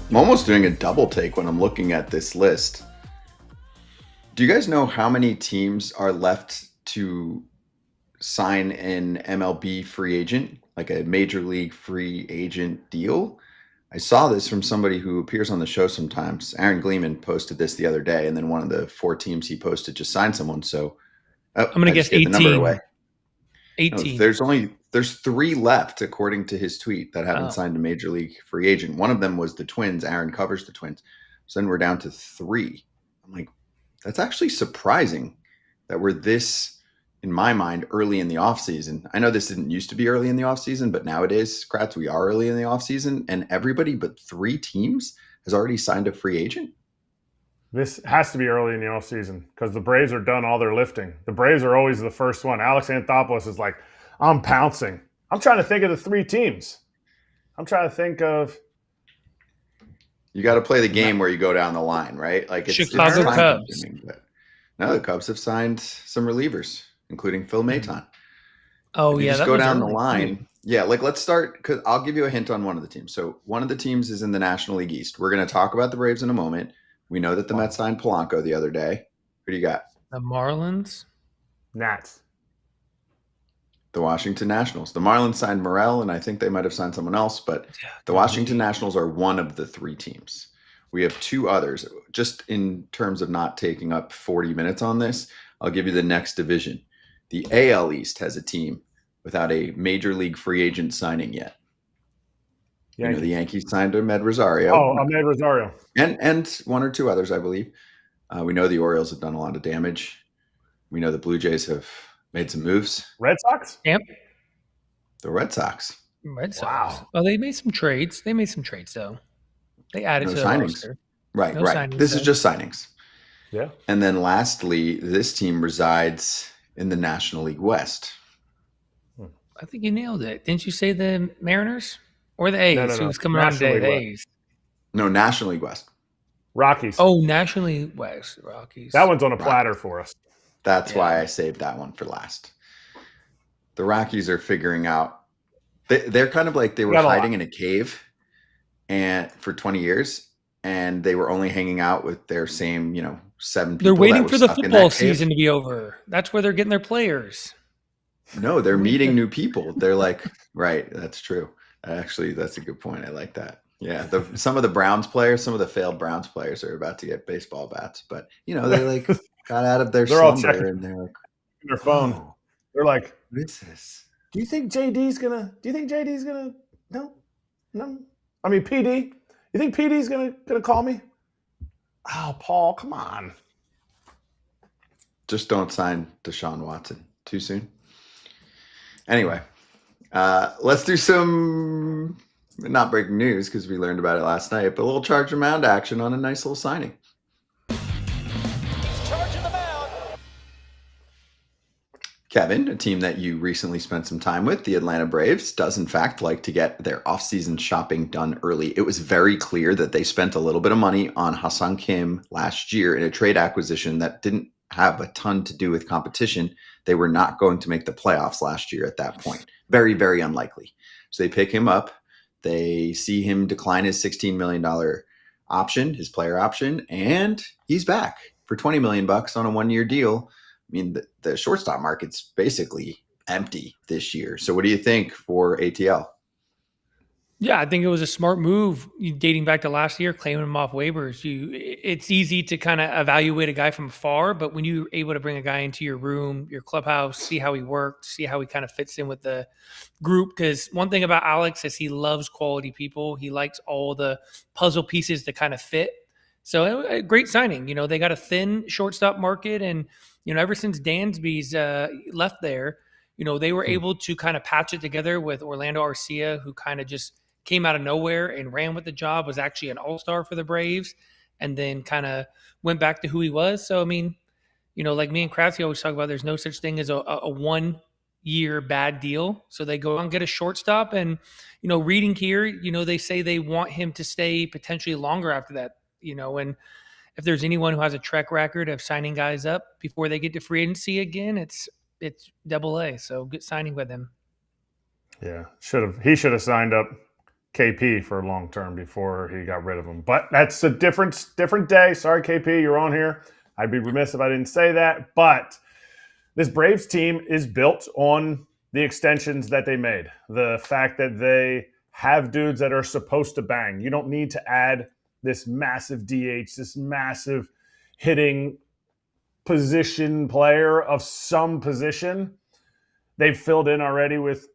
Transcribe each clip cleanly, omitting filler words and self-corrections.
I'm almost doing a double take when I'm looking at this list. Do you guys know how many teams are left to sign an MLB free agent, like a major league free agent deal? I saw this from somebody who appears on the show sometimes. Aaron Gleeman posted this the other day, and then one of the 4 teams he posted just signed someone. So I'm going to guess 18. The number away. 18. No, there's 3 left, according to his tweet, that haven't signed a major league free agent. One of them was the Twins. Aaron covers the Twins. So then we're down to 3. I'm like, that's actually surprising that we're this, in my mind, early in the offseason. I know this didn't used to be early in the offseason, but now it is. Kratz, we are early in the offseason, and everybody but 3 teams has already signed a free agent. This has to be early in the offseason because the Braves are done all their lifting. The Braves are always the first one. Alex Anthopoulos is like, I'm pouncing. I'm trying to think of the 3 teams. I'm trying to think of. You got to play the game where you go down the line, right? Like Chicago Cubs. No, the Cubs have signed some relievers, including Phil Maton. Oh, yeah. Just go down the line. Yeah, like let's start, because I'll give you a hint on one of the teams. So one of the teams is in the National League East. We're going to talk about the Braves in a moment. We know that the Mets signed Polanco the other day. Who do you got? The Marlins. Nats. The Washington Nationals. The Marlins signed Merrill, and I think they might have signed someone else, but the Washington Nationals are one of the 3 teams. We have 2 others. Just in terms of not taking up 40 minutes on this, I'll give you the next division. The AL East has a team without a major league free agent signing yet. You know, the Yankees signed Ahmed Rosario. Oh, Ahmed Rosario. And 1 or 2 others, I believe. We know the Orioles have done a lot of damage. We know the Blue Jays have made some moves. Red Sox? Yep. The Red Sox. Wow. Oh, they made some trades. Though. They added to the signings. roster. Right. Signings, this is just signings. Yeah. And then lastly, this team resides in the National League West. I think you nailed it. Didn't you say the Mariners? Or the A's? No. Who's coming on today? A's. No, National League West. Rockies. Oh, National League West. Rockies. That one's on a platter for us. That's why I saved that one for last. The Rockies are figuring out. They're kind of like they were hiding in a cave and for 20 years, and they were only hanging out with their same, 7 people. They're waiting for the football season to be over. That's where they're getting their players. No, they're meeting new people. They're like, right, that's true. Actually, that's a good point. I like that. Yeah, some of the Browns players, some of the failed Browns players are about to get baseball bats, but they like got out of their slumber and they're like, their phone. Oh, they're like, what is this? Do you think JD's gonna? No. I mean, PD. You think PD's gonna call me? Oh, Paul, come on. Just don't sign Deshaun Watson too soon. Anyway, let's do some not breaking news because we learned about it last night, but a little charge and mound action on a nice little signing. Charging the mound. Kevin, a team that you recently spent some time with, the Atlanta Braves, does in fact like to get their offseason shopping done early. It was very clear that they spent a little bit of money on Ha-Seong Kim last year in a trade acquisition that didn't have a ton to do with competition. They were not going to make the playoffs last year at that point. Very, very unlikely. So they pick him up. They see him decline his $16 million option, his player option, and he's back for $20 million on a 1-year deal. I mean, the shortstop market's basically empty this year. So what do you think for ATL? Yeah, I think it was a smart move dating back to last year, claiming him off waivers. It's easy to kind of evaluate a guy from afar, but when you're able to bring a guy into your room, your clubhouse, see how he works, see how he kind of fits in with the group. Because one thing about Alex is he loves quality people. He likes all the puzzle pieces to kind of fit. So a great signing. They got a thin shortstop market, and ever since Dansby's left there, they were able to kind of patch it together with Orlando Arcia, who kind of just came out of nowhere and ran with the job, was actually an all-star for the Braves, and then kind of went back to who he was. So, I mean, like me and Kratz always talk about, there's no such thing as a 1-year bad deal. So they go out and get a shortstop. And, reading here, they say they want him to stay potentially longer after that, and if there's anyone who has a track record of signing guys up before they get to free agency again, it's Double-A. So good signing with him. Yeah, he should have signed up KP for long term before he got rid of him. But that's a different day. Sorry, KP, you're on here. I'd be remiss if I didn't say that. But this Braves team is built on the extensions that they made. The fact that they have dudes that are supposed to bang. You don't need to add this massive DH, this massive hitting position player of some position. They've filled in already with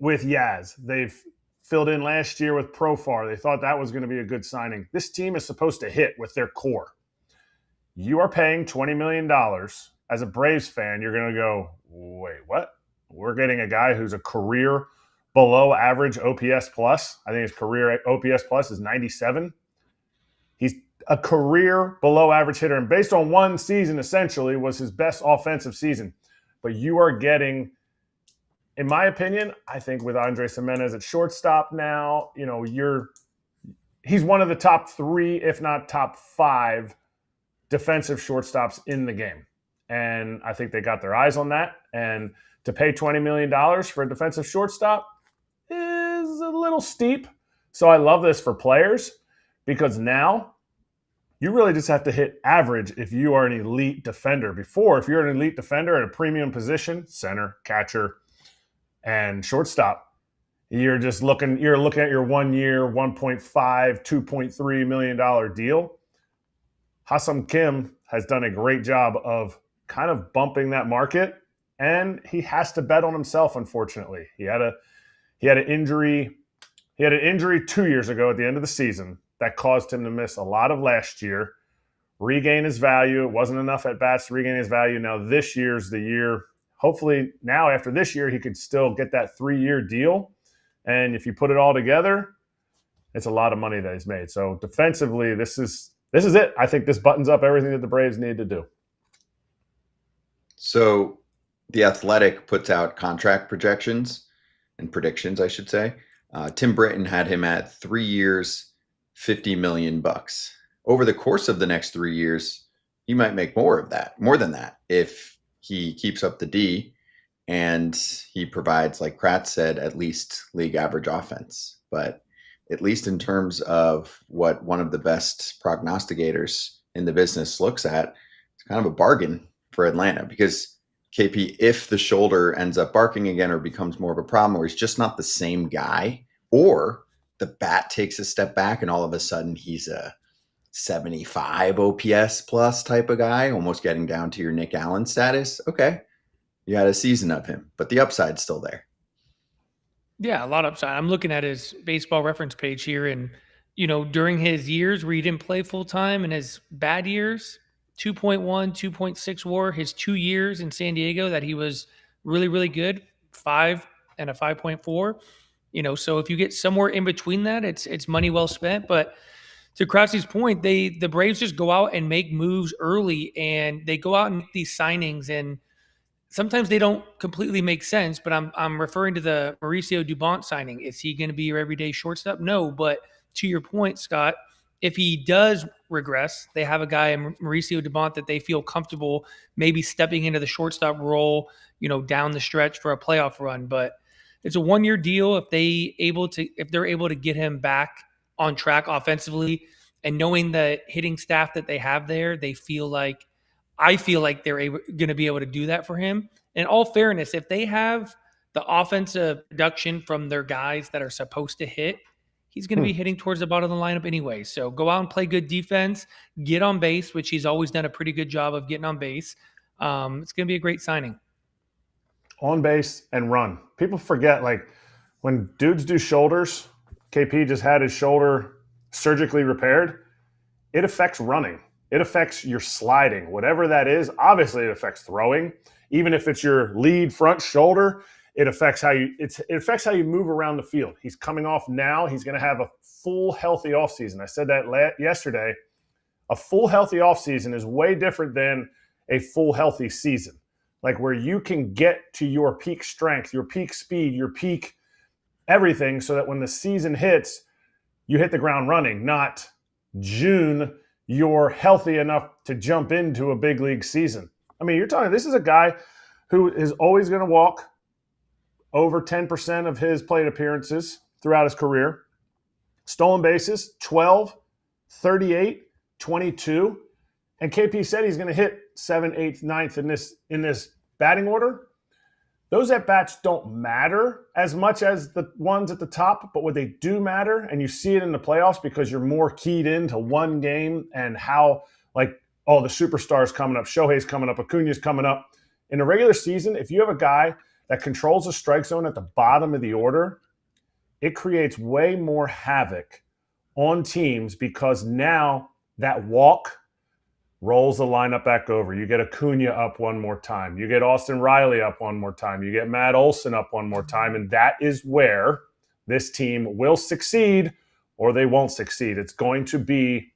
Yaz. They've filled in last year with Profar. They thought that was going to be a good signing. This team is supposed to hit with their core. You are paying $20 million. As a Braves fan, you're going to go, wait, what? We're getting a guy who's a career below average OPS plus. I think his career OPS plus is 97. He's a career below average hitter. And based on one season, essentially, was his best offensive season. But you are getting, in my opinion, I think with Andres Gimenez at shortstop now, he's one of the top 3, if not top 5 defensive shortstops in the game. And I think they got their eyes on that. And to pay $20 million for a defensive shortstop is a little steep. So I love this for players because now you really just have to hit average if you are an elite defender. Before, if you're an elite defender at a premium position, center, catcher, and shortstop, you're looking at your 1 year, $1.5, $2.3 million deal. Ha-Seong Kim has done a great job of kind of bumping that market, and he has to bet on himself, unfortunately. He had an injury 2 years ago at the end of the season that caused him to miss a lot of last year, regain his value. It wasn't enough at bats to regain his value. Now this year's the year. Hopefully now after this year, he could still get that 3-year deal. And if you put it all together, it's a lot of money that he's made. So defensively, this is it. I think this buttons up everything that the Braves need to do. So The Athletic puts out contract projections and predictions, I should say. Tim Britton had him at 3 years, $50 million. Over the course of the next 3 years, he might make more than that, if he keeps up the D and he provides, like Kratz said, at least league average offense. But at least in terms of what one of the best prognosticators in the business looks at, it's kind of a bargain for Atlanta because KP, if the shoulder ends up barking again or becomes more of a problem, or he's just not the same guy, or the bat takes a step back and all of a sudden he's a 75 OPS plus type of guy, almost getting down to your Nick Allen status. Okay, you had a season of him, but the upside's still there. Yeah, a lot of upside. I'm looking at his baseball reference page here, and during his years where he didn't play full time and his bad years, 2.1, 2.6 WAR. His 2 years in San Diego that he was really, really good, 5 and a 5.4. So if you get somewhere in between that, it's money well spent. But to Kratz's point, the Braves just go out and make moves early, and they go out and make these signings, and sometimes they don't completely make sense. But I'm referring to the Mauricio Dubon signing. Is he going to be your everyday shortstop? No, but to your point, Scott, if he does regress, they have a guy in Mauricio Dubon that they feel comfortable maybe stepping into the shortstop role, down the stretch for a playoff run. But it's a 1-year deal. If they're able to get him back on track offensively, and knowing the hitting staff that they have there, I feel like they're going to be able to do that for him. In all fairness, if they have the offensive production from their guys that are supposed to hit, he's going to be hitting towards the bottom of the lineup anyway. So go out and play good defense, get on base, which he's always done a pretty good job of getting on base. It's going to be a great signing. On base and run. People forget, when dudes do shoulders, KP just had his shoulder surgically repaired. It affects running. It affects your sliding, whatever that is. Obviously, it affects throwing. Even if it's your lead front shoulder, it affects how you move around the field. He's coming off now. He's going to have a full healthy offseason. I said that yesterday. A full healthy offseason is way different than a full healthy season. Where you can get to your peak strength, your peak speed, your peak everything, so that when the season hits, you hit the ground running, not June, you're healthy enough to jump into a big league season. I mean, you're talking, this is a guy who is always going to walk over 10% of his plate appearances. throughout his career. Stolen bases, 12, 38, 22. And KP said he's going to hit 7th, 8th, 9th in this batting order. Those at-bats don't matter as much as the ones at the top, but what they do matter, and you see it in the playoffs because you're more keyed into one game and how, like, oh, the superstar's coming up, Shohei's coming up, Acuna's coming up. In the regular season, if you have a guy that controls the strike zone at the bottom of the order, it creates way more havoc on teams because now that walk rolls the lineup back over. You get Acuna up one more time. You get Austin Riley up one more time. You get Matt Olson up one more time. And that is where this team will succeed or they won't succeed. It's going to be,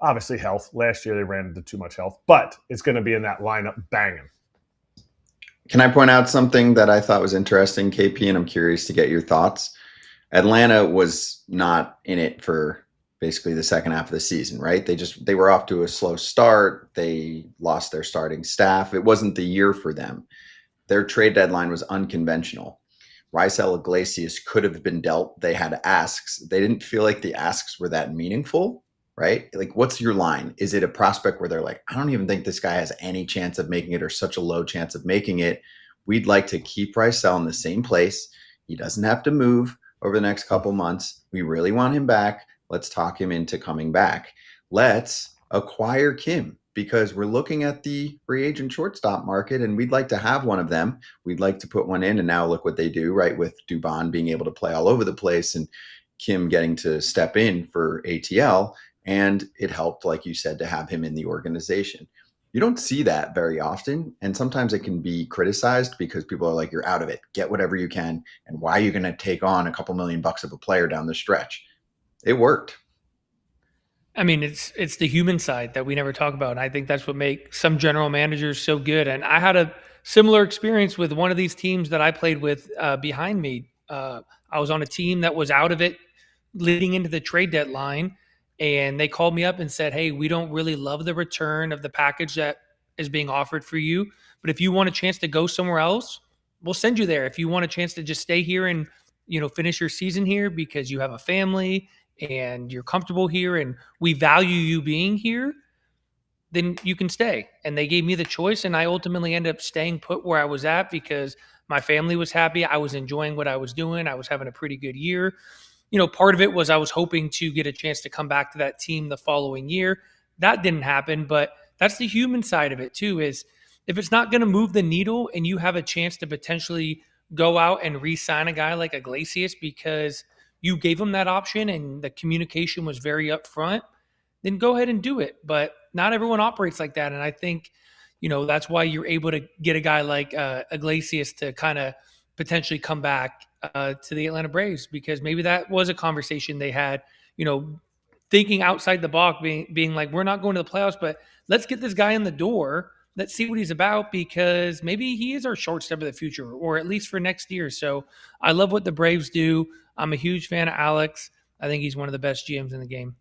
obviously, health. Last year they ran into too much health. But it's going to be in that lineup banging. Can I point out something that I thought was interesting, KP, and I'm curious to get your thoughts? Atlanta was not in it for basically the second half of the season, right? They were off to a slow start. They lost their starting staff. It wasn't the year for them. Their trade deadline was unconventional. Raisel Iglesias could have been dealt. They had asks. They didn't feel like the asks were that meaningful, right? Like, what's your line? Is it a prospect where they're like, I don't even think this guy has any chance of making it or such a low chance of making it? We'd like to keep Raisel in the same place. He doesn't have to move over the next couple months. We really want him back. Let's talk him into coming back. Let's acquire Kim because we're looking at the free agent shortstop market and we'd like to have one of them. We'd like to put one in, and now look what they do, right? With Dubon being able to play all over the place and Kim getting to step in for ATL. And it helped, like you said, to have him in the organization. You don't see that very often. And sometimes it can be criticized because people are like, you're out of it. Get whatever you can. And why are you going to take on a couple $1,000,000 of a player down the stretch? It worked. I mean, it's the human side that we never talk about. And I think that's what makes some general managers so good. And I had a similar experience with one of these teams that I played with behind me. I was on a team that was out of it leading into the trade deadline. And they called me up and said, hey, we don't really love the return of the package that is being offered for you. But if you want a chance to go somewhere else, we'll send you there. If you want a chance to just stay here and, finish your season here because you have a family and you're comfortable here and we value you being here, then you can stay. And they gave me the choice. And I ultimately ended up staying put where I was at because my family was happy. I was enjoying what I was doing. I was having a pretty good year. Part of it was I was hoping to get a chance to come back to that team the following year. That didn't happen, but that's the human side of it too, is if it's not going to move the needle and you have a chance to potentially go out and re-sign a guy like Iglesias because you gave him that option and the communication was very upfront, then go ahead and do it. But not everyone operates like that. And I think, that's why you're able to get a guy like Iglesias to kind of potentially come back to the Atlanta Braves, because maybe that was a conversation they had, thinking outside the box, being like, we're not going to the playoffs, but let's get this guy in the door. Let's see what he's about, because maybe he is our shortstop of the future, or at least for next year. So I love what the Braves do. I'm a huge fan of Alex. I think he's one of the best GMs in the game.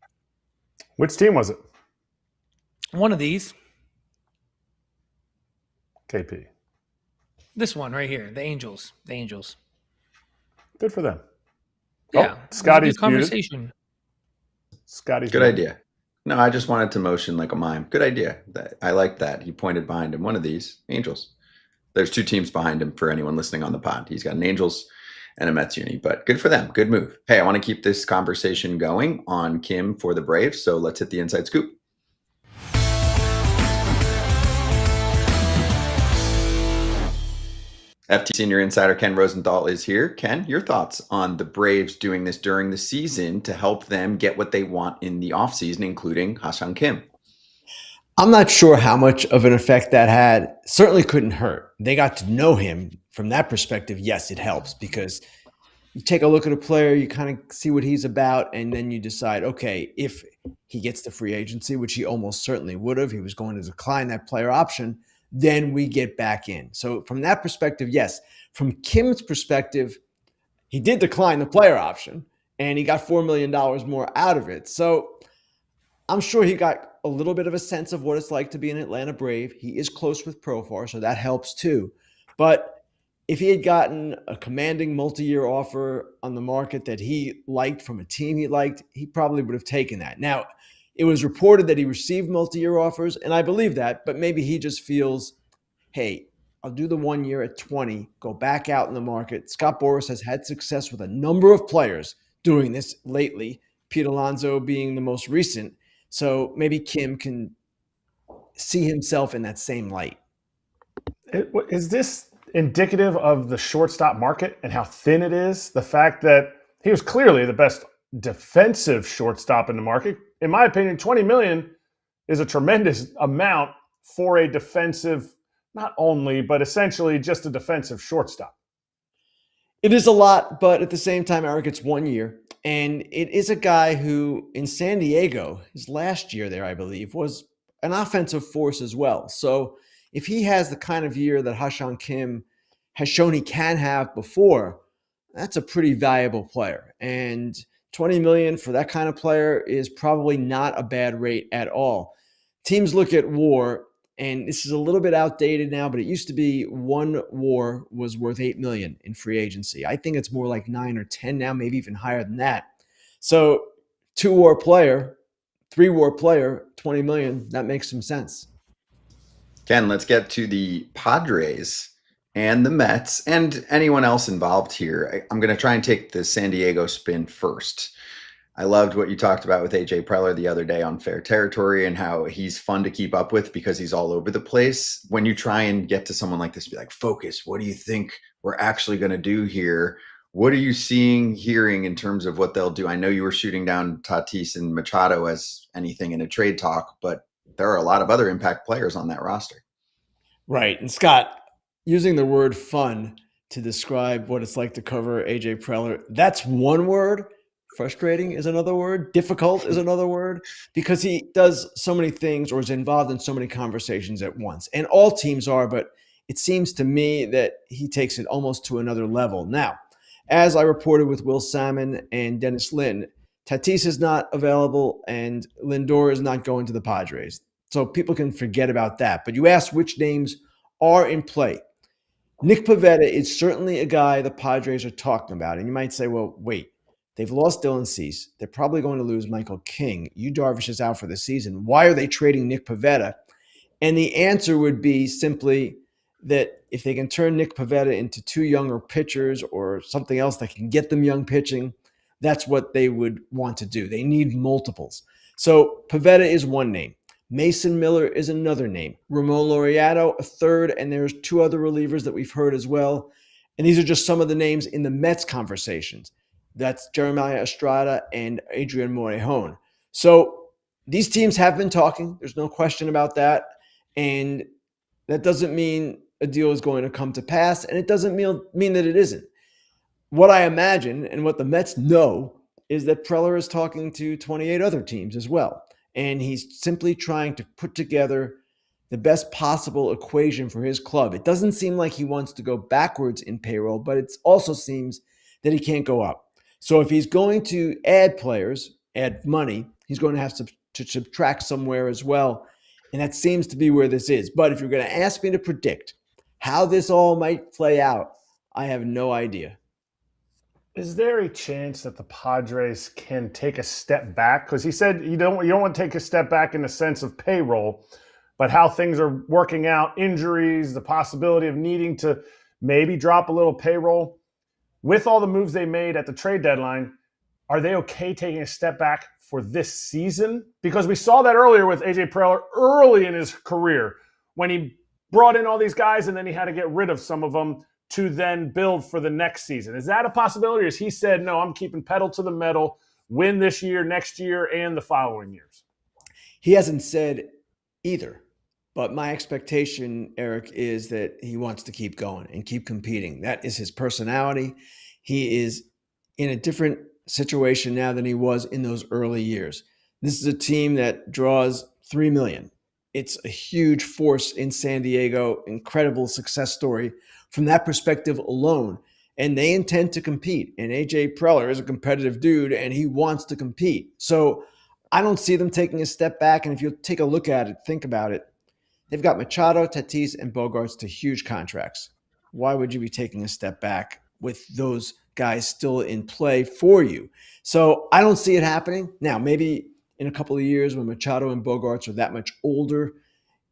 Which team was it? One of these. KP. This one right here, the Angels. The Angels. Good for them. Yeah, Scotty's conversation. Scotty's good idea. No, I just wanted to motion like a mime. Good idea. I like that. He pointed behind him. One of these, Angels. There's two teams behind him for anyone listening on the pod. He's got an Angels and a Mets uni, but good for them. Good move. Hey, I want to keep this conversation going on Kim for the Braves, so let's hit the inside scoop. FT Senior Insider Ken Rosenthal is here. Ken, your thoughts on the Braves doing this during the season to help them get what they want in the offseason, including Ha-Seong Kim? I'm not sure how much of an effect that had. Certainly couldn't hurt. They got to know him. From that perspective, yes, it helps, because you take a look at a player, you kind of see what he's about, and then you decide, okay, if he gets the free agency, which he almost certainly would have, he was going to decline that player option, then we get back in. So from that perspective, yes. From Kim's perspective, he did decline the player option and he got $4 million more out of it. So I'm sure he got a little bit of a sense of what it's like to be an Atlanta Brave. He is close with Profar, so that helps too. But if he had gotten a commanding multi-year offer on the market that he liked from a team he liked, he probably would have taken that. Now, it was reported that he received multi-year offers, and I believe that, but maybe he just feels, hey, I'll do the 1 year at 20, go back out in the market. Scott Boras has had success with a number of players doing this lately, Pete Alonso being the most recent. So maybe Kim can see himself in that same light. Is this indicative of the shortstop market and how thin it is? The fact that he was clearly the best defensive shortstop in the market. In my opinion, $20 million is a tremendous amount for a defensive, not only, but essentially just a defensive shortstop. It is a lot, but at the same time, Erik, it's 1 year. And it is a guy who in San Diego, his last year there, I believe, was an offensive force as well. So if he has the kind of year that Ha-Seong Kim has shown he can have before, that's a pretty valuable player. And $20 million for that kind of player is probably not a bad rate at all. Teams look at WAR, and this is a little bit outdated now, but it used to be one WAR was worth $8 million in free agency. I think it's more like 9 or 10 now, maybe even higher than that. So 2 WAR player, 3 WAR player, $20 million, that makes some sense. Ken, let's get to the Padres and the Mets and anyone else involved here. I'm going to try and take the San Diego spin first. I loved what you talked about with AJ Preller the other day on Fair Territory and how he's fun to keep up with because he's all over the place. When you try and get to someone like this, be like, focus, what do you think we're actually going to do here? What are you seeing, hearing in terms of what they'll do? I know you were shooting down Tatis and Machado as anything in a trade talk, but there are a lot of other impact players on that roster. Right. And Scott, using the word fun to describe what it's like to cover AJ Preller, that's one word. Frustrating is another word. Difficult is another word, because he does so many things or is involved in so many conversations at once. And all teams are, but it seems to me that he takes it almost to another level. Now, as I reported with Will Salmon and Dennis Lin, Tatis is not available and Lindor is not going to the Padres. So people can forget about that. But you asked which names are in play. Nick Pivetta is certainly a guy the Padres are talking about. And you might say, well, wait. They've lost Dylan Cease. They're probably going to lose Michael King. Yu Darvish is out for the season. Why are they trading Nick Pivetta? And the answer would be simply that if they can turn Nick Pivetta into 2 younger pitchers or something else that can get them young pitching, that's what they would want to do. They need multiples. So Pivetta is one name. Mason Miller is another name. Ramon Laureano, a third, and there's 2 other relievers that we've heard as well. And these are just some of the names in the Mets conversations. That's Jeremiah Estrada and Adrian Morejon. So these teams have been talking. There's no question about that. And that doesn't mean a deal is going to come to pass. And it doesn't mean that it isn't. What I imagine and what the Mets know is that Preller is talking to 28 other teams as well. And he's simply trying to put together the best possible equation for his club. It doesn't seem like he wants to go backwards in payroll, but it also seems that he can't go up. So if he's going to add players, add money, he's going to have to subtract somewhere as well. And that seems to be where this is. But if you're going to ask me to predict how this all might play out, I have no idea. Is there a chance that the Padres can take a step back? Because he said you don't want to take a step back in the sense of payroll, but how things are working out, injuries, the possibility of needing to maybe drop a little payroll. With all the moves they made at the trade deadline, are they okay taking a step back for this season? Because we saw that earlier with AJ Preller early in his career when he brought in all these guys and then he had to get rid of some of them to then build for the next season. Is that a possibility? Or has he said, no, I'm keeping pedal to the metal, win this year, next year, and the following years? He hasn't said either. But my expectation, Erik, is that he wants to keep going and keep competing. That is his personality. He is in a different situation now than he was in those early years. This is a team that draws 3 million. It's a huge force in San Diego, incredible success story from that perspective alone. And they intend to compete. And AJ Preller is a competitive dude and he wants to compete. So I don't see them taking a step back. And if you take a look at it, think about it, they've got Machado, Tatis, and Bogarts to huge contracts. why would you be taking a step back with those guys still in play for you? So I don't see it happening. Now, maybe in a couple of years when Machado and Bogarts are that much older,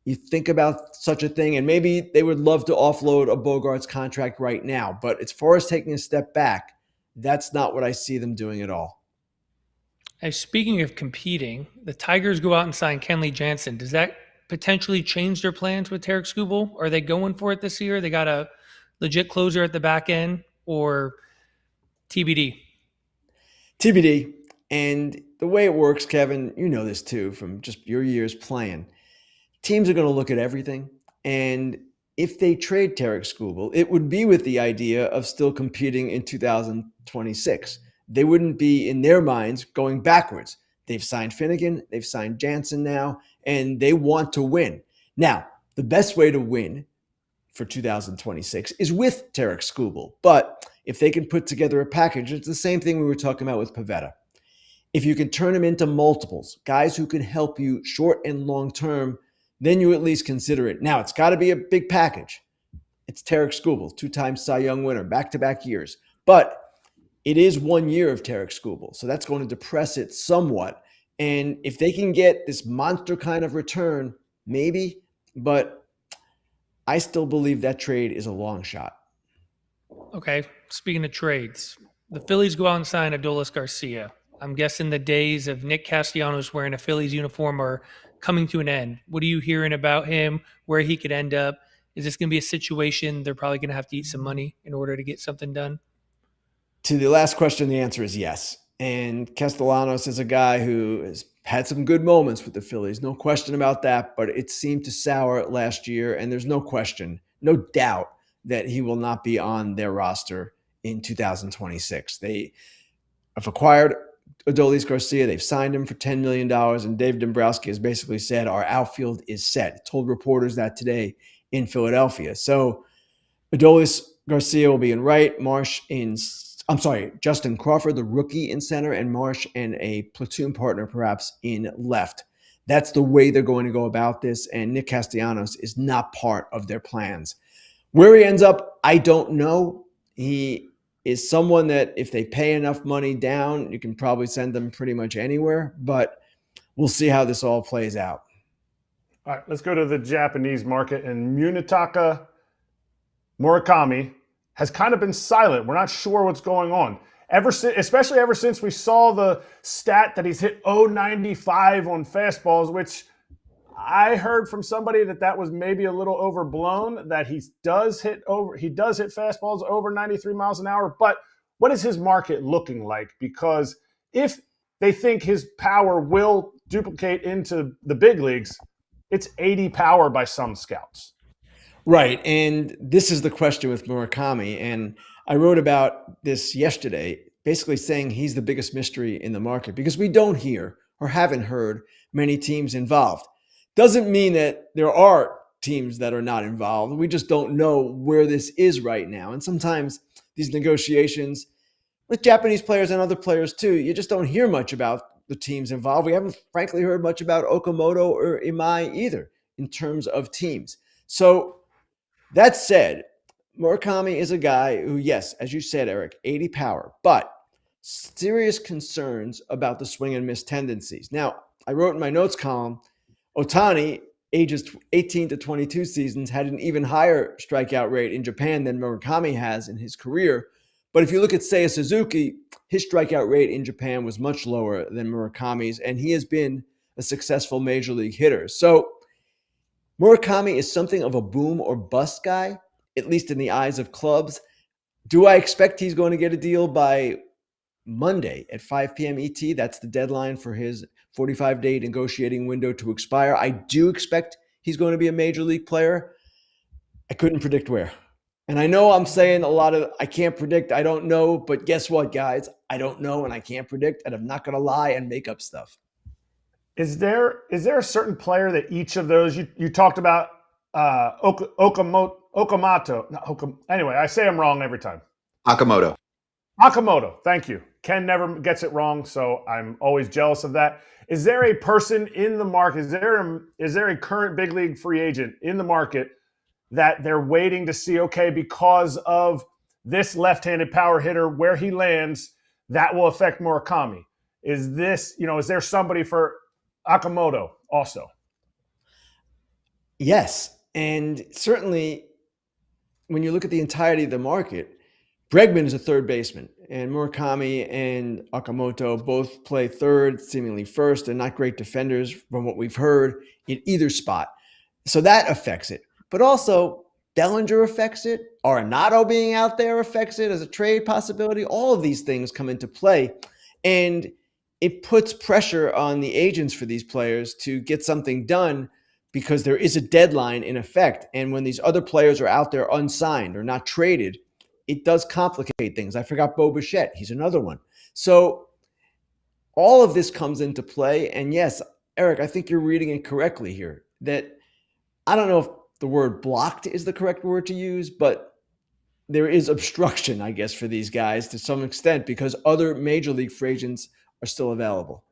you think about such a thing, and maybe they would love to offload a Bogarts contract right now. But as far as taking a step back, that's not what I see them doing at all. Hey, speaking of competing, the Tigers go out and sign Kenley Jansen. Does that potentially change their plans with Tarek Skubal? Are they going for it this year? They got a legit closer at the back end, or TBD? TBD. And the way it works, Kevin, you know this too from just your years playing. Teams are going to look at everything. And if they trade Tarek Skubal, it would be with the idea of still competing in 2026. They wouldn't be, in their minds, going backwards. They've signed Finnegan, they've signed Jansen now, and they want to win. Now, the best way to win for 2026 is with Tarek Skubal. But if they can put together a package, it's the same thing we were talking about with Pivetta. If you can turn them into multiples, guys who can help you short and long term, then you at least consider it. Now, it's got to be a big package. It's Tarek Skubal, 2-time Cy Young winner, back-to-back years. But it is 1 year of Tarek Skubal, so that's going to depress it somewhat. And if they can get this monster kind of return, maybe, but I still believe that trade is a long shot. Okay, speaking of trades, the Phillies go out and sign Adolis Garcia. I'm guessing the days of Nick Castellanos wearing a Phillies uniform are coming to an end. What are you hearing about him, where he could end up? Is this going to be a situation they're probably going to have to eat some money in order to get something done? To the last question, the answer is yes. And Castellanos is a guy who has had some good moments with the Phillies, no question about that, but it seemed to sour last year, and there's no question, no doubt that he will not be on their roster in 2026. They have acquired Adolis Garcia. They've signed him for $10 million, and Dave Dombrowski has basically said our outfield is set. He told reporters that today in Philadelphia. So Adolis Garcia will be in right, Justin Crawford, the rookie, in center, and Marsh and a platoon partner perhaps in left. That's the way they're going to go about this, and Nick Castellanos is not part of their plans. Where he ends up, I don't know. He is someone that if they pay enough money down, you can probably send them pretty much anywhere, but we'll see how this all plays out. All right, let's go to the Japanese market, and Munetaka Murakami has kind of been silent. We're not sure what's going on. Especially ever since we saw the stat that he's hit 0.95 on fastballs, which I heard from somebody that was maybe a little overblown, that he does hit fastballs over 93 miles an hour. But what is his market looking like? Because if they think his power will duplicate into the big leagues, it's 80 power by some scouts. Right. And this is the question with Murakami. And I wrote about this yesterday, basically saying he's the biggest mystery in the market because we don't hear or haven't heard many teams involved. Doesn't mean that there are teams that are not involved. We just don't know where this is right now. And sometimes these negotiations with Japanese players and other players too, you just don't hear much about the teams involved. We haven't frankly heard much about Okamoto or Imai either in terms of teams. So that said, Murakami is a guy who, yes, as you said, Erik, 80 power, but serious concerns about the swing and miss tendencies. Now, I wrote in my notes column, Ohtani, ages 18 to 22 seasons, had an even higher strikeout rate in Japan than Murakami has in his career. But if you look at Seiya Suzuki, his strikeout rate in Japan was much lower than Murakami's, and he has been a successful major league hitter. So Murakami is something of a boom or bust guy, at least in the eyes of clubs. Do I expect he's going to get a deal by Monday at 5 p.m. ET? That's the deadline for his 45-day negotiating window to expire. I do expect he's going to be a major league player. I couldn't predict where. And I know I'm saying a lot of, I can't predict, I don't know, but guess what, guys? I don't know and I can't predict, and I'm not going to lie and make up stuff. Is there a certain player that each of those, you talked about Okamoto. Anyway, I say I'm wrong every time. Akamoto, thank you. Ken never gets it wrong, so I'm always jealous of that. Is there a person in the market, is there a current big league free agent in the market that they're waiting to see, okay, because of this left-handed power hitter, where he lands, that will affect Murakami? Is there somebody for Okamoto also? Yes. And certainly when you look at the entirety of the market, Bregman is a third baseman, and Murakami and Okamoto both play third, seemingly first. They're not great defenders from what we've heard in either spot. So that affects it. But also, Bellinger affects it. Arenado being out there affects it as a trade possibility. All of these things come into play. And it puts pressure on the agents for these players to get something done because there is a deadline in effect. And when these other players are out there unsigned or not traded, it does complicate things. I forgot Bo Bichette. He's another one. So all of this comes into play. And yes, Erik, I think you're reading it correctly here. That I don't know if the word blocked is the correct word to use, but there is obstruction, I guess, for these guys to some extent because other major league free agents are still available.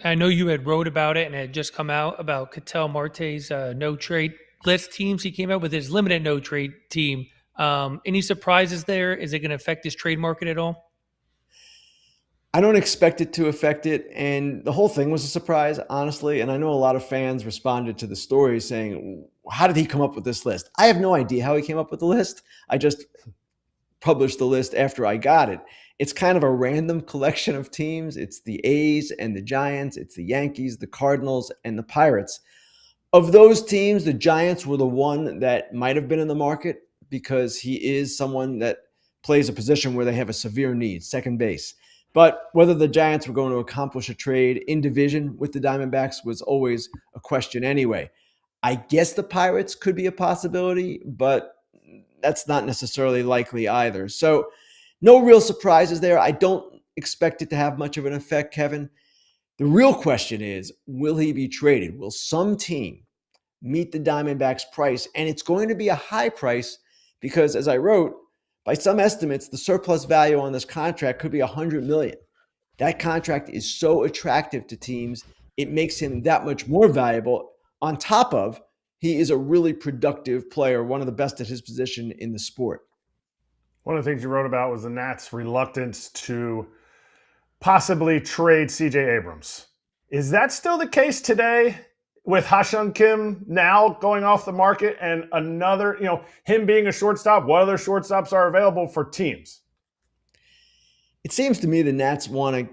I know you had wrote about it and it had just come out about Ketel Marte's no trade list teams. He came out with his limited no trade team. Any surprises there? Is it going to affect his trade market at all? I don't expect it to affect it. And the whole thing was a surprise, honestly. And I know a lot of fans responded to the story saying, how did he come up with this list? I have no idea how he came up with the list. I just published the list after I got it. It's kind of a random collection of teams. It's the A's and the Giants. It's the Yankees, the Cardinals, and the Pirates. Of those teams, the Giants were the one that might have been in the market because he is someone that plays a position where they have a severe need, second base. But whether the Giants were going to accomplish a trade in division with the Diamondbacks was always a question anyway. I guess the Pirates could be a possibility, but that's not necessarily likely either. So no real surprises there. I don't expect it to have much of an effect, Kevin. The real question is, will he be traded? Will some team meet the Diamondbacks' price? And it's going to be a high price because, as I wrote, by some estimates, the surplus value on this contract could be $100 million. That contract is so attractive to teams, it makes him that much more valuable. On top of, he is a really productive player, one of the best at his position in the sport. One of the things you wrote about was the Nats' reluctance to possibly trade C.J. Abrams. Is that still the case today with Ha-Seong Kim now going off the market and another, him being a shortstop? What other shortstops are available for teams? It seems to me the Nats want to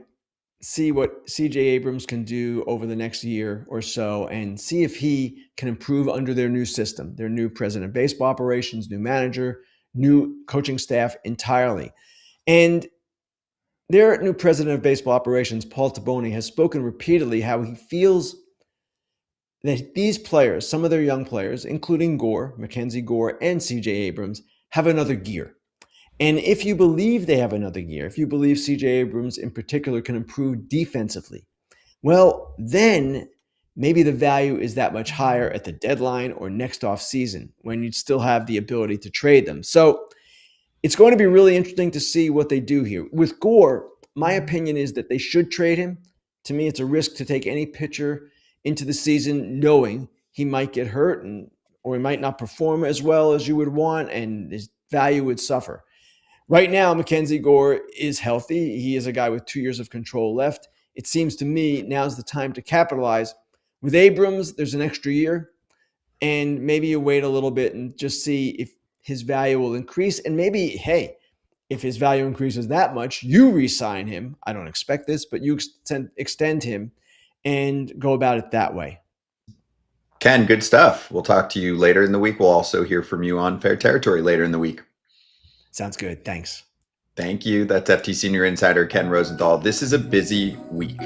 see what C.J. Abrams can do over the next year or so and see if he can improve under their new system, their new president of baseball operations, new manager, new coaching staff entirely. And their new president of baseball operations, Paul Taboni, has spoken repeatedly how he feels that these players, some of their young players, including Gore, Mackenzie Gore, and C.J. Abrams, have another gear. And if you believe they have another gear, if you believe C.J. Abrams in particular can improve defensively, well, then maybe the value is that much higher at the deadline or next off season when you'd still have the ability to trade them. So it's going to be really interesting to see what they do here. With Gore, my opinion is that they should trade him. To me, it's a risk to take any pitcher into the season knowing he might get hurt or he might not perform as well as you would want and his value would suffer. Right now, Mackenzie Gore is healthy. He is a guy with 2 years of control left. It seems to me now's the time to capitalize. With Abrams, there's an extra year, and maybe you wait a little bit and just see if his value will increase. And maybe, hey, if his value increases that much, you re-sign him. I don't expect this, but you extend him and go about it that way. Ken, good stuff. We'll talk to you later in the week. We'll also hear from you on Fair Territory later in the week. Sounds good. Thanks. Thank you. That's FT Senior Insider Ken Rosenthal. This is a busy week.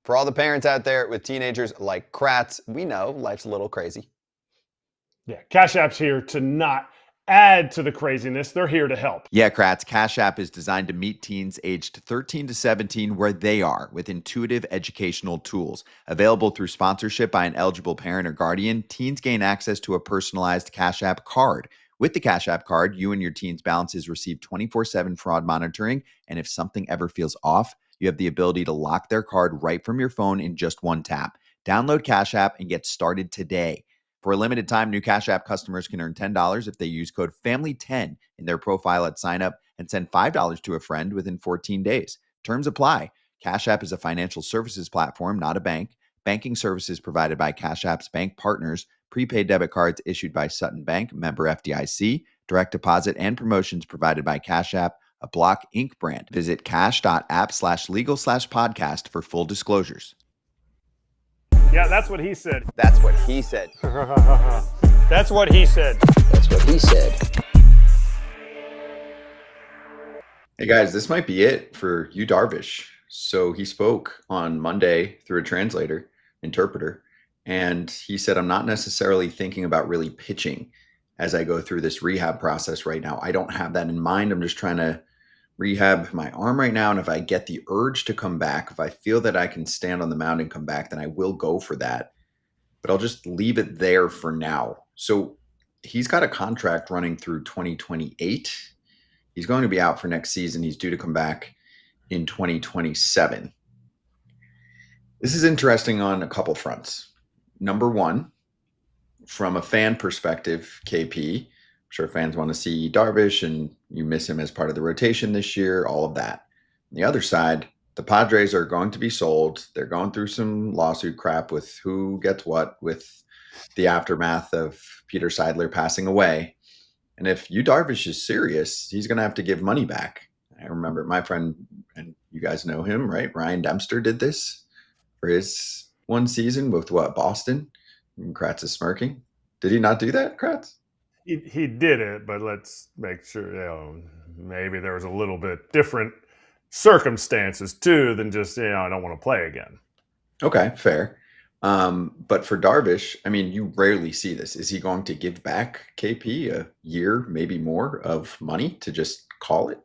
For all the parents out there with teenagers like Kratz, we know life's a little crazy. Yeah, Cash App's here to not add to the craziness. They're here to help. Yeah, Kratz, Cash App is designed to meet teens aged 13 to 17 where they are with intuitive educational tools. Available through sponsorship by an eligible parent or guardian, teens gain access to a personalized Cash App card. With the Cash App card, you and your teen's balances receive 24/7 fraud monitoring, and if something ever feels off, you have the ability to lock their card right from your phone in just one tap. Download Cash App and get started today. For a limited time, new Cash App customers can earn $10 if they use code FAMILY10 in their profile at sign up and send $5 to a friend within 14 days. Terms apply. Cash App is a financial services platform, not a bank. Banking services provided by Cash App's bank partners. Prepaid debit cards issued by Sutton Bank, member FDIC. Direct deposit and promotions provided by Cash App, a Block Inc. brand. Visit cash.app/legal/podcast for full disclosures. Yeah, that's what he said. That's what he said. That's what he said. That's what he said. Hey guys, this might be it for Yu Darvish. So he spoke on Monday through a interpreter, and he said, I'm not necessarily thinking about really pitching as I go through this rehab process right now. I don't have that in mind. I'm just trying to rehab my arm right now. And if I get the urge to come back, if I feel that I can stand on the mound and come back, then I will go for that. But I'll just leave it there for now. So he's got a contract running through 2028. He's going to be out for next season. He's due to come back in 2027. This is interesting on a couple fronts. Number one, from a fan perspective, KP, I'm sure fans want to see Darvish and you miss him as part of the rotation this year, all of that. On the other side, the Padres are going to be sold. They're going through some lawsuit crap with who gets what with the aftermath of Peter Seidler passing away. And if Yu Darvish is serious, he's going to have to give money back. I remember my friend, and you guys know him, right? Ryan Dempster did this for his one season with what, Boston? And Kratz is smirking. Did he not do that, Kratz? He did it, but let's make sure, maybe there was a little bit different circumstances too than just, I don't want to play again. Okay, fair. But for Darvish, I mean, you rarely see this. Is he going to give back KP a year, maybe more, of money to just call it?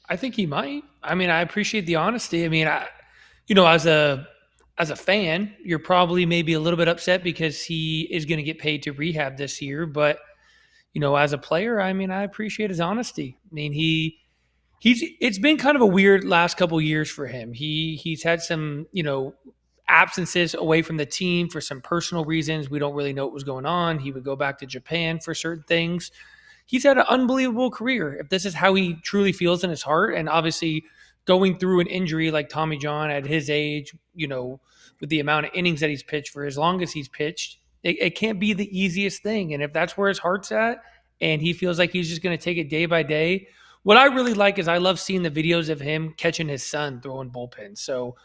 I think he might. I mean, I appreciate the honesty. I mean, as a fan, you're probably maybe a little bit upset because he is going to get paid to rehab this year. But, as a player, I mean, I appreciate his honesty. I mean, it's been kind of a weird last couple of years for him. He's had some, absences away from the team for some personal reasons. We don't really know what was going on. He would go back to Japan for certain things. He's had an unbelievable career. If this is how he truly feels in his heart, and obviously going through an injury like Tommy John at his age, with the amount of innings that he's pitched for as long as he's pitched, it can't be the easiest thing. And if that's where his heart's at and he feels like he's just going to take it day by day, what I really like is I love seeing the videos of him catching his son throwing bullpens. So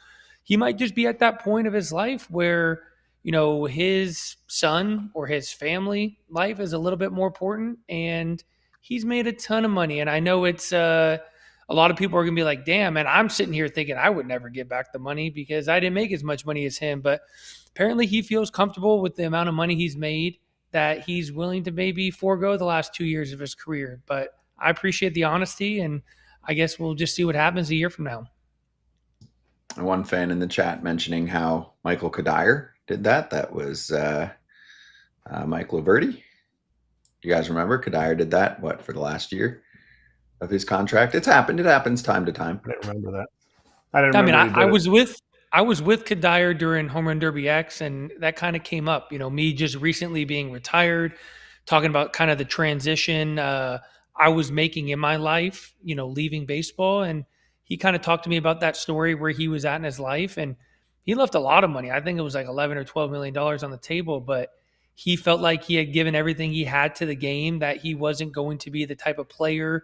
he might just be at that point of his life where, his son or his family life is a little bit more important, and he's made a ton of money. And I know it's a lot of people are going to be like, damn, man, I'm sitting here thinking I would never get back the money because I didn't make as much money as him. But apparently he feels comfortable with the amount of money he's made that he's willing to maybe forego the last 2 years of his career. But I appreciate the honesty, and I guess we'll just see what happens a year from now. One fan in the chat mentioning how Michael Kadire did that. That was Mike Laverty. You guys remember Kadire did that, for the last year of his contract? It's happened. It happens time to time. I didn't remember that. I was with Kadire during Home Run Derby X, and that kind of came up. Me just recently being retired, talking about kind of the transition I was making in my life, leaving baseball. And he kind of talked to me about that story where he was at in his life, and he left a lot of money. I think it was like $11 or $12 million on the table, but he felt like he had given everything he had to the game, that he wasn't going to be the type of player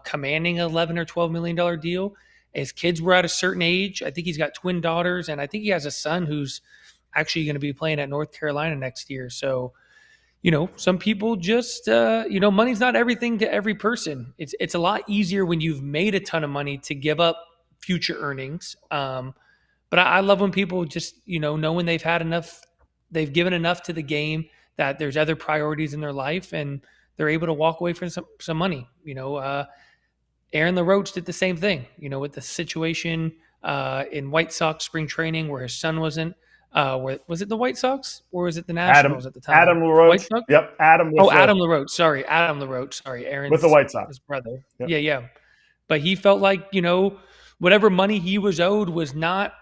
commanding an $11 or $12 million deal. His kids were at a certain age. I think he's got twin daughters, and I think he has a son who's actually going to be playing at North Carolina next year. So, some people just, money's not everything to every person. It's a lot easier when you've made a ton of money to give up future earnings. But I love when people just, know when they've had enough, they've given enough to the game, that there's other priorities in their life, and they're able to walk away from some money. Aaron LaRoche did the same thing, with the situation in White Sox spring training where his son wasn't. Was it the White Sox or was it the Nationals at the time? Adam LaRoche. White Sox? Yep, Adam. Adam LaRoche. Sorry, Adam LaRoche. Sorry, Aaron's with the White Sox. His brother. Yep. Yeah. But he felt like, whatever money he was owed was not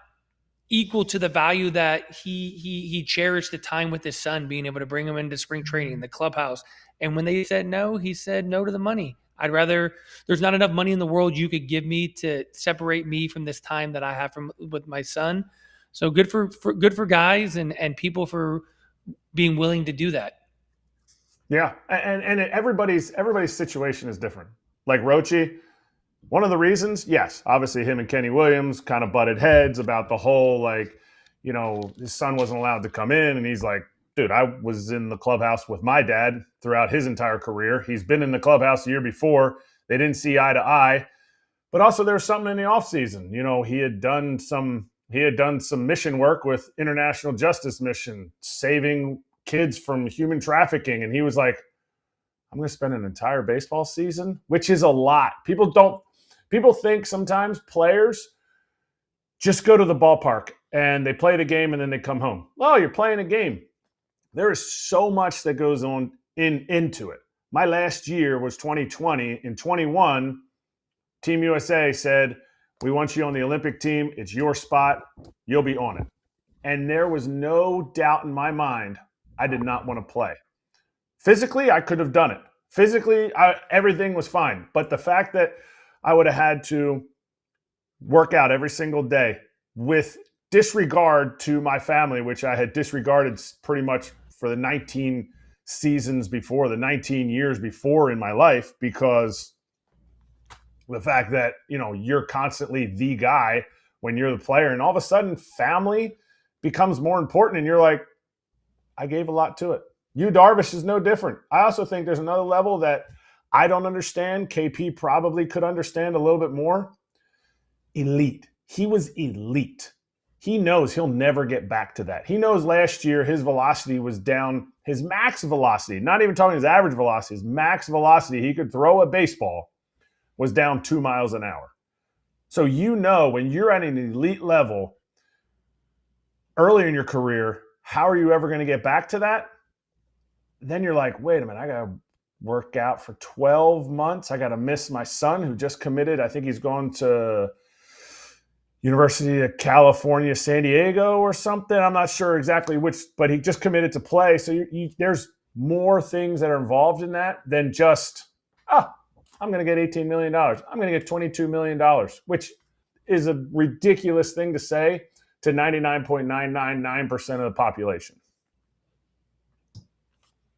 equal to the value that he cherished the time with his son, being able to bring him into spring training, the clubhouse. And when they said no, he said no to the money. There's not enough money in the world you could give me to separate me from this time that I have with my son. So good for guys and people for being willing to do that. Yeah. And everybody's situation is different. Like Roche, one of the reasons, yes, obviously him and Kenny Williams kind of butted heads about the whole, his son wasn't allowed to come in. And he's like, dude, I was in the clubhouse with my dad throughout his entire career. He's been in the clubhouse the year before. They didn't see eye to eye. But also there's something in the offseason. He had done some mission work with International Justice Mission, saving kids from human trafficking. And he was like, I'm going to spend an entire baseball season, which is a lot. People think sometimes players just go to the ballpark and they play the game and then they come home. Oh, you're playing a game. There is so much that goes on into it. My last year was 2020. In 21, Team USA said, we want you on the Olympic team. It's your spot. You'll be on it. And there was no doubt in my mind I did not want to play. Physically, I could have done it. Physically, everything was fine. But the fact that I would have had to work out every single day with disregard to my family, which I had disregarded pretty much for the 19 seasons before, the 19 years before in my life, because the fact that, you're constantly the guy when you're the player, and all of a sudden family becomes more important, and you're like, I gave a lot to it. Yu Darvish is no different. I also think there's another level that I don't understand. KP probably could understand a little bit more. Elite. He was elite. He knows he'll never get back to that. He knows last year his velocity was down, his max velocity, not even talking his average velocity, his max velocity, he could throw a baseball, was down 2 miles an hour. So when you're at an elite level early in your career, how are you ever going to get back to that? Then you're like, wait a minute, I got to work out for 12 months. I got to miss my son who just committed. I think he's going to University of California, San Diego or something. I'm not sure exactly which, but he just committed to play. So there's more things that are involved in that than just, I'm going to get $18 million. I'm going to get $22 million, which is a ridiculous thing to say to 99.999% of the population.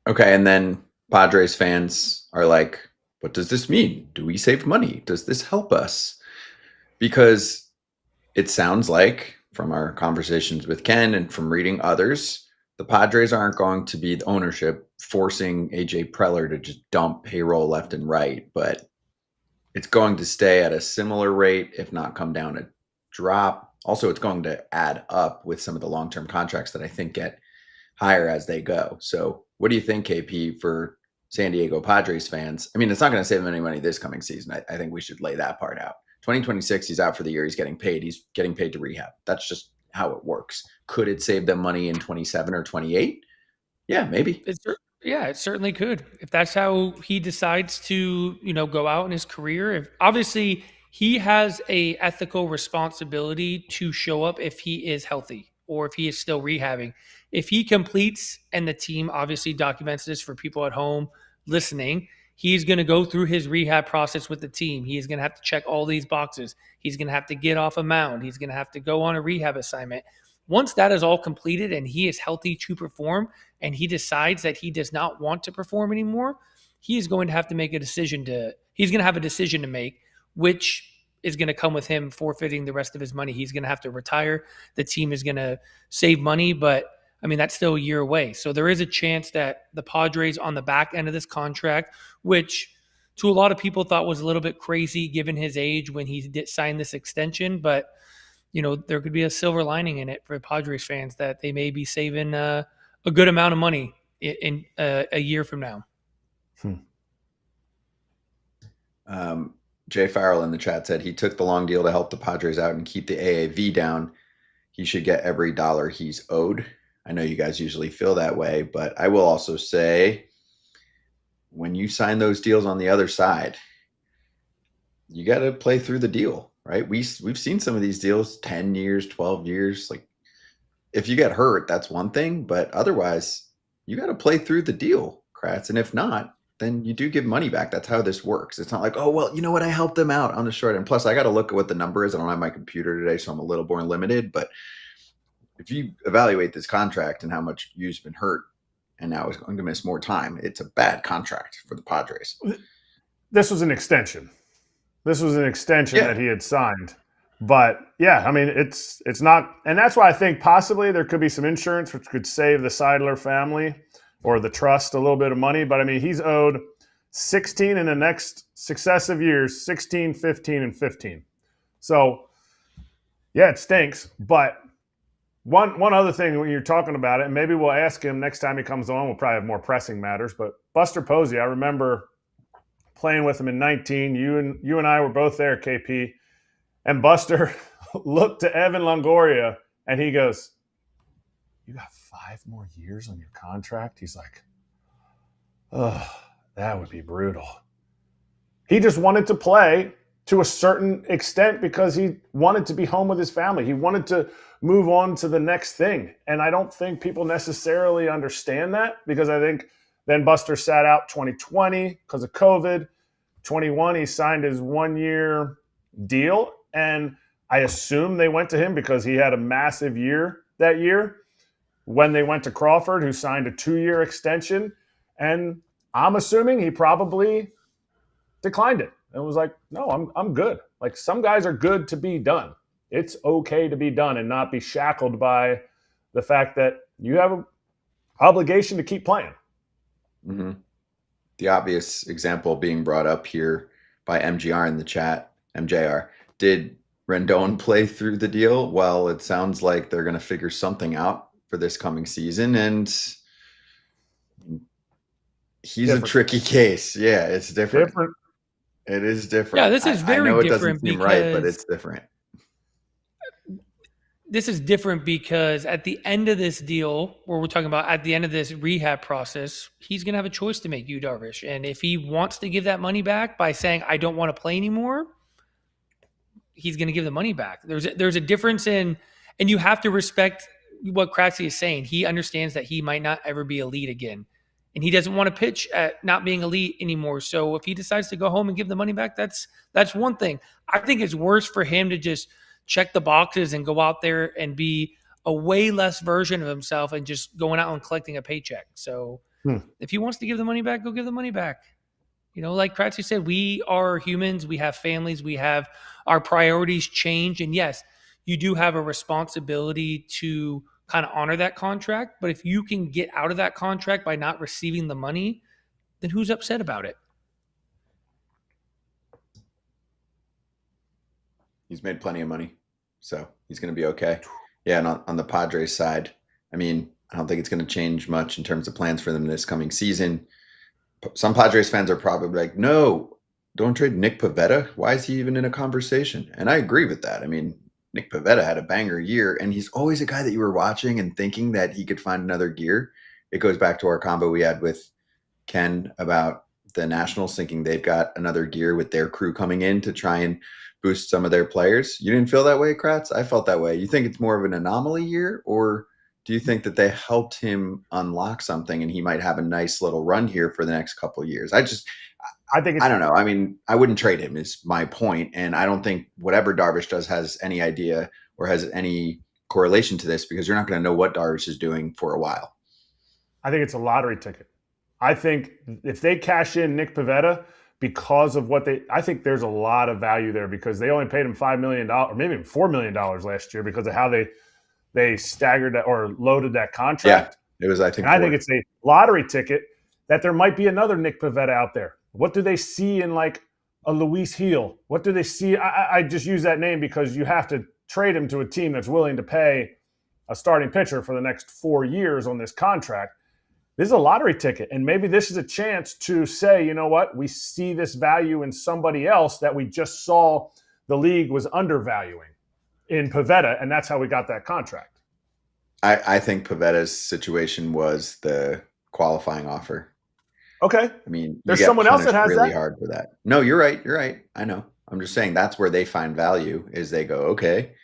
Okay, and then Padres fans are like, what does this mean? Do we save money? Does this help us? Because it sounds like, from our conversations with Ken and from reading others, the Padres aren't going to be the ownership forcing AJ Preller to just dump payroll left and right, but it's going to stay at a similar rate, if not come down a drop. Also, it's going to add up with some of the long-term contracts that I think get higher as they go. So what do you think, KP, for San Diego Padres fans? I mean, it's not going to save them any money this coming season. I think we should lay that part out. 2026, he's out for the year. He's getting paid. He's getting paid to rehab. That's just how it works. Could it save them money in 27 or 28? Yeah, maybe. It certainly could. If that's how he decides to, go out in his career. Obviously, he has a ethical responsibility to show up if he is healthy or if he is still rehabbing. If he completes, and the team obviously documents this for people at home listening, he's going to go through his rehab process with the team. He is going to have to check all these boxes. He's going to have to get off a mound. He's going to have to go on a rehab assignment. Once that is all completed and he is healthy to perform and he decides that he does not want to perform anymore, he is going to have to make a decision he's going to have a decision to make, which is going to come with him forfeiting the rest of his money. He's going to have to retire. The team is going to save money, but that's still a year away. So there is a chance that the Padres on the back end of this contract, which to a lot of people thought was a little bit crazy given his age when he did sign this extension, but there could be a silver lining in it for Padres fans that they may be saving a good amount of money in a year from now. Jay Farrell in the chat said he took the long deal to help the Padres out and keep the AAV down. He should get every dollar he's owed. I know you guys usually feel that way, but I will also say when you sign those deals on the other side, you got to play through the deal, right? We've seen some of these deals 10 years, 12 years. Like if you get hurt, that's one thing, but otherwise you got to play through the deal, Kratz. And if not, then you do give money back. That's how this works. It's not like, oh, well, you know what? I helped them out on the short end. Plus, I got to look at what the number is. I don't have my computer today, so I'm a little more limited. But if you evaluate this contract and how much Yu's been hurt and now is going to miss more time, it's a bad contract for the Padres. This was an extension. That he had signed. But, yeah, I mean, it's not – and that's why I think possibly there could be some insurance which could save the Seidler family or the trust a little bit of money. But, I mean, he's owed 16 in the next successive years, 16, 15, and 15. So, yeah, it stinks. But one other thing when you're talking about it, and maybe we'll ask him next time he comes on, we'll probably have more pressing matters. But Buster Posey, I remember playing with him in 19. You and I were both there, KP. And Buster looked to Evan Longoria, and he goes, "You got 5 more years on your contract?" He's like, "Oh, that would be brutal." He just wanted to play to a certain extent because he wanted to be home with his family. He wanted to move on to the next thing. And I don't think people necessarily understand that because I think then Buster sat out 2020 because of COVID. 21, he signed his 1-year deal. And I assume they went to him because he had a massive year that year when they went to Crawford, who signed a 2-year extension. And I'm assuming he probably declined it and was like, no, I'm good. Like some guys are good to be done. It's okay to be done and not be shackled by the fact that you have an obligation to keep playing. Mm-hmm. The obvious example being brought up here by MGR in the chat, MJR. Did Rendon play through the deal? Well, it sounds like they're going to figure something out for this coming season, and he's a tricky case. Yeah, it's different. It is different. Yeah, this is very I know different. It doesn't seem right, but it's different. This is different because at the end of this deal, where we're talking about at the end of this rehab process, he's going to have a choice to make, Yu Darvish. And if he wants to give that money back by saying, I don't want to play anymore, he's going to give the money back. There's a difference in, and you have to respect what Kratz is saying. He understands that he might not ever be elite again. And he doesn't want to pitch at not being elite anymore. So if he decides to go home and give the money back, that's one thing. I think it's worse for him to just check the boxes and go out there and be a way less version of himself and just going out and collecting a paycheck. So if he wants to give the money back, go give the money back. You know, like Kratz said, we are humans. We have families. We have our priorities change. And yes, you do have a responsibility to kind of honor that contract. But if you can get out of that contract by not receiving the money, then who's upset about it? He's made plenty of money, so he's going to be okay. Yeah, and on the Padres side, I mean, I don't think it's going to change much in terms of plans for them this coming season. Some Padres fans are probably like, no, don't trade Nick Pivetta. Why is he even in a conversation? And I agree with that. I mean, Nick Pivetta had a banger year, and he's always a guy that you were watching and thinking that he could find another gear. It goes back to our combo we had with Ken about the Nationals, thinking they've got another gear with their crew coming in to try and boost some of their players. You didn't feel that way, Kratz? I felt that way. You think it's more of an anomaly year, or do you think that they helped him unlock something and he might have a nice little run here for the next couple of years? I don't know. I mean, I wouldn't trade him is my point. And I don't think whatever Darvish does has any idea or has any correlation to this because you're not going to know what Darvish is doing for a while. I think it's a lottery ticket. I think if they cash in Nick Pivetta because of I think there's a lot of value there because they only paid him $5 million or maybe even $4 million last year because of how they staggered that or loaded that contract. Yeah, it was, I think. And I think it's a lottery ticket that there might be another Nick Pivetta out there. What do they see in like a Luis Heel? What do they see? I just use that name because you have to trade him to a team that's willing to pay a starting pitcher for the next 4 years on this contract. This is a lottery ticket, and maybe this is a chance to say, you know what, we see this value in somebody else that we just saw the league was undervaluing in Pivetta, and that's how we got that contract. I think Pavetta's situation was the qualifying offer. Okay. I mean, there's someone else that has really that? hard for that. No, you're right. You're right. I know. I'm just saying that's where they find value is they go, okay,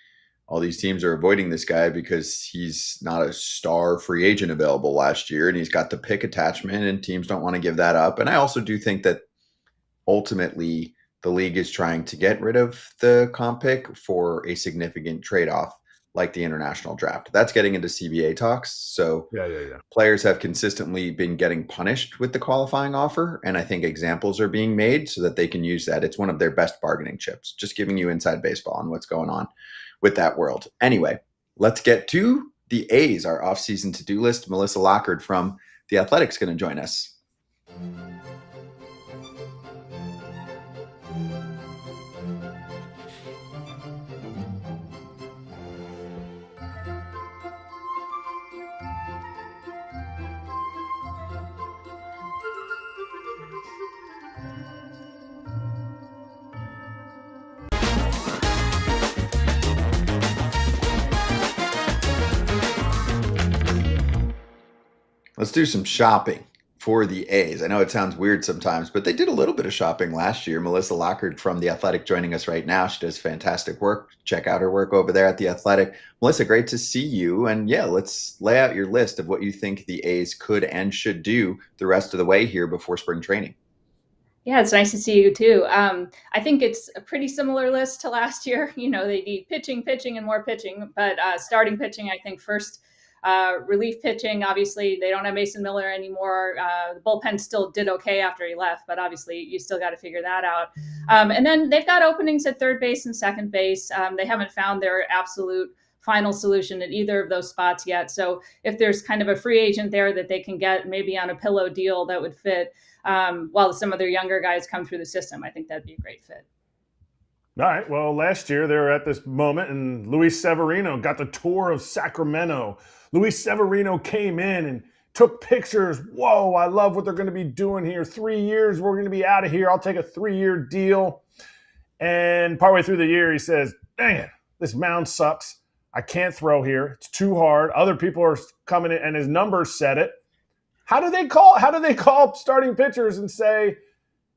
all these teams are avoiding this guy because he's not a star free agent available last year and he's got the pick attachment and teams don't want to give that up. And I also do think that ultimately the league is trying to get rid of the comp pick for a significant trade-off like the international draft. That's getting into CBA talks. So Yeah. players have consistently been getting punished with the qualifying offer. And I think examples are being made so that they can use that. It's one of their best bargaining chips, just giving you inside baseball and what's going on with that world. Anyway, let's get to the A's, our offseason to-do list. Melissa Lockard from The Athletic's going to join us. Let's do some shopping for the A's. I know it sounds weird sometimes, but they did a little bit of shopping last year. Melissa Lockard from The Athletic joining us right now. She does fantastic work. Check out her work over there at The Athletic. Melissa, great to see you. And yeah, let's lay out your list of what you think the A's could and should do the rest of the way here before spring training. Yeah, it's nice to see you too. I think it's a pretty similar list to last year. You know, they need pitching, and more pitching. But starting pitching, I think first. Relief pitching, obviously, they don't have Mason Miller anymore. The bullpen still did okay after he left, but obviously you still got to figure that out. And then they've got openings at third base and second base. They haven't found their absolute final solution at either of those spots yet. So if there's kind of a free agent there that they can get maybe on a pillow deal that would fit while some of their younger guys come through the system, I think that'd be a great fit. All right. Well, last year they were at this moment, and Luis Severino got the tour of Sacramento. Luis Severino came in and took pictures. Whoa, I love what they're going to be doing here. 3 years, we're going to be out of here. I'll take a 3-year deal. And partway through the year, he says, dang it, this mound sucks. I can't throw here. It's too hard. Other people are coming in, and his numbers said it. How do they call starting pitchers and say,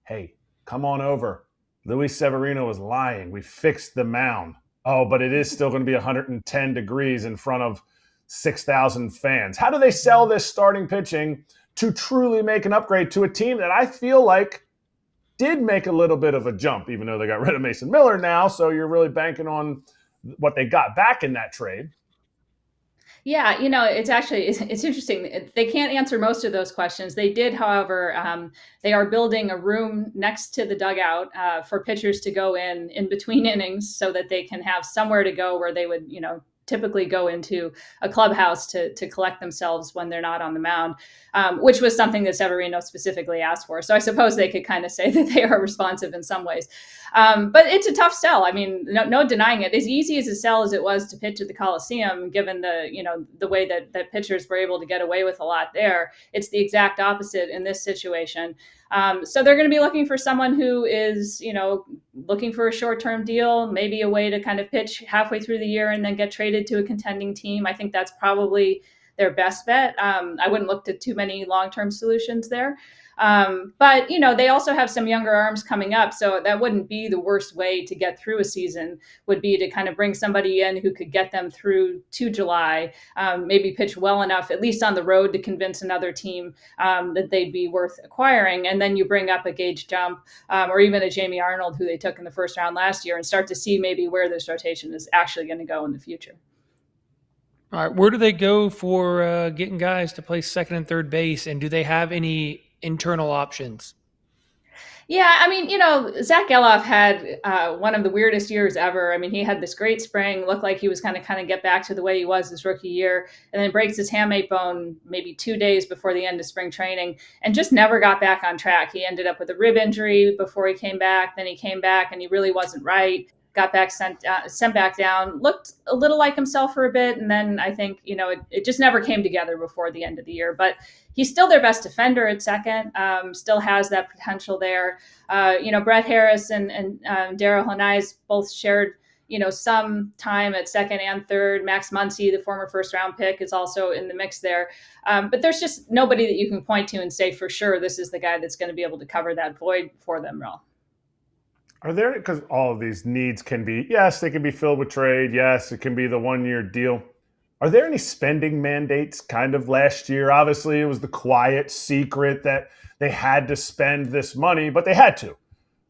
hey, come on over? Luis Severino was lying. We fixed the mound. Oh, but it is still going to be 110 degrees in front of 6,000 fans. How do they sell this starting pitching to truly make an upgrade to a team that I feel like did make a little bit of a jump, even though they got rid of Mason Miller now? So you're really banking on what they got back in that trade. Yeah, you know, it's interesting. They can't answer most of those questions. They did, however, they are building a room next to the dugout for pitchers to go in between innings so that they can have somewhere to go where they would, you know, typically go into a clubhouse to collect themselves when they're not on the mound, which was something that Severino specifically asked for. So I suppose they could kind of say that they are responsive in some ways. But it's a tough sell. I mean, no denying it. As easy as a sell as it was to pitch at the Coliseum, given the way that pitchers were able to get away with a lot there, it's the exact opposite in this situation. So they're going to be looking for someone who is, you know, looking for a short-term deal, maybe a way to kind of pitch halfway through the year and then get traded to a contending team. I think that's probably their best bet. I wouldn't look to too many long-term solutions there. But, you know, they also have some younger arms coming up. So that wouldn't be the worst way to get through a season, would be to kind of bring somebody in who could get them through to July, maybe pitch well enough, at least on the road, to convince another team that they'd be worth acquiring. And then you bring up a Gage Jump or even a Jamie Arnold, who they took in the first round last year, and start to see maybe where this rotation is actually going to go in the future. All right, where do they go for getting guys to play second and third base? And do they have any internal options? Yeah, I mean, you know, Zach Geloff had one of the weirdest years ever. I mean, he had this great spring, looked like he was going to kind of get back to the way he was his rookie year, and then breaks his hamate bone maybe 2 days before the end of spring training and just never got back on track. He ended up with a rib injury before he came back. Then he came back and he really wasn't right. got sent back down, looked a little like himself for a bit. And then I think, it just never came together before the end of the year. But he's still their best defender at second, still has that potential there. Brett Harris and Daryl Hanais both shared some time at second and third. Max Muncy, the former first round pick, is also in the mix there. But there's just nobody that you can point to and say for sure this is the guy that's going to be able to cover that void for them, Merrill. Are there, because all of these needs can be, yes, they can be filled with trade. Yes, it can be the 1-year deal. Are there any spending mandates kind of last year? Obviously, it was the quiet secret that they had to spend this money, but they had to.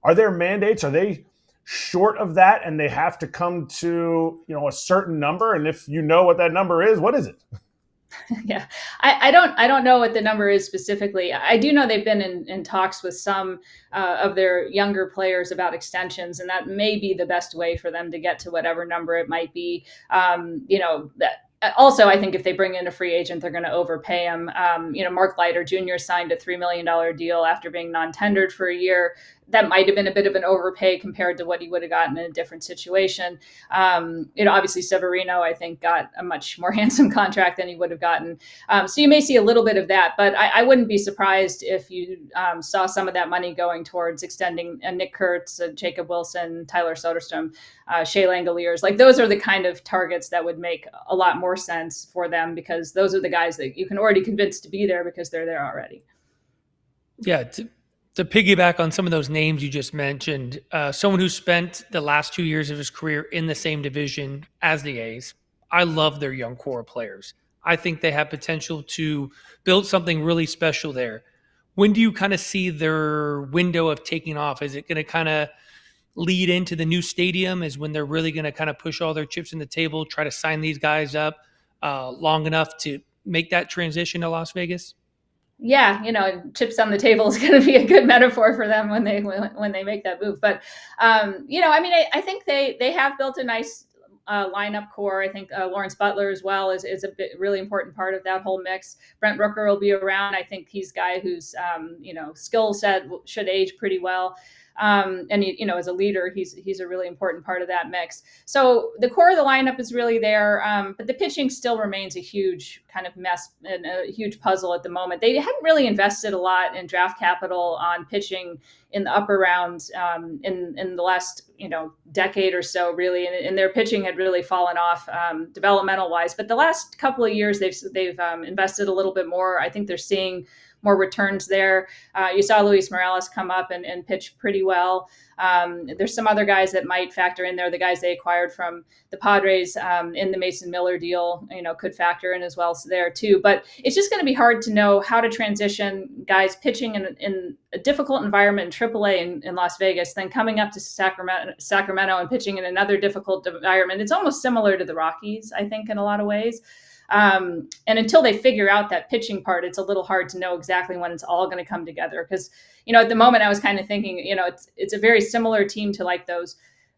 Are there mandates? Are they short of that and they have to come to, a certain number? And if you know what that number is, what is it? Yeah, I don't know what the number is specifically. I do know they've been in talks with some of their younger players about extensions, and that may be the best way for them to get to whatever number it might be. Also, I think if they bring in a free agent, they're going to overpay him. Mark Leiter Jr. signed a $3 million deal after being non-tendered for a year. That might have been a bit of an overpay compared to what he would have gotten in a different situation. Obviously Severino, I think, got a much more handsome contract than he would have gotten. So you may see a little bit of that, but I wouldn't be surprised if you saw some of that money going towards extending Nick Kurtz, Jacob Wilson, Tyler Soderstrom, Shea Langoliers. Like, those are the kind of targets that would make a lot more sense for them, because those are the guys that you can already convince to be there because they're there already. Yeah. To piggyback on some of those names you just mentioned, someone who spent the last 2 years of his career in the same division as the A's, I love their young core players. I think they have potential to build something really special there. When do you kind of see their window of taking off? Is it going to kind of lead into the new stadium? Is when they're really going to kind of push all their chips in the table, try to sign these guys up long enough to make that transition to Las Vegas? Yeah, chips on the table is going to be a good metaphor for them when they make that move. But I think they have built a nice lineup core. I think Lawrence Butler as well is a really important part of that whole mix. Brent Rooker will be around. I think he's a guy whose skill set should age pretty well. And as a leader, he's a really important part of that mix. So the core of the lineup is really there, but the pitching still remains a huge kind of mess and a huge puzzle at the moment. They hadn't really invested a lot in draft capital on pitching in the upper rounds in the last decade or so, really, and their pitching had really fallen off developmental wise. But the last couple of years, they've invested a little bit more. I think they're seeing more returns there. You saw Luis Morales come up and pitch pretty well. There's some other guys that might factor in there. The guys they acquired from the Padres in the Mason Miller deal, could factor in as well there too. But it's just going to be hard to know how to transition guys pitching in a difficult environment in AAA in Las Vegas, then coming up to Sacramento and pitching in another difficult environment. It's almost similar to the Rockies, I think, in a lot of ways. And until they figure out that pitching part, it's a little hard to know exactly when it's all going to come together. Because, at the moment I was kind of thinking, it's a very similar team to like those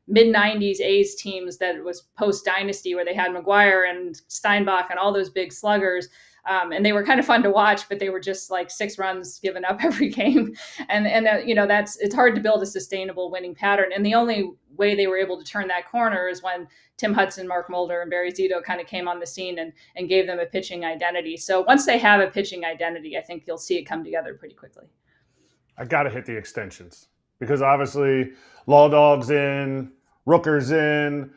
mid-90s A's teams that was post-dynasty where they had McGuire and Steinbach and all those big sluggers. And they were kind of fun to watch, but they were just like 6 runs given up every game. And it's hard to build a sustainable winning pattern. And the only way they were able to turn that corner is when Tim Hudson, Mark Mulder, and Barry Zito kind of came on the scene and gave them a pitching identity. So once they have a pitching identity, I think you'll see it come together pretty quickly. I got to hit the extensions because obviously Law Dog's in, Rooker's in.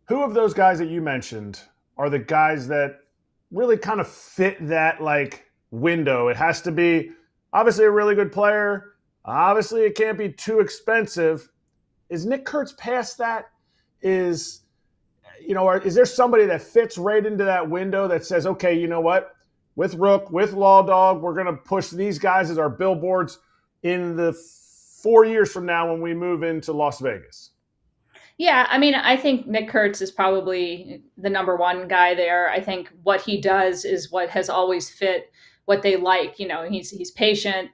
Who of those guys that you mentioned are the guys that really kind of fit that like window? It has to be obviously a really good player. Obviously it can't be too expensive. Is Nick Kurtz past that? Is there somebody that fits right into that window that says, okay, you know what? With Rook, with Law Dog, we're going to push these guys as our billboards in the 4 years from now when we move into Las Vegas? Yeah, I think Nick Kurtz is probably the number one guy there. I think what he does is what has always fit what they like. He's patient.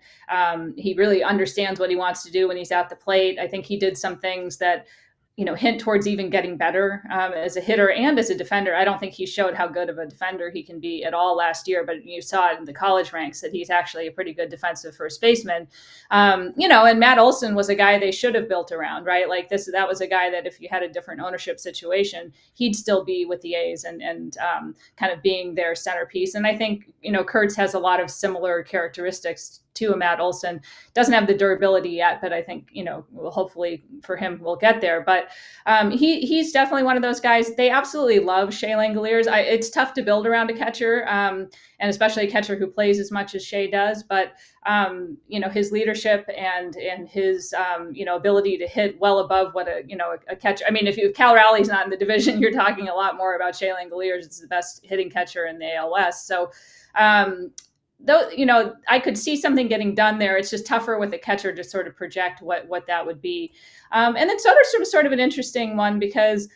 He really understands what he wants to do when he's at the plate. I think he did some things that hint towards even getting better as a hitter and as a defender. I don't think he showed how good of a defender he can be at all last year, but you saw it in the college ranks that he's actually a pretty good defensive first baseman. And Matt Olson was a guy they should have built around, right? Like that was a guy that if you had a different ownership situation, he'd still be with the A's and kind of being their centerpiece. And I think, Kratz has a lot of similar characteristics to a Matt Olson. Doesn't have the durability yet, but I think, hopefully for him, we'll get there. But he's definitely one of those guys. They absolutely love Shea Langoliers. It's tough to build around a catcher, and especially a catcher who plays as much as Shea does. But, his leadership and his, ability to hit well above what a catcher. I mean, if Cal Rowley's not in the division, you're talking a lot more about Shea Langoliers. It's the best hitting catcher in the AL West. So, though, I could see something getting done there. It's just tougher with a catcher to sort of project what that would be. And then Soderstrom is sort of an interesting one because,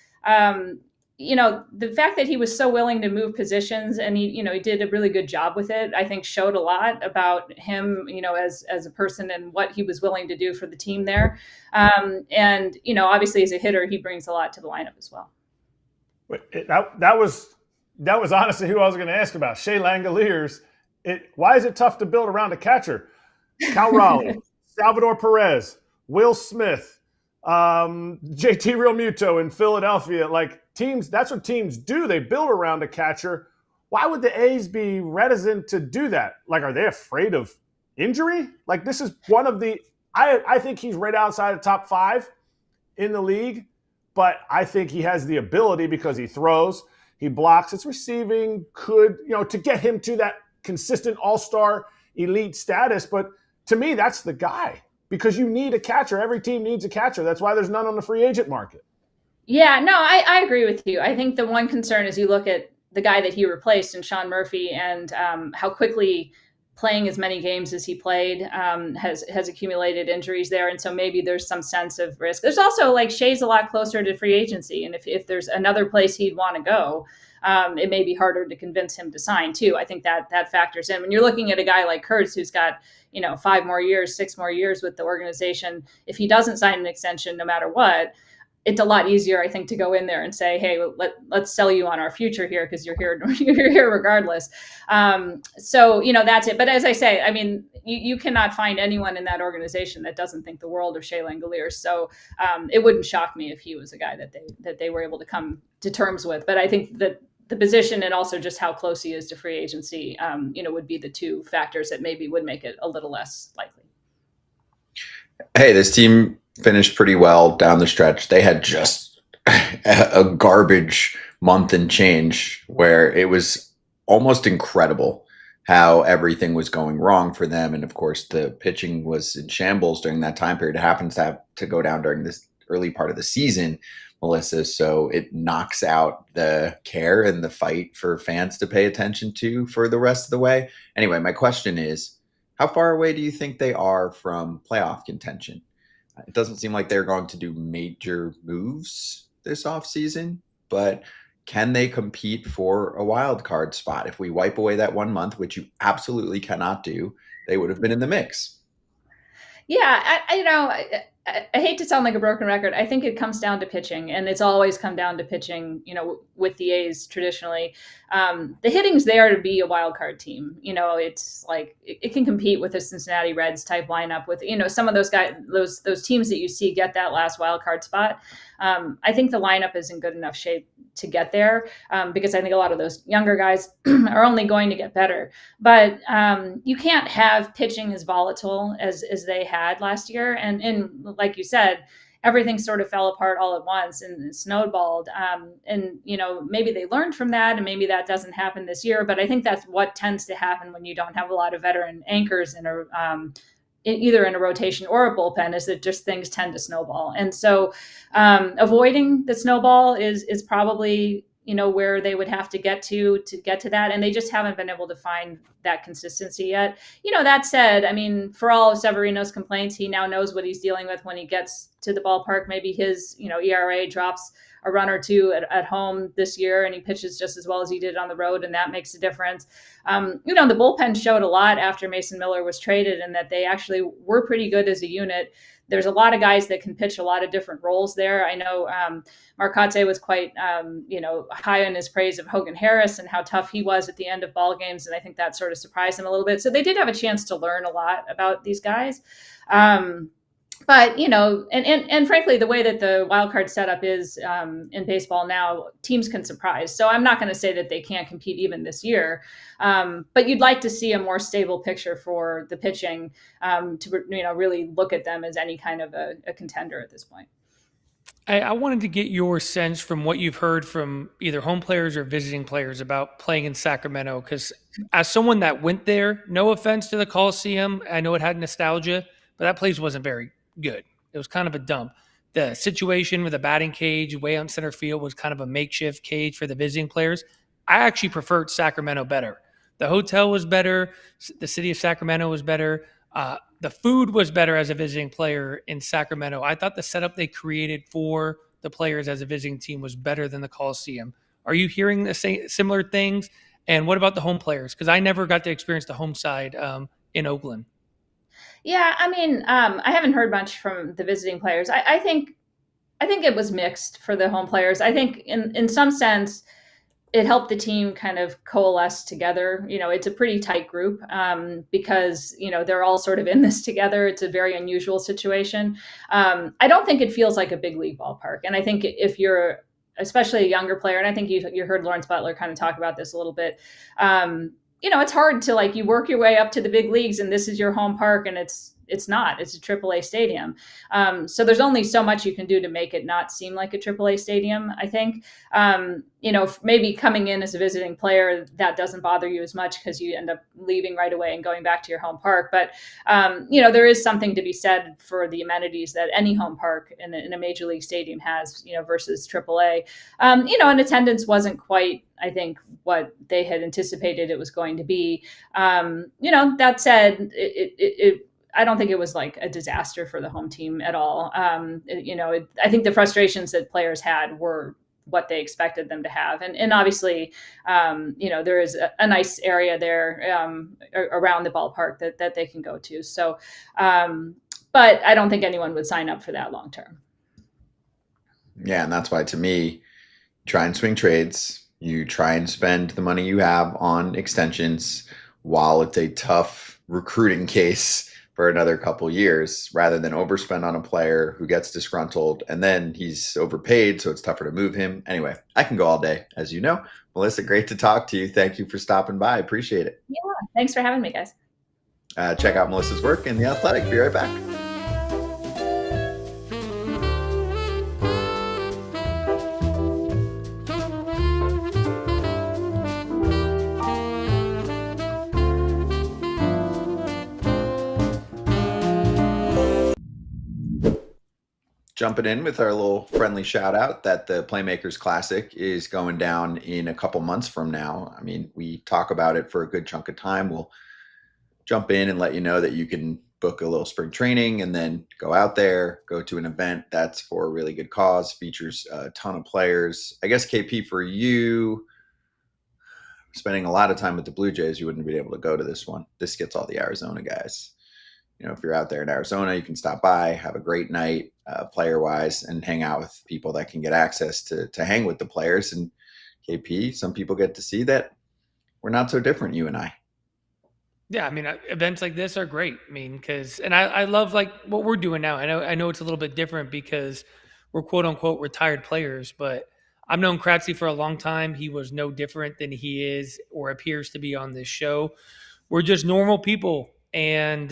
the fact that he was so willing to move positions and he did a really good job with it, I think showed a lot about him, as a person and what he was willing to do for the team there. And, obviously as a hitter, he brings a lot to the lineup as well. That was honestly who I was going to ask about. Shea Langoliers. Why is it tough to build around a catcher? Cal Raleigh, Salvador Perez, Will Smith, JT Realmuto in Philadelphia. Like teams, that's what teams do. They build around a catcher. Why would the A's be reticent to do that? Like, are they afraid of injury? Like, this is one of the – I think he's right outside the top 5 in the league, but I think he has the ability because he throws, he blocks, his receiving could, to get him to that consistent all-star elite status. But to me, that's the guy because you need a catcher. Every team needs a catcher. That's why there's none on the free agent market. Yeah, no, I agree with you. I think the one concern is you look at the guy that he replaced in Sean Murphy and how quickly playing as many games as he played has accumulated injuries there. And so maybe there's some sense of risk. There's also like Shea's a lot closer to free agency. And if there's another place he'd want to go, it may be harder to convince him to sign too. I think that factors in when you're looking at a guy like Kratz, who's got, 5 more years, 6 more years with the organization. If he doesn't sign an extension, no matter what, it's a lot easier, I think, to go in there and say, hey, let's sell you on our future here because you're here regardless. So, that's it. But as I say, I mean, you cannot find anyone in that organization that doesn't think the world of Shea Langoliers. So it wouldn't shock me if he was a guy that they were able to come to terms with. But I think that the position and also just how close he is to free agency, would be the two factors that maybe would make it a little less likely. Hey, this team finished pretty well down the stretch. They had just a garbage month and change where it was almost incredible how everything was going wrong for them. And of course, the pitching was in shambles during that time period. It happens to have to go down during this early part of the season, Melissa. So it knocks out the care and the fight for fans to pay attention to for the rest of the way. Anyway, my question is, how far away do you think they are from playoff contention? It doesn't seem like they're going to do major moves this offseason, but can they compete for a wild card spot? If we wipe away that 1 month, which you absolutely cannot do, they would have been in the mix. Yeah, I hate to sound like a broken record. I think it comes down to pitching, and it's always come down to pitching, with the A's traditionally. The hitting's there to be a wild card team. It's like it can compete with a Cincinnati Reds type lineup with, some of those guys, those teams that you see get that last wild card spot. I think the lineup is in good enough shape to get there because I think a lot of those younger guys are only going to get better. But you can't have pitching as volatile as they had last year. And like you said, everything sort of fell apart all at once and snowballed. And maybe they learned from that and maybe that doesn't happen this year. But I think that's what tends to happen when you don't have a lot of veteran anchors in either in a rotation or a bullpen, is that just things tend to snowball. And so avoiding the snowball is probably, where they would have to get to that. And they just haven't been able to find that consistency yet. That said, I mean, for all of Severino's complaints, he now knows what he's dealing with when he gets to the ballpark. Maybe his, ERA drops a run or two at home this year and he pitches just as well as he did on the road. And that makes a difference. The bullpen showed a lot after Mason Miller was traded and that they actually were pretty good as a unit. There's a lot of guys that can pitch a lot of different roles there. I know Mark Kotze was quite, high on his praise of Hogan Harris and how tough he was at the end of ball games. And I think that sort of surprised him a little bit. So they did have a chance to learn a lot about these guys. But, and frankly, the way that the wild card setup is in baseball now, teams can surprise. So I'm not going to say that they can't compete even this year. But you'd like to see a more stable picture for the pitching to, really look at them as any kind of a contender at this point. I wanted to get your sense from what you've heard from either home players or visiting players about playing in Sacramento. Because as someone that went there, no offense to the Coliseum, I know it had nostalgia, but that place wasn't very good. It was kind of a dump. The situation with the batting cage way out in center field was kind of a makeshift cage for the visiting players. I actually preferred Sacramento better. The hotel was better. The city of Sacramento was better. The food was better as a visiting player in Sacramento. I thought the setup they created for the players as a visiting team was better than the Coliseum. Are you hearing the same similar things? And what about the home players? Because I never got to experience the home side in Oakland. Yeah, I mean, I haven't heard much from the visiting players. I think it was mixed for the home players. I think in some sense, it helped the team kind of coalesce together. It's a pretty tight group because, they're all sort of in this together. It's a very unusual situation. I don't think it feels like a big league ballpark. And I think if you're especially a younger player, and I think you heard Lawrence Butler kind of talk about this a little bit, it's hard to you work your way up to the big leagues and this is your home park and it's a AAA stadium. So there's only so much you can do to make it not seem like a AAA stadium, I think. Maybe coming in as a visiting player, that doesn't bother you as much because you end up leaving right away and going back to your home park. But, there is something to be said for the amenities that any home park in a major league stadium has, versus AAA. And attendance wasn't quite, I think, what they had anticipated it was going to be. That said, I don't think it was like a disaster for the home team at all. I think the frustrations that players had were what they expected them to have. And obviously, there is a nice area there around the ballpark that they can go to. So, but I don't think anyone would sign up for that long term. Yeah, and that's why, to me, try and swing trades. You try and spend the money you have on extensions while it's a tough recruiting case for another couple years, rather than overspend on a player who gets disgruntled and then he's overpaid, so it's tougher to move him. Anyway, I can go all day, as you know. Melissa, great to talk to you. Thank you for stopping by. I appreciate it. Yeah, thanks for having me, guys. Check out Melissa's work in The Athletic. Be right back. Jumping in with our little friendly shout out that the Playmakers Classic is going down in a couple months from now. I mean, we talk about it for a good chunk of time. We'll jump in and let you know that you can book a little spring training and then go out there, go to an event that's for a really good cause, features a ton of players. I guess, KP, for you, spending a lot of time with the Blue Jays, you wouldn't be able to go to this one. This gets all the Arizona guys. If you're out there in Arizona, you can stop by, have a great night, player-wise, and hang out with people that can get access to hang with the players. And KP, some people get to see that we're not so different, you and I. Yeah, I mean, events like this are great. I mean, and I love what we're doing now. I know it's a little bit different because we're quote unquote retired players, but I've known Kratzy for a long time. He was no different than he is or appears to be on this show. We're just normal people. And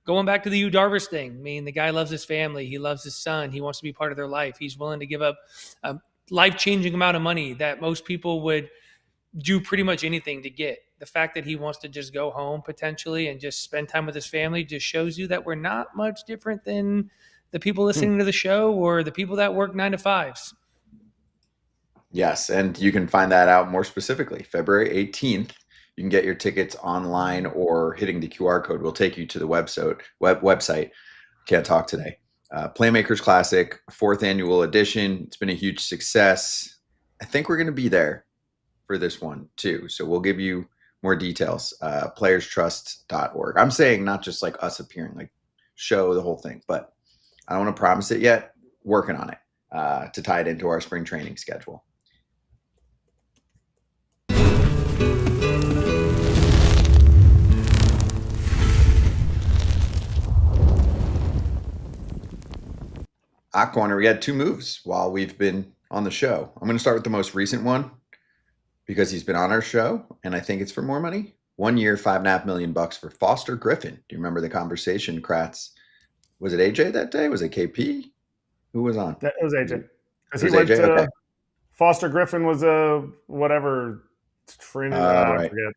going back to the Yu Darvish thing, I mean, the guy loves his family. He loves his son. He wants to be part of their life. He's willing to give up a life-changing amount of money that most people would do pretty much anything to get. The fact that he wants to just go home potentially and just spend time with his family just shows you that we're not much different than the people listening to the show or the people that work 9 to 5s. Yes, and you can find that out more specifically. February 18th. You can get your tickets online or hitting the QR code will take you to the website. Can't talk today. Playmakers Classic, 4th annual edition. It's been a huge success. I think we're going to be there for this one too. So we'll give you more details. Playerstrust.org. I'm saying not just like us appearing, like show the whole thing, but I don't want to promise it yet. Working on it to tie it into our spring training schedule. Hot Corner, we had 2 moves while we've been on the show. I'm going to start with the most recent one because he's been on our show, and I think it's for more money. 1 year, $5.5 million for Foster Griffin. Do you remember the conversation, Kratz? Was it AJ that day? Was it KP? Who was on? That was AJ. Because It he was went AJ? to Okay. Foster Griffin was a whatever Trinity. I Right. forget.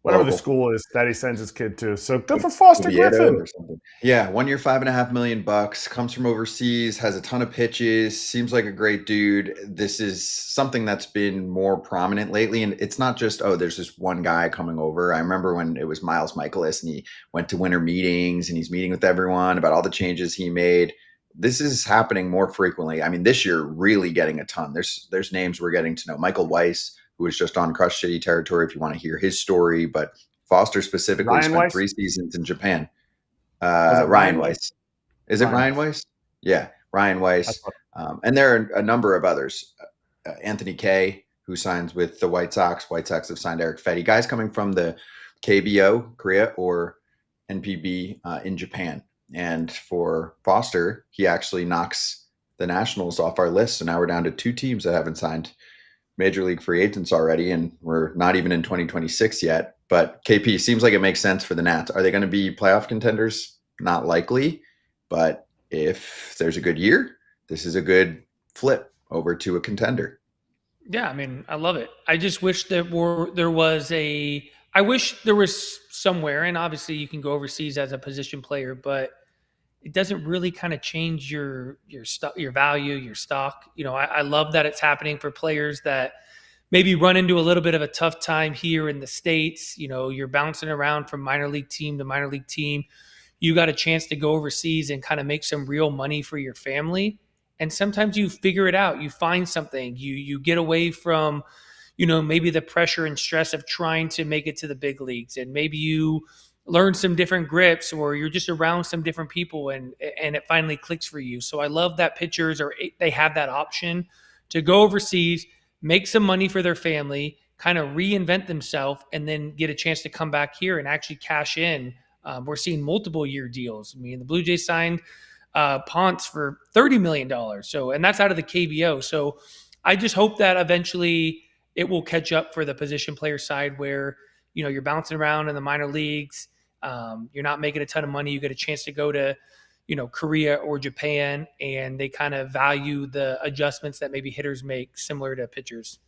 Whatever the Local. school is that he sends his kid to. So good for Foster Oviedo Griffin. or something. Yeah, 1 year, $5.5 million. Comes from overseas, has a ton of pitches. Seems like a great dude. This is something that's been more prominent lately, and it's not just there's this one guy coming over. I remember when it was Miles Michaelis, and he went to winter meetings, and he's meeting with everyone about all the changes he made. This is happening more frequently. I mean, this year really getting a ton. There's names we're getting to know. Michael Weiss, who was just on Crush City territory, if you want to hear his story, but Foster specifically Ryan spent Weiss? 3 seasons in Japan. Was it Ryan Weiss. Is it Ryan Ryan Weiss? Yeah, Ryan Weiss. And there are a number of others. Anthony Kay, who signs with the White Sox. White Sox have signed Eric Fetty. Guys coming from the KBO, Korea, or NPB in Japan. And for Foster, he actually knocks the Nationals off our list. So now we're down to 2 teams that haven't signed major league free agents already, and we're not even in 2026 yet. But KP, seems like it makes sense for the Nats. Are they going to be playoff contenders? Not likely, but if there's a good year, this is a good flip over to a contender. Yeah, I mean, I love it. I just wish there was somewhere, and obviously you can go overseas as a position player, but it doesn't really kind of change your value, your stock. I love that it's happening for players that maybe run into a little bit of a tough time here in the States. You're bouncing around from minor league team to minor league team. You got a chance to go overseas and kind of make some real money for your family. And sometimes you figure it out. You find something. You get away from, maybe the pressure and stress of trying to make it to the big leagues. And maybe you learn some different grips, or you're just around some different people and it finally clicks for you. So I love that pitchers they have that option to go overseas, make some money for their family, kind of reinvent themselves, and then get a chance to come back here and actually cash in. We're seeing multiple year deals. I mean, the Blue Jays signed Ponce for $30 million. So, and that's out of the KBO. So I just hope that eventually it will catch up for the position player side where, you're bouncing around in the minor leagues. You're not making a ton of money. You get a chance to go to, Korea or Japan, and they kind of value the adjustments that maybe hitters make similar to pitchers.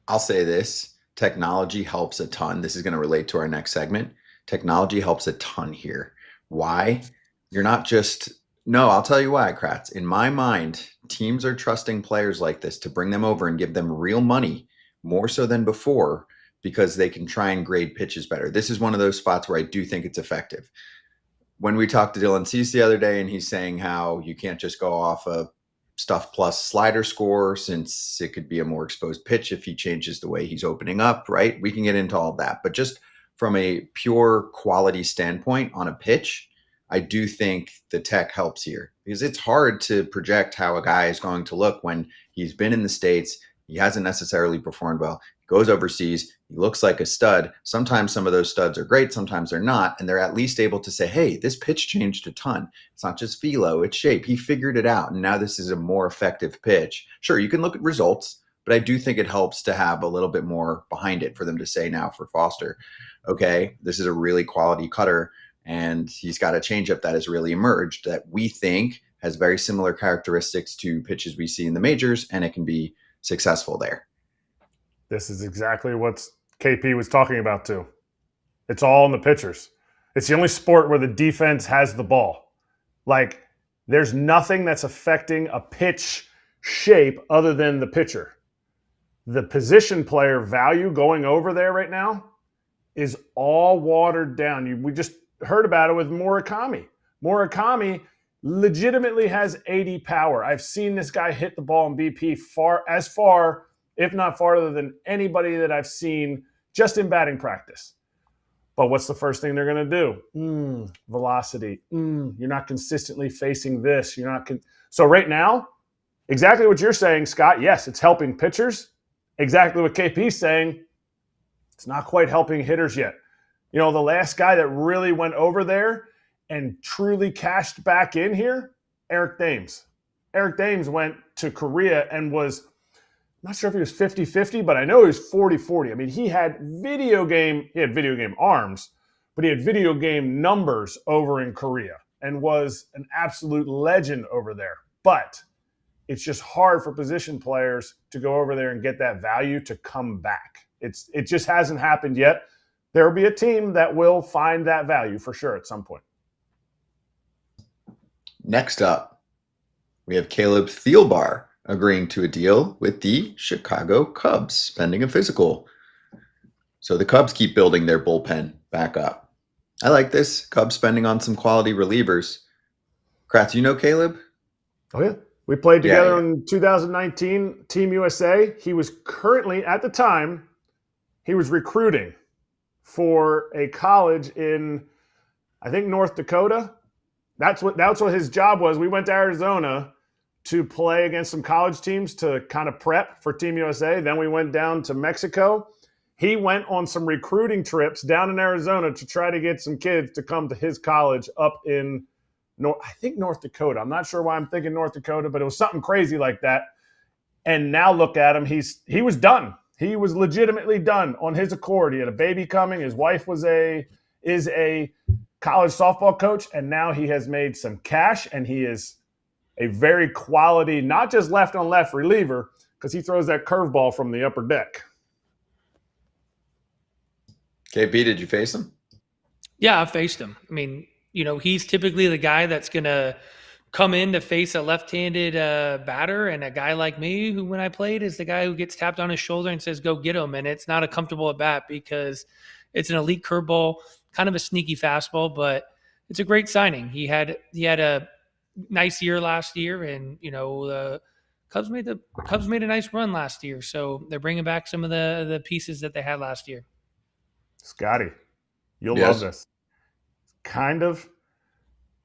I'll say this, technology helps a ton. This is going to relate to our next segment. Technology helps a ton here. Why? You're not just, no, I'll tell you why, Kratz. In my mind, teams are trusting players like this to bring them over and give them real money, more so than before, because they can try and grade pitches better. This is one of those spots where I do think it's effective. When we talked to Dylan Cease the other day, and he's saying how you can't just go off a stuff plus slider score, since it could be a more exposed pitch if he changes the way he's opening up, right? We can get into all of that. But just from a pure quality standpoint on a pitch, I do think the tech helps here, because it's hard to project how a guy is going to look when he's been in the States. He hasn't necessarily performed well. He goes overseas. He looks like a stud. Sometimes some of those studs are great. Sometimes they're not. And they're at least able to say, hey, this pitch changed a ton. It's not just philo, it's shape. He figured it out. And now this is a more effective pitch. Sure, you can look at results, but I do think it helps to have a little bit more behind it for them to say now for Foster, okay, this is a really quality cutter. And he's got a changeup that has really emerged that we think has very similar characteristics to pitches we see in the majors, and it can be successful there. This is exactly what KP was talking about too. It's all in the pitchers. It's the only sport where the defense has the ball. Like, there's nothing that's affecting a pitch shape other than the pitcher. The position player value going over there right now is all watered down. We just heard about it with Murakami. Murakami legitimately has 80 power. I've seen this guy hit the ball in BP far, if not farther than anybody that I've seen just in batting practice. But what's the first thing they're going to do? Velocity. You're not consistently facing this. So right now, exactly what you're saying, Scott. Yes, it's helping pitchers. Exactly what KP's saying. It's not quite helping hitters yet. The last guy that really went over there and truly cashed back in here, Eric Dames. Eric Dames went to Korea and was, I'm not sure if he was 50-50, but I know he was 40-40. I mean, he had video game arms, but he had video game numbers over in Korea and was an absolute legend over there. But it's just hard for position players to go over there and get that value to come back. It just hasn't happened yet. There will be a team that will find that value for sure at some point. Next up, we have Caleb Thielbar agreeing to a deal with the Chicago Cubs, spending a physical. So the Cubs keep building their bullpen back up. I like this. Cubs spending on some quality relievers. Kratz, you know Caleb? Oh, yeah. We played together in 2019, Team USA. He was currently, at the time, he was recruiting for a college in, I think, North Dakota. That's what his job was. We went to Arizona to play against some college teams to kind of prep for Team USA. Then we went down to Mexico. He went on some recruiting trips down in Arizona to try to get some kids to come to his college up in North Dakota. I'm not sure why I'm thinking North Dakota, but it was something crazy like that. And now look at him. He was done. He was legitimately done on his accord. He had a baby coming. His wife is a college softball coach, and now he has made some cash, and he is a very quality, not just left-on-left reliever, because he throws that curveball from the upper deck. KP, did you face him? Yeah, I faced him. I mean, he's typically the guy that's going to come in to face a left-handed batter, and a guy like me who, when I played, is the guy who gets tapped on his shoulder and says, go get him. And it's not a comfortable at bat because it's an elite curveball, kind of a sneaky fastball, but it's a great signing. He had a nice year last year, and the Cubs made a nice run last year, so they're bringing back some of the pieces that they had last year. Scotty, you'll love this. Kind of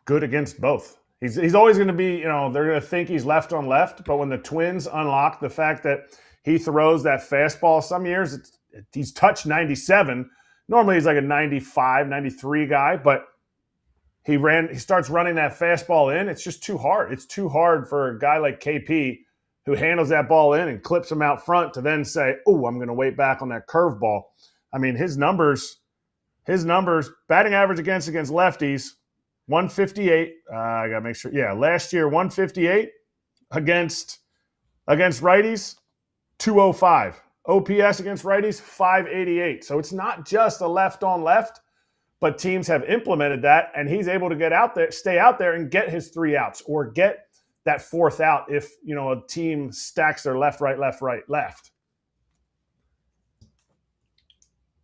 good against both. He's always going to be, they're going to think he's left on left, but when the Twins unlock the fact that he throws that fastball, some years he's touched 97. Normally he's like a 95, 93 guy, but he starts running that fastball in. It's just too hard. It's too hard for a guy like KP who handles that ball in and clips him out front to then say, oh, I'm going to wait back on that curveball. I mean, his numbers, batting average against lefties, 158. I got to make sure. Yeah, last year, 158 against righties, 205. OPS against righties, 588. So it's not just a left on left, but teams have implemented that, and he's able to get out there, stay out there, and get his 3 outs or get that 4th out if, a team stacks their left, right, left, right, left.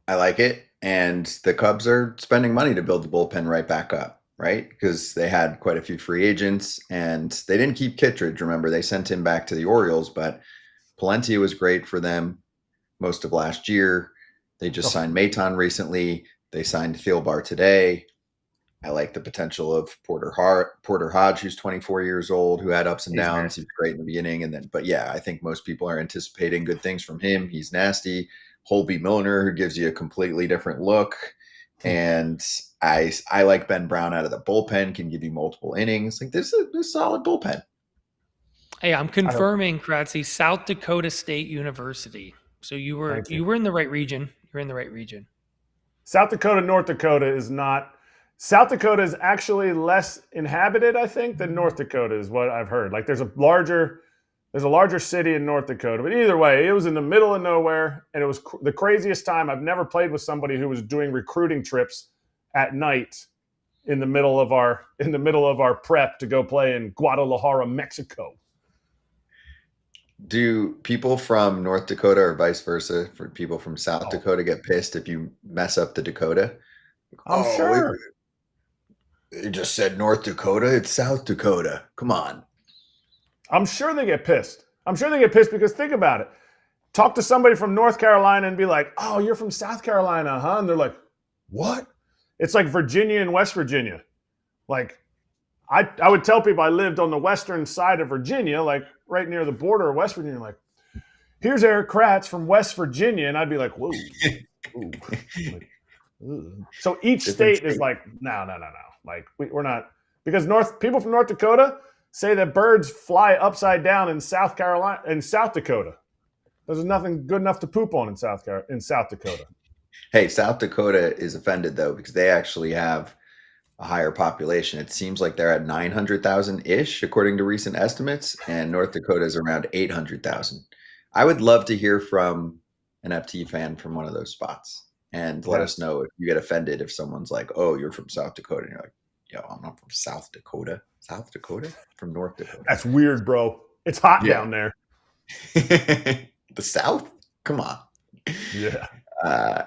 I like it. And the Cubs are spending money to build the bullpen right back up, right? Because they had quite a few free agents, and they didn't keep Kittredge. Remember, they sent him back to the Orioles, but Palencia was great for them most of last year. They just signed Maton recently. They signed Thielbar today. I like the potential of Porter Hodge, who's 24 years old, who had ups and downs. He was great in the beginning. But yeah, I think most people are anticipating good things from him. He's nasty. Holby Milner, who gives you a completely different look. And I like Ben Brown out of the bullpen, can give you multiple innings. Like this is a solid bullpen. Hey, I'm confirming, Kratzy, South Dakota State University. So you were in the right region. You're in the right region. South Dakota, North Dakota is not. South Dakota is actually less inhabited, I think, than North Dakota is what I've heard. Like there's a larger city in North Dakota. But either way, it was in the middle of nowhere, and it was the craziest time. I've never played with somebody who was doing recruiting trips at night in the middle of our prep to go play in Guadalajara, Mexico. Do people from North Dakota or vice versa for people from South Dakota get pissed if you mess up the Dakota? I'm sure. They just said North Dakota. It's South Dakota. Come on. I'm sure they get pissed. Because think about it. Talk to somebody from North Carolina and be like, oh, you're from South Carolina, huh? And they're like, what? It's like Virginia and West Virginia. Like, I would tell people I lived on the western side of Virginia, like right near the border of West Virginia. Like, here's Erik Kratz from West Virginia. And I'd be like, whoa. Ooh. Like, so each state is like, no. Like, we're not. Because people from North Dakota say that birds fly upside down in South Dakota. There's nothing good enough to poop on in South Dakota. Hey, South Dakota is offended, though, because they actually have a higher population. It seems like they're at 900,000-ish, according to recent estimates, and North Dakota is around 800,000. I would love to hear from an FT fan from one of those spots and let us know if you get offended if someone's like, oh, you're from South Dakota. And you're like, yo, I'm not from South Dakota. South Dakota? From North Dakota. That's weird, bro. It's hot down there. The South? Come on. Yeah.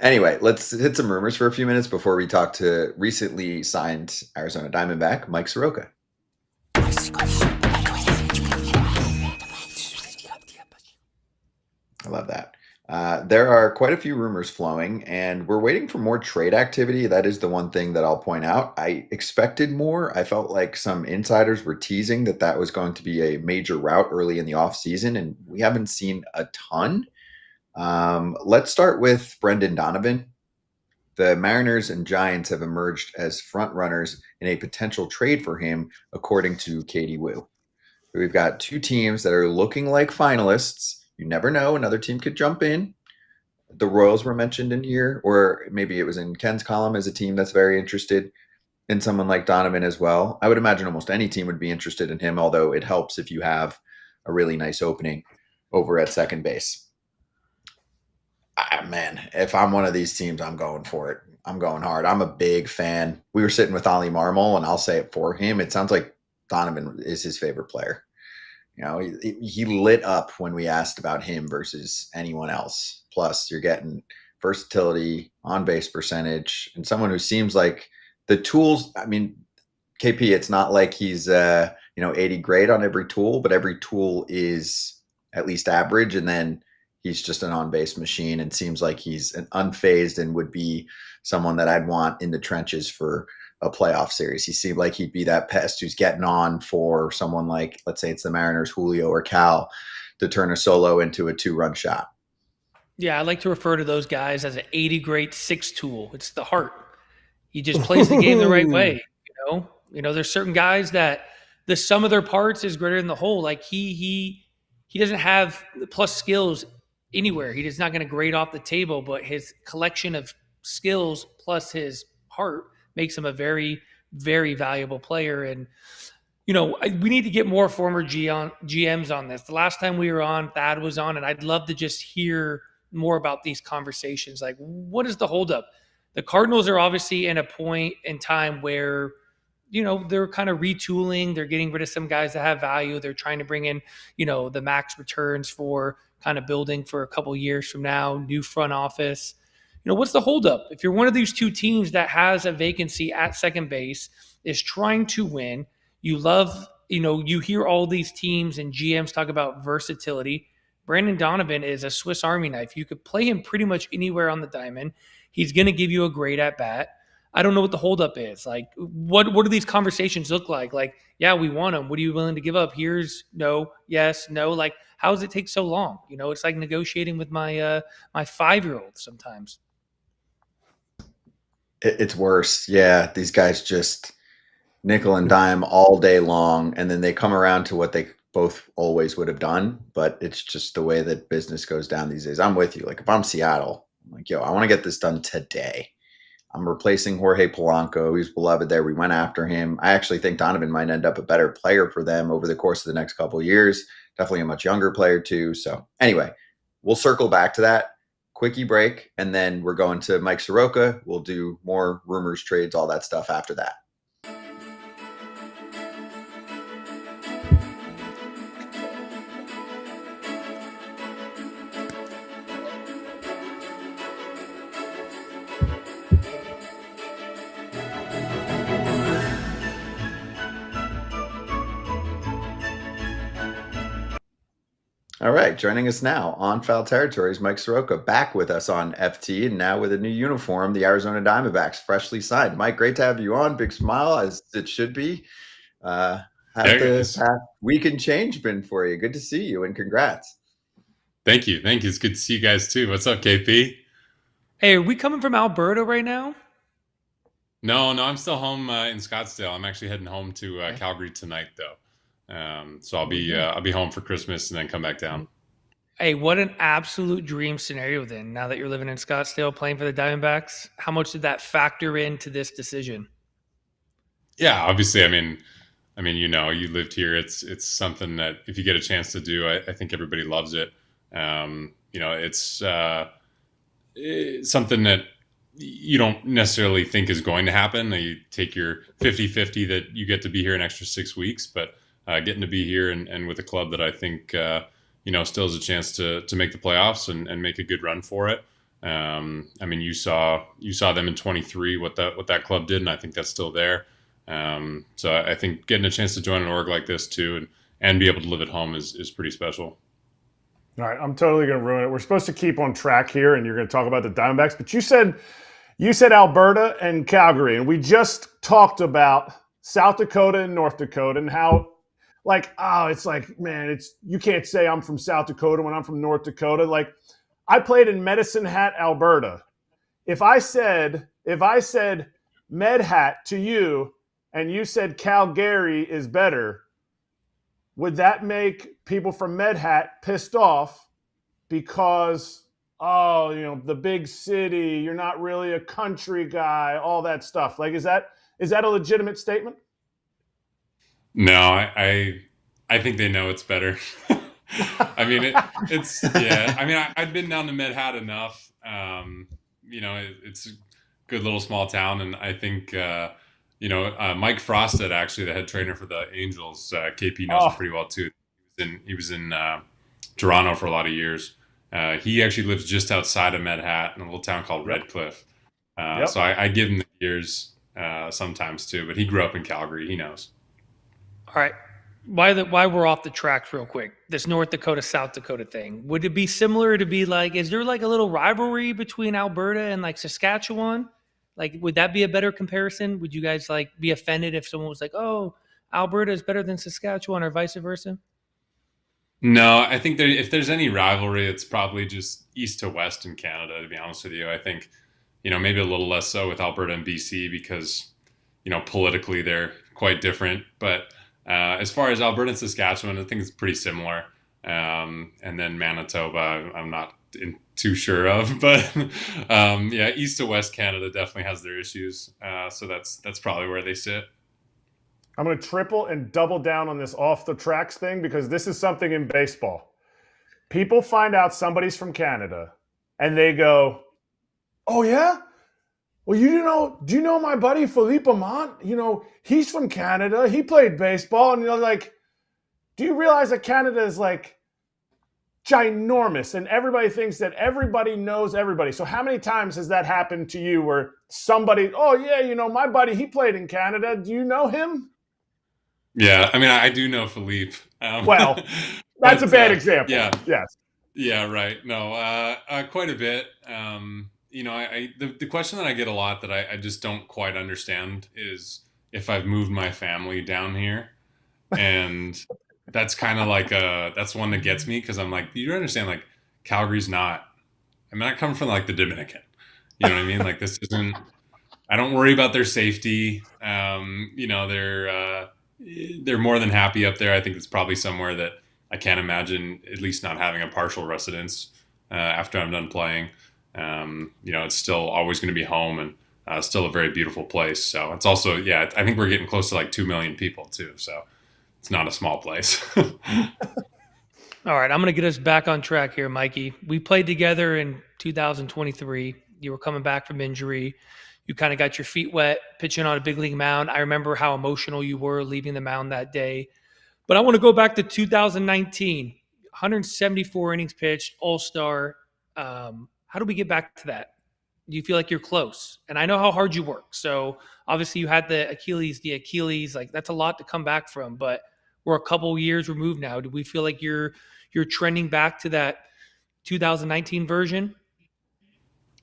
Anyway, let's hit some rumors for a few minutes before we talk to recently signed Arizona Diamondback Mike Soroka. I love that. There are quite a few rumors flowing, and we're waiting for more trade activity. That is the one thing that I'll point out. I expected more. I felt like some insiders were teasing that was going to be a major route early in the offseason, and we haven't seen a ton. Let's start with Brendan Donovan. The Mariners and Giants have emerged as front runners in a potential trade for him, according to Katie Wu. We've got two teams that are looking like finalists. You never know. Another team could jump in. The Royals were mentioned in here, or maybe it was in Ken's column as a team that's very interested in someone like Donovan as well. I would imagine almost any team would be interested in him, although it helps if you have a really nice opening over at second base. Man, if I'm one of these teams, I'm going for it. I'm going hard. I'm a big fan. We were sitting with Ollie Marmol, and I'll say it for him. It sounds like Donovan is his favorite player. You know, he lit up when we asked about him versus anyone else. Plus, you're getting versatility, on-base percentage, and someone who seems like the tools. I mean, KP, it's not like he's 80 grade on every tool, but every tool is at least average, and then he's just an on-base machine, and seems like he's an unfazed and would be someone that I'd want in the trenches for a playoff series. He seemed like he'd be that pest who's getting on for someone like, let's say it's the Mariners, Julio or Cal, to turn a solo into a 2-run shot. Yeah, I like to refer to those guys as an 80 grade 6 tool. It's the heart. He just plays the game the right way. You know, there's certain guys that the sum of their parts is greater than the whole. Like he doesn't have plus skills anywhere. He is not going to grade off the table, but his collection of skills plus his heart makes him a very, very valuable player. And, you know, we need to get more former GMs on this. The last time we were on, Thad was on, and I'd love to just hear more about these conversations. Like, what is the holdup? The Cardinals are obviously in a point in time where, you know, they're kind of retooling. They're getting rid of some guys that have value. They're trying to bring in, you know, the max returns for kind of building for a couple years from now, new front office. You know, what's the holdup? If you're one of these two teams that has a vacancy at second base, is trying to win, you love, you know, you hear all these teams and GMs talk about versatility. Brendan Donovan is a Swiss Army knife. You could play him pretty much anywhere on the diamond. He's going to give you a great at-bat. I don't know what the holdup is. Like, what do these conversations look like? Like, yeah, we want him. What are you willing to give up? Here's no, yes, no. Like, how does it take so long? You know, it's like negotiating with my 5-year-old sometimes. It's worse. Yeah, these guys just nickel and dime all day long, and then they come around to what they both always would have done, but it's just the way that business goes down these days. I'm with you. Like, if I'm Seattle, I'm like, yo, I want to get this done today. I'm replacing Jorge Polanco. He's beloved there. We went after him. I actually think Donovan might end up a better player for them over the course of the next couple of years. Definitely a much younger player too. So anyway, we'll circle back to that. Quickie break, and then we're going to Mike Soroka. We'll do more rumors, trades, all that stuff after that. All right, joining us now on Foul Territories, Mike Soroka, back with us on FT, and now with a new uniform, the Arizona Diamondbacks, freshly signed. Mike, great to have you on. Big smile, as it should be. How's the past week and change been for you? Good to see you, and congrats. Thank you. It's good to see you guys too. What's up, KP? Hey, are we coming from Alberta right now? No, I'm still home in Scottsdale. I'm actually heading home to Calgary tonight, though. So I'll be home for Christmas and then come back down. Hey, what an absolute dream scenario then. Now that you're living in Scottsdale, playing for the Diamondbacks, how much did that factor into this decision? Yeah, obviously. I mean, you lived here. It's something that if you get a chance to do, I think everybody loves it. It's something that you don't necessarily think is going to happen. You take your 50-50 that you get to be here an extra 6 weeks, but getting to be here and with a club that I think still has a chance to make the playoffs and make a good run for it. You saw them in 23 what that club did, and I think that's still there. So I think getting a chance to join an org like this too and be able to live at home is pretty special. All right, I'm totally going to ruin it. We're supposed to keep on track here, and you're going to talk about the Diamondbacks, but you said Alberta and Calgary, and we just talked about South Dakota and North Dakota and how, you can't say I'm from South Dakota when I'm from North Dakota. Like, I played in Medicine Hat, Alberta. If I said Med Hat to you and you said Calgary is better, would that make people from Med Hat pissed off because, the big city, you're not really a country guy, all that stuff? Like, is that a legitimate statement? No, I think they know it's better. I mean, it's yeah. I mean, I've been down to Med Hat enough. It's a good little small town, and I think Mike Frosted, actually the head trainer for the Angels, KP knows him pretty well too. He was in Toronto for a lot of years. He actually lives just outside of Med Hat in a little town called Red Cliff. So I give him the years sometimes too, but he grew up in Calgary. He knows. All right. Why we're off the tracks real quick, this North Dakota, South Dakota thing, would it be similar to be like, is there like a little rivalry between Alberta and like Saskatchewan? Like, would that be a better comparison? Would you guys like be offended if someone was like, oh, Alberta is better than Saskatchewan or vice versa? No, I think if there's any rivalry, it's probably just east to west in Canada, to be honest with you. I think, maybe a little less so with Alberta and BC because, politically they're quite different. But as far as Alberta and Saskatchewan, I think it's pretty similar. And then Manitoba, I'm not too sure of, but east to west Canada definitely has their issues. So that's probably where they sit. I'm going to triple and double down on this off the tracks thing because this is something in baseball. People find out somebody's from Canada and they go, oh yeah? Well, do you know my buddy Philippe Amont? He's from Canada. He played baseball. And do you realize that Canada is like ginormous and everybody thinks that everybody knows everybody? So how many times has that happened to you where somebody, oh yeah, my buddy, he played in Canada. Do you know him? Yeah, I mean, I do know Philippe. Well, that's a bad example. Yeah. Yes. Yeah, right. No, quite a bit. The question that I get a lot that I just don't quite understand is if I've moved my family down here. And that's kind of like that's one that gets me because I'm like, you don't understand, like, Calgary's not, I mean, I come from like the Dominican. You know what I mean? Like, this isn't, I don't worry about their safety. They're more than happy up there. I think it's probably somewhere that I can't imagine at least not having a partial residence after I'm done playing. It's still always going to be home and still a very beautiful place. So it's also, I think we're getting close to like 2 million people too. So it's not a small place. All right, I'm going to get us back on track here, Mikey. We played together in 2023. You were coming back from injury. You kind of got your feet wet pitching on a big league mound. I remember how emotional you were leaving the mound that day. But I want to go back to 2019, 174 innings pitched, all-star. How do we get back to that? Do you feel like you're close? And I know how hard you work. So obviously you had the Achilles, like that's a lot to come back from. But we're a couple years removed now. Do we feel like you're trending back to that 2019 version?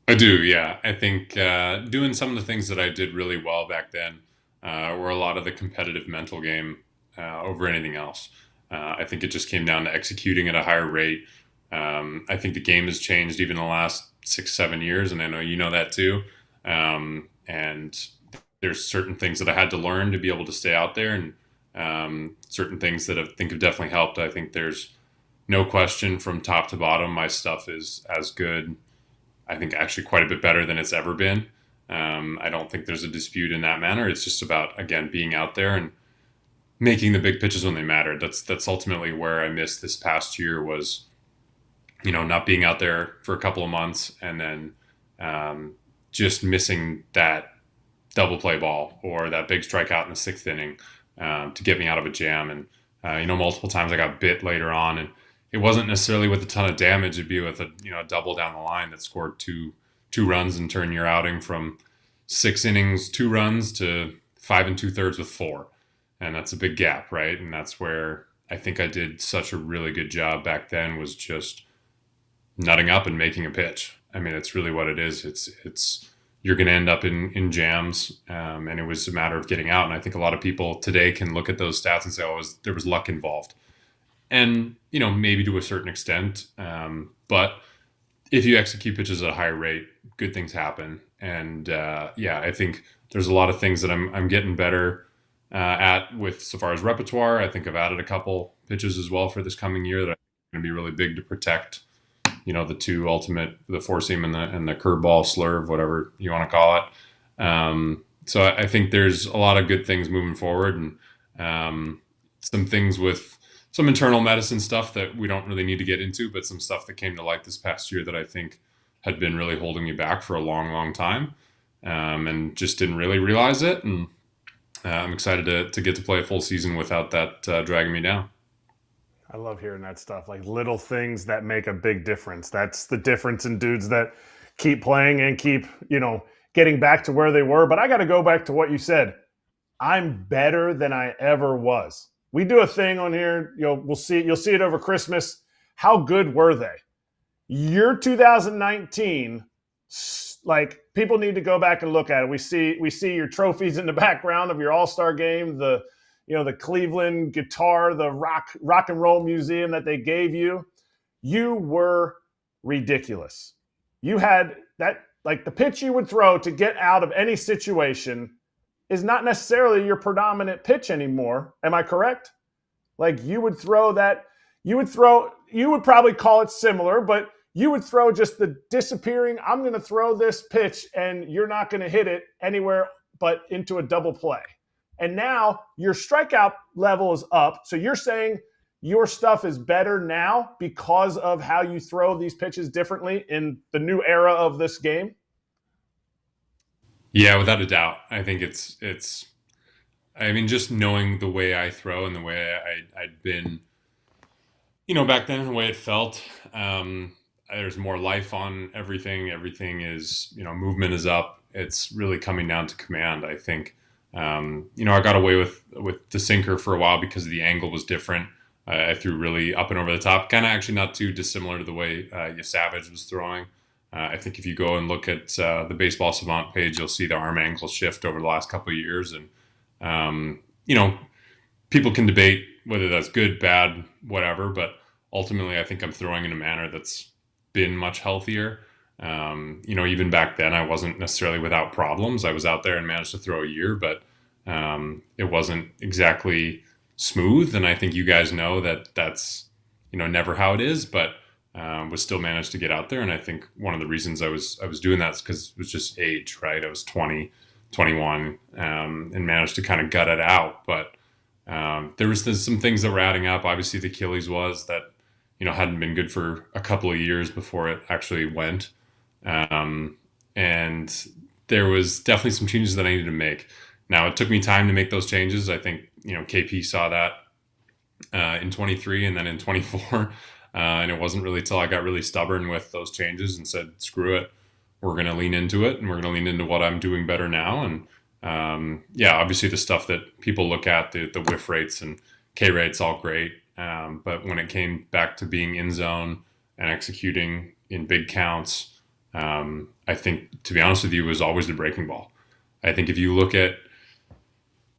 I do, yeah. I think doing some of the things that I did really well back then were a lot of the competitive mental game over anything else. I think it just came down to executing at a higher rate. I think the game has changed even the last 6-7 years, and I know you know that too. And there's certain things that I had to learn to be able to stay out there, and certain things that I think have definitely helped. I think there's no question from top to bottom, my stuff is as good. I think actually quite a bit better than it's ever been. I don't think there's a dispute in that manner. It's just about, again, being out there and making the big pitches when they matter. That's ultimately where I missed this past year was, not being out there for a couple of months and then just missing that double play ball or that big strikeout in the 6th inning to get me out of a jam. And, multiple times I got bit later on, and it wasn't necessarily with a ton of damage. It'd be with a double down the line that scored two runs and turned your outing from 6 innings, 2 runs to 5 2/3 with 4. And that's a big gap, right? And that's where I think I did such a really good job back then, was just nutting up and making a pitch. I mean, it's really what it is. It's you're going to end up in jams, and it was a matter of getting out. And I think a lot of people today can look at those stats and say, "Oh, there was luck involved," and maybe to a certain extent. But if you execute pitches at a higher rate, good things happen. And I think there's a lot of things that I'm getting better at with so far as repertoire. I think I've added a couple pitches as well for this coming year that are going to be really big to protect. The two ultimate, the four seam and the curveball slurve, whatever you want to call it. So I think there's a lot of good things moving forward, and some things with some internal medicine stuff that we don't really need to get into, but some stuff that came to light this past year that I think had been really holding me back for a long, long time, and just didn't really realize it. And I'm excited to get to play a full season without that dragging me down. I love hearing that stuff, like little things that make a big difference. That's the difference in dudes that keep playing and keep, getting back to where they were. But I got to go back to what you said. I'm better than I ever was. We do a thing on here, you'll see it over Christmas. How good were they? Year 2019, like, people need to go back and look at it. We see your trophies in the background of your All-Star game, the Cleveland guitar, the rock and roll museum that they gave you. You were ridiculous. You had that, like, the pitch you would throw to get out of any situation is not necessarily your predominant pitch anymore. Am I correct? Like, you would probably call it similar, but you would throw just the disappearing, I'm going to throw this pitch and you're not going to hit it anywhere but into a double play. And now your strikeout level is up. So you're saying your stuff is better now because of how you throw these pitches differently in the new era of this game? Yeah, without a doubt. I think it's just knowing the way I throw and the way I'd been, back then, and the way it felt. There's more life on everything. Everything is, movement is up. It's really coming down to command, I think. I got away with the sinker for a while because the angle was different. I threw really up and over the top, kind of actually not too dissimilar to the way Savage was throwing. I think if you go and look at the Baseball Savant page, you'll see the arm angle shift over the last couple of years. And, people can debate whether that's good, bad, whatever. But ultimately, I think I'm throwing in a manner that's been much healthier. Even back then, I wasn't necessarily without problems. I was out there and managed to throw a year, but it wasn't exactly smooth. And I think you guys know that that's, never how it is, but was still managed to get out there. And I think one of the reasons I was doing that is because it was just age, right? I was 20, 21, and managed to kind of gut it out. But there was some things that were adding up. Obviously, the Achilles was that, hadn't been good for a couple of years before it actually went. And there was definitely some changes that I needed to make. Now, it took me time to make those changes. I think, KP saw that in 23 and then in 24. And it wasn't really till I got really stubborn with those changes and said, screw it. We're going to lean into it, and we're going to lean into what I'm doing better now. And obviously the stuff that people look at, the whiff rates and K rate's all great. But when it came back to being in zone and executing in big counts, I think, to be honest with you, it was always the breaking ball. I think if you look at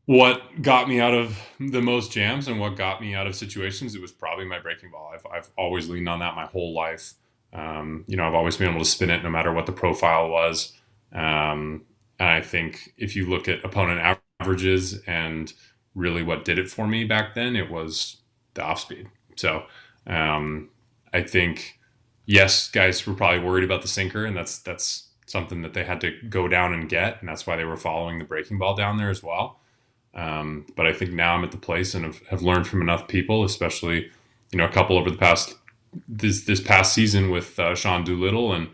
what got me out of the most jams and what got me out of situations, it was probably my breaking ball. I've always leaned on that my whole life. I've always been able to spin it no matter what the profile was. And I think if you look at opponent averages and really what did it for me back then, it was the off speed. So I think, yes, guys were probably worried about the sinker, and that's something that they had to go down and get, and that's why they were following the breaking ball down there as well. But I think now I'm at the place and have learned from enough people, especially, a couple over the past this past season with Sean Doolittle and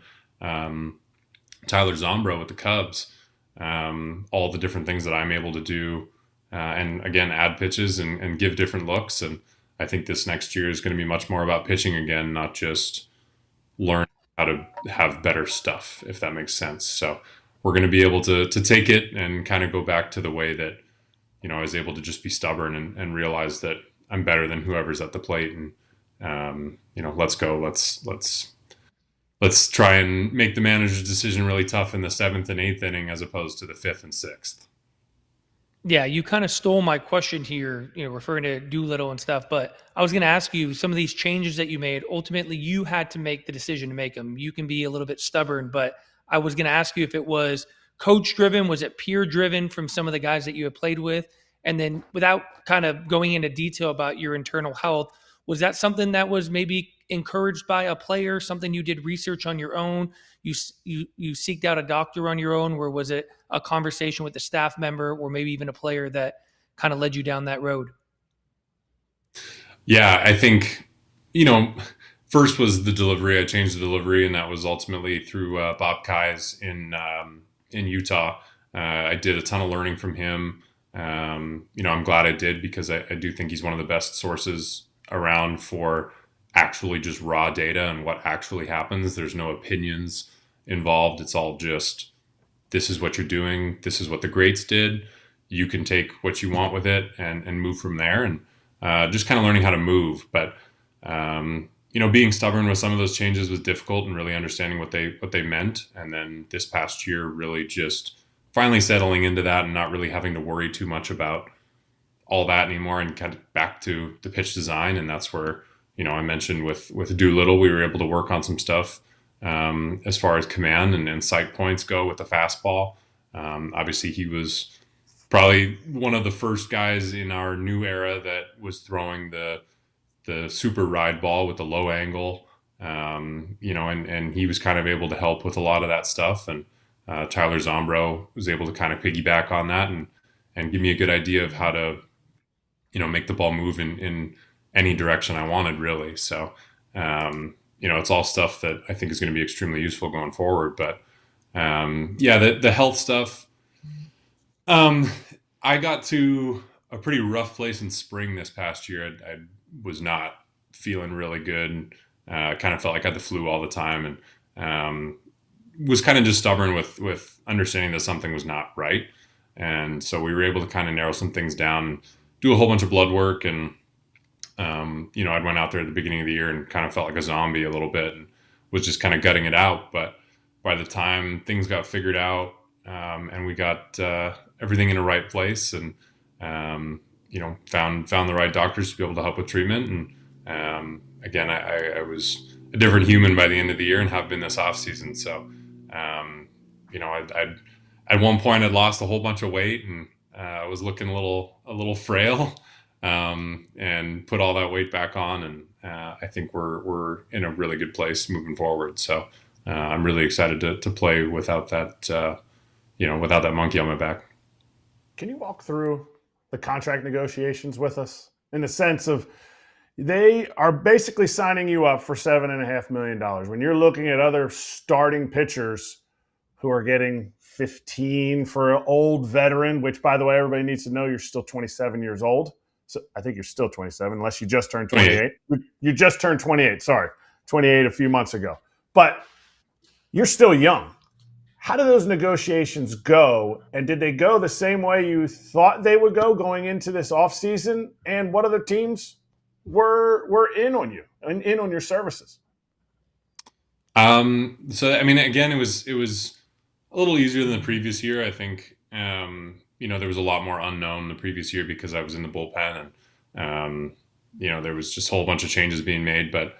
Tyler Zombro with the Cubs, all the different things that I'm able to do, and again, add pitches and give different looks. And I think this next year is going to be much more about pitching again, not just learn how to have better stuff, if that makes sense. So we're going to be able to take it and kind of go back to the way that, I was able to just be stubborn and realize that I'm better than whoever's at the plate. And, let's go. Let's try and make the manager's decision really tough in the 7th and 8th inning as opposed to the 5th and 6th. Yeah, you kind of stole my question here, referring to Doolittle and stuff, but I was going to ask you, some of these changes that you made, ultimately you had to make the decision to make them. You can be a little bit stubborn, but I was going to ask you if it was coach driven, was it peer driven from some of the guys that you had played with? And then without kind of going into detail about your internal health, was that something that was maybe encouraged by a player, something you did research on your own? You seeked out a doctor on your own, or was it a conversation with a staff member or maybe even a player that kind of led you down that road? Yeah, I think, first was the delivery. I changed the delivery, and that was ultimately through Bob Kai's in Utah. I did a ton of learning from him. I'm glad I did, because I do think he's one of the best sources around for actually just raw data and what actually happens. There's no opinions involved. It's all just, this is what you're doing. This is what the greats did. You can take what you want with it and move from there, and just kind of learning how to move. But, being stubborn with some of those changes was difficult, and really understanding what they meant. And then this past year, really just finally settling into that and not really having to worry too much about all that anymore, and kind of back to the pitch design. And that's where, I mentioned with Doolittle, we were able to work on some stuff as far as command and sight points go with the fastball. Obviously, he was probably one of the first guys in our new era that was throwing the super ride ball with the low angle, and he was kind of able to help with a lot of that stuff. And Tyler Zombro was able to kind of piggyback on that and give me a good idea of how to, make the ball move in any direction I wanted, really. So, it's all stuff that I think is going to be extremely useful going forward. But the health stuff, I got to a pretty rough place in spring this past year. I was not feeling really good. Kind of felt like I had the flu all the time, and was kind of just stubborn with understanding that something was not right. And so we were able to kind of narrow some things down and do a whole bunch of blood work. And, I went out there at the beginning of the year and kind of felt like a zombie a little bit and was just kind of gutting it out. But by the time things got figured out, and we got everything in the right place, and, found the right doctors to be able to help with treatment. And again, I was a different human by the end of the year, and have been this off season. So, I'd at one point I'd lost a whole bunch of weight, and I was looking a little frail, and put all that weight back on. And I think we're in a really good place moving forward. So I'm really excited to play without that, without that monkey on my back. Can you walk through the contract negotiations with us, in the sense of, they are basically signing you up for $7.5 million when you're looking at other starting pitchers who are getting 15 for an old veteran, which, by the way, everybody needs to know you're still 27 years old. So I think you're still 27, unless you just turned 28. You just turned 28. Sorry, 28 a few months ago. But you're still young. How did those negotiations go? And did they go the same way you thought they would go going into this offseason? And what other teams were in on you and in on your services? So I mean, again, it was a little easier than the previous year. I think there was a lot more unknown the previous year because I was in the bullpen, and there was just a whole bunch of changes being made. But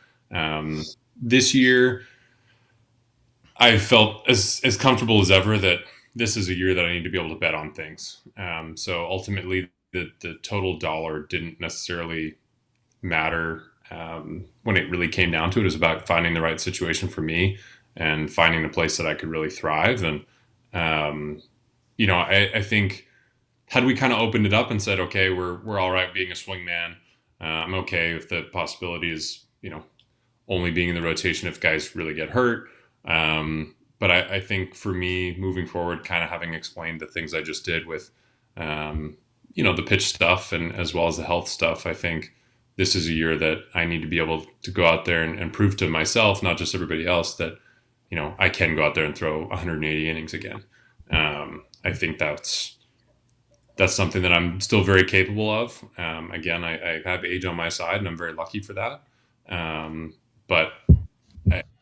this year, I felt as comfortable as ever that this is a year that I need to be able to bet on things. So ultimately, the total dollar didn't necessarily matter when it really came down to it. It was about finding the right situation for me and finding the place that I could really thrive. And I think had we kind of opened it up and said, okay, we're all right being a swing man. I'm okay with the possibility is only being in the rotation if guys really get hurt. But I think for me moving forward, kind of having explained the things I just did with, the pitch stuff and as well as the health stuff, I think this is a year that I need to be able to go out there and prove to myself, not just everybody else, that, I can go out there and throw 180 innings again. I think that's something that I'm still very capable of. Again, I have age on my side and I'm very lucky for that. But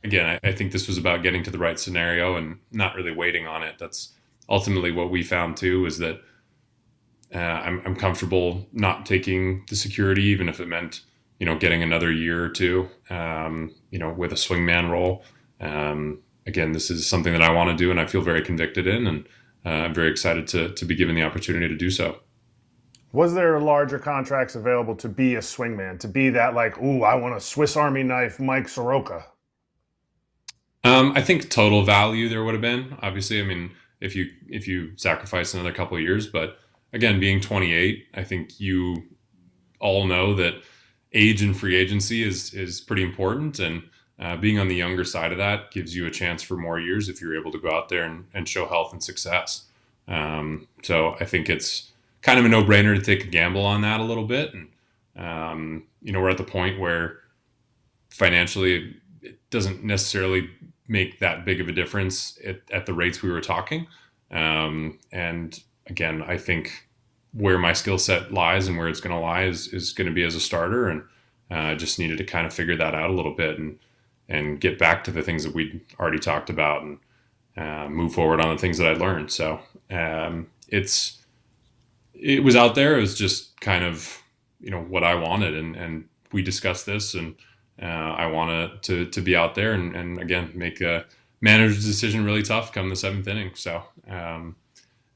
I think this was about getting to the right scenario and not really waiting on it. That's ultimately what we found too, is that I'm comfortable not taking the security, even if it meant, getting another year or two, with a swingman role. Again, this is something that I want to do and I feel very convicted in, and I'm very excited to be given the opportunity to do so. Was there larger contracts available to be a swingman, to be that I want a Swiss Army knife Mike Soroka? I think total value there would have been, obviously. I mean, if you sacrifice another couple of years, but again, being 28, I think you all know that age in free agency is pretty important, and being on the younger side of that gives you a chance for more years if you're able to go out there and show health and success. So I think it's kind of a no-brainer to take a gamble on that a little bit. And, we're at the point where financially it doesn't necessarily make that big of a difference at the rates we were talking. And again, I think where my skill set lies and where it's going to lie is going to be as a starter. And I just needed to kind of figure that out a little bit and get back to the things that we'd already talked about and move forward on the things that I'd learned. So it was out there. It was just kind of, what I wanted. And we discussed this, and I wanted to be out there and again, make a manager's decision really tough come the seventh inning. So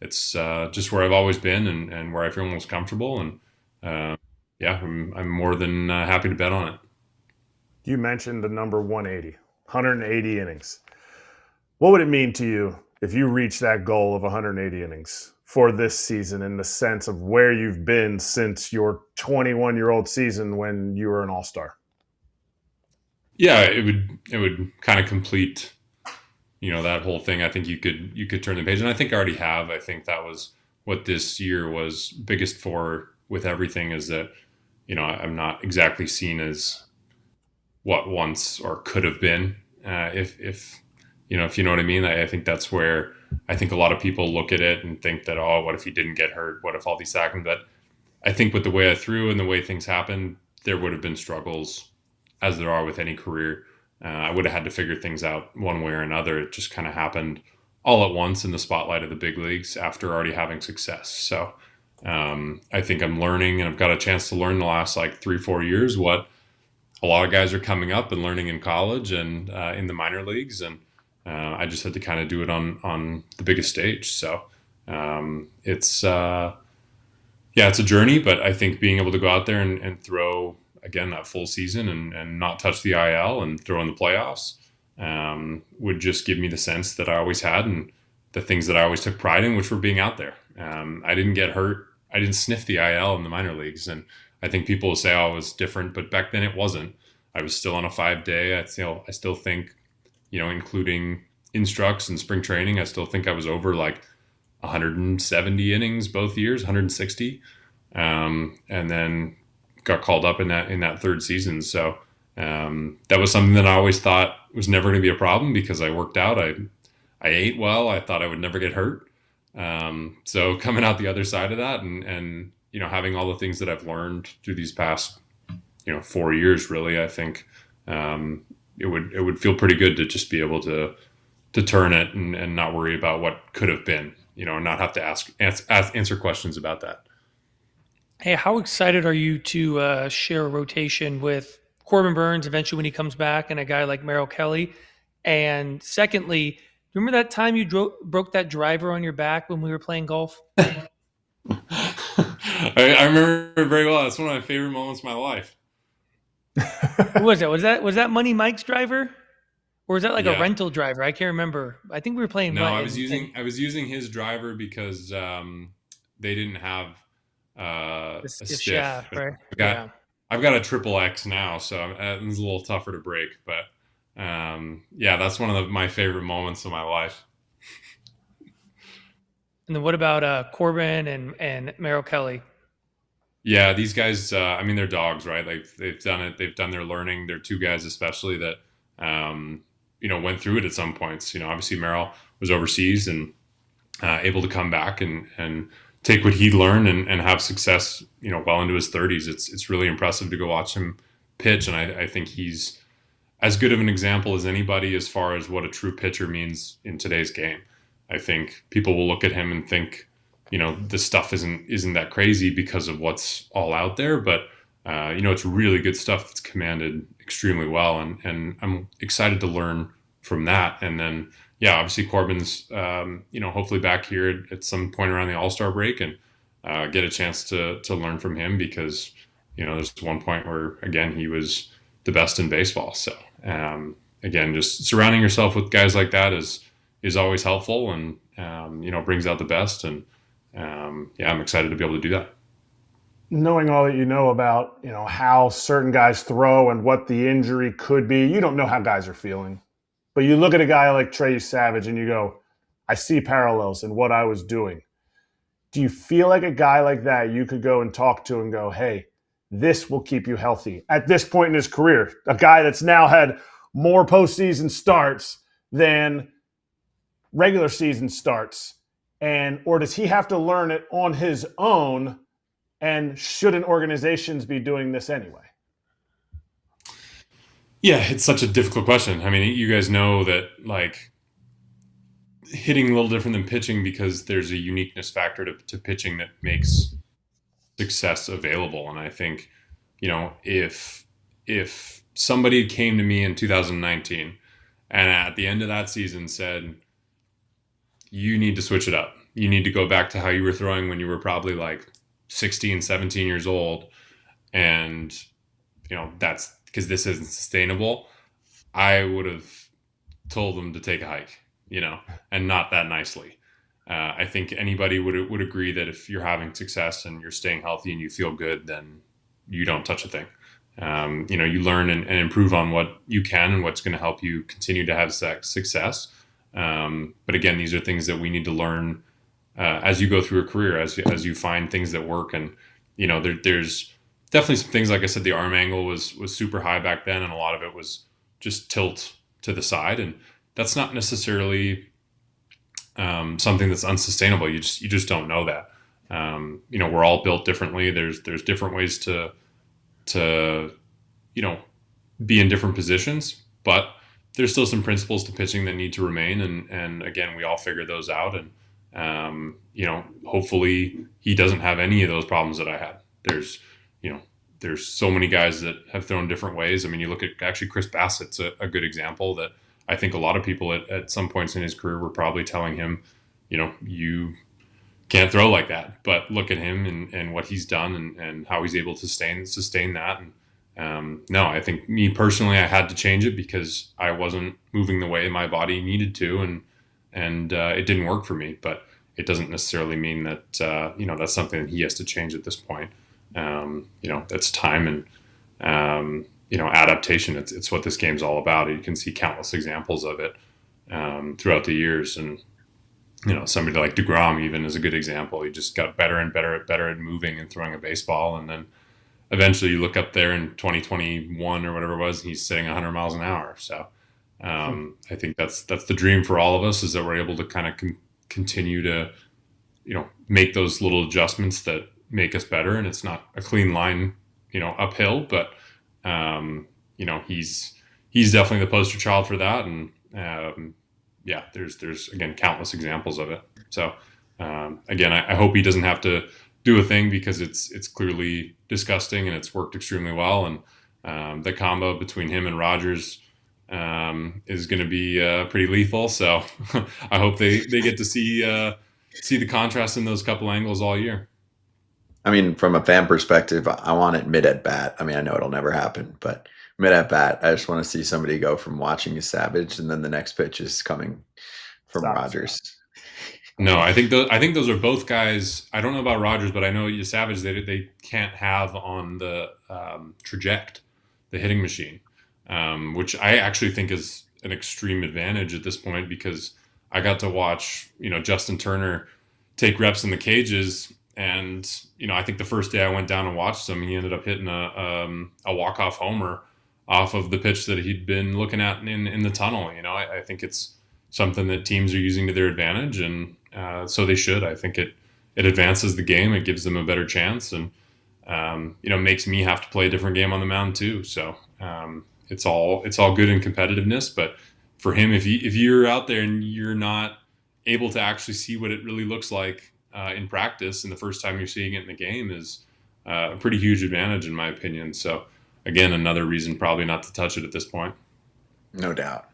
it's just where I've always been and where I feel most comfortable. And I'm more than happy to bet on it. You mentioned the number 180 innings. What would it mean to you if you reach that goal of 180 innings for this season, in the sense of where you've been since your 21-year-old season when you were an all-star? Yeah, it would kind of complete, that whole thing. I think you could turn the page, and I think I already have. I think that was what this year was biggest for with everything, is that, I'm not exactly seen as what once or could have been. If you know what I mean. I think that's where I think a lot of people look at it and think that, what if he didn't get hurt? What if all these happened? But I think with the way I threw and the way things happened, there would have been struggles, as there are with any career. I would have had to figure things out one way or another. It just kind of happened all at once in the spotlight of the big leagues after already having success. So I think I'm learning, and I've got a chance to learn the last 3-4 years what a lot of guys are coming up and learning in college and in the minor leagues. And I just had to kind of do it on the biggest stage. So it's a journey, but I think being able to go out there and throw, again, that full season and not touch the IL and throw in the playoffs would just give me the sense that I always had and the things that I always took pride in, which were being out there. I didn't get hurt. I didn't sniff the IL in the minor leagues. And I think people will say, I was different, but back then it wasn't. I was still on a 5-day. I still think, including instructs and spring training, I still think I was over 170 innings both years, 160. And then got called up in that third season. So that was something that I always thought was never going to be a problem because I worked out. I ate well. I thought I would never get hurt. So coming out the other side of that, and having all the things that I've learned through these past 4 years, really, I think it would feel pretty good to just be able to turn it and not worry about what could have been, and not have to answer questions about that. Hey, how excited are you to share a rotation with Corbin Burnes eventually when he comes back, and a guy like Merrill Kelly? And secondly, remember that time you broke that driver on your back when we were playing golf? I remember it very well. That's one of my favorite moments of my life. Who was it? Was that Money Mike's driver? Or was that like Yeah. a rental driver? I can't remember. I think we were playing. No, I was using his driver because they didn't have a stiff shaft, right? I've got a triple X now, so it's a little tougher to break. But that's one of my favorite moments of my life. And then what about Corbin and Merrill Kelly? Yeah, these guys, they're dogs, right? Like they've done it. They've done their learning. They're two guys especially that, went through it at some points. Obviously Merrill was overseas and able to come back and take what he learned and have success, well into his 30s. It's really impressive to go watch him pitch. And I think he's as good of an example as anybody as far as what a true pitcher means in today's game. I think people will look at him and think, this stuff isn't that crazy because of what's all out there, but it's really good stuff that's commanded extremely well, and I'm excited to learn from that. And then, obviously Corbin's, hopefully back here at some point around the All-Star break and get a chance to learn from him because, there's one point where, again, he was the best in baseball. So, again, just surrounding yourself with guys like that is always helpful and, brings out the best. And, I'm excited to be able to do that. Knowing all that you know about, how certain guys throw and what the injury could be, you don't know how guys are feeling. But you look at a guy like Trey Savage and you go, I see parallels in what I was doing. Do you feel like a guy like that you could go and talk to and go, hey, this will keep you healthy at this point in his career? A guy that's now had more postseason starts than regular season starts. Or does he have to learn it on his own? And shouldn't organizations be doing this anyway? Yeah, it's such a difficult question. I mean, you guys know that like hitting a little different than pitching because there's a uniqueness factor to pitching that makes success available. And I think, if somebody came to me in 2019 and at the end of that season said, you need to switch it up. You need to go back to how you were throwing when you were probably like 16, 17 years old. And, that's because this isn't sustainable. I would have told them to take a hike, and not that nicely. I think anybody would agree that if you're having success and you're staying healthy and you feel good, then you don't touch a thing. You learn and improve on what you can and what's going to help you continue to have success. But again, these are things that we need to learn as you go through a career, as you find things that work. And, there's definitely some things, like I said, the arm angle was super high back then. And a lot of it was just tilt to the side. And that's not necessarily something that's unsustainable. You just don't know that. We're all built differently. There's different ways to be in different positions, but there's still some principles to pitching that need to remain. And again, we all figure those out. And, hopefully he doesn't have any of those problems that I had. There's so many guys that have thrown different ways. I mean, you look at actually Chris Bassett's a good example that I think a lot of people at some points in his career were probably telling him, you can't throw like that, but look at him and what he's done and how he's able to sustain that. And no, I think me personally, I had to change it because I wasn't moving the way my body needed to, and it didn't work for me. But it doesn't necessarily mean that that's something that he has to change at this point. That's time and adaptation. It's what this game's all about. You can see countless examples of it throughout the years. And somebody like DeGrom even is a good example. He just got better and better at moving and throwing a baseball, and then eventually you look up there in 2021 or whatever it was, he's sitting 100 miles an hour. So I think that's the dream for all of us, is that we're able to kind of continue to, make those little adjustments that make us better. And it's not a clean line, uphill, but he's definitely the poster child for that. And there's again countless examples of it. So again, I hope he doesn't have to do a thing, because it's clearly disgusting and it's worked extremely well. And the combo between him and Rogers is going to be pretty lethal. So I hope they get to see the contrast in those couple angles all year. I mean, from a fan perspective, I want it mid at bat. I mean, I know it'll never happen, but mid at bat, I just want to see somebody go from watching a Savage, and then the next pitch is coming from Rogers. No, I think those are both guys. I don't know about Rogers, but I know Savage they can't have on the traject, the hitting machine, which I actually think is an extreme advantage at this point, because I got to watch Justin Turner take reps in the cages. And, I think the first day I went down and watched him, he ended up hitting a walk-off homer off of the pitch that he'd been looking at in the tunnel. I think it's something that teams are using to their advantage, and so they should. I think it advances the game. It gives them a better chance, and, makes me have to play a different game on the mound too. So it's all good in competitiveness. But for him, if you're out there and you're not able to actually see what it really looks like in practice, and the first time you're seeing it in the game is a pretty huge advantage, in my opinion. So again, another reason probably not to touch it at this point. No doubt.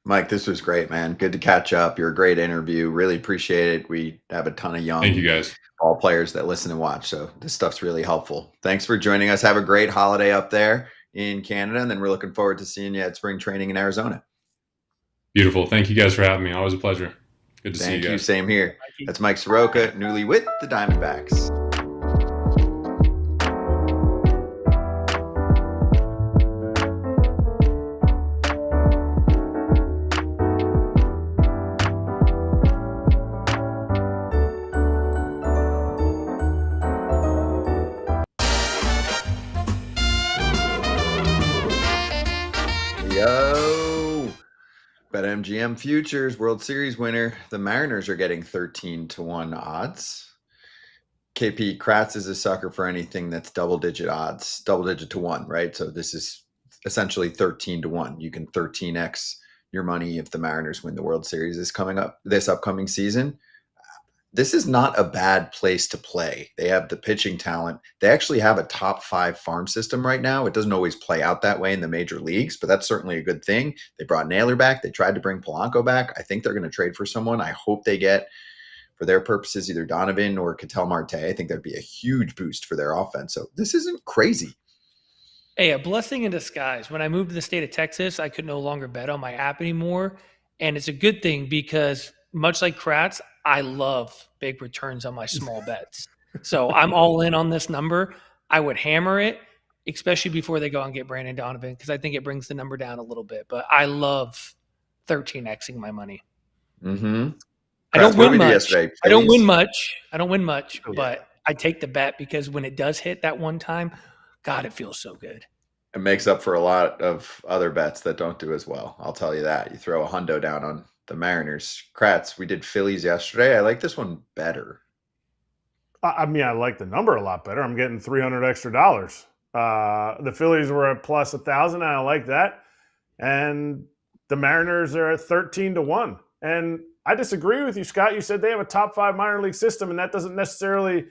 Mike, this was great, man. Good to catch up. You're a great interview. Really appreciate it. We have a ton of young Thank you guys. Ball players that listen and watch, so this stuff's really helpful. Thanks for joining us. Have a great holiday up there in Canada, and then we're looking forward to seeing you at spring training in Arizona. Beautiful. Thank you guys for having me. Always a pleasure. Good to see you guys. Thank you. Same here. That's Mike Soroka, newly with the Diamondbacks. Yo, BetMGM Futures World Series winner. The Mariners are getting 13-1 odds. KP, Kratz is a sucker for anything that's double-digit odds, double-digit to 1, right? So this is essentially 13-1. You can 13x your money if the Mariners win the World Series this upcoming season. This is not a bad place to play. They have the pitching talent. They actually have a top 5 farm system right now. It doesn't always play out that way in the major leagues, but that's certainly a good thing. They brought Naylor back. They tried to bring Polanco back. I think they're going to trade for someone. I hope they get, for their purposes, either Donovan or Ketel Marte. I think that'd be a huge boost for their offense. So this isn't crazy. Hey, a blessing in disguise. When I moved to the state of Texas, I could no longer bet on my app anymore. And it's a good thing, because much like Kratz, I love big returns on my small bets. So I'm all in on this number. I would hammer it, especially before they go and get Brandon Donovan, because I think it brings the number down a little bit. But I love 13xing my money. Mm-hmm. I don't win much. I don't win much, Oh, yeah. But I take the bet, because when it does hit that one time, God, it feels so good. It makes up for a lot of other bets that don't do as well. I'll tell you that. You throw a hundo down on the Mariners. Kratz, we did Phillies yesterday. I like this one better. I mean, I like the number a lot better. I'm getting $300 extra. The Phillies were at plus 1,000. I like that. And the Mariners are at 13-1. And I disagree with you, Scott. You said they have a top 5 minor league system, and that doesn't necessarily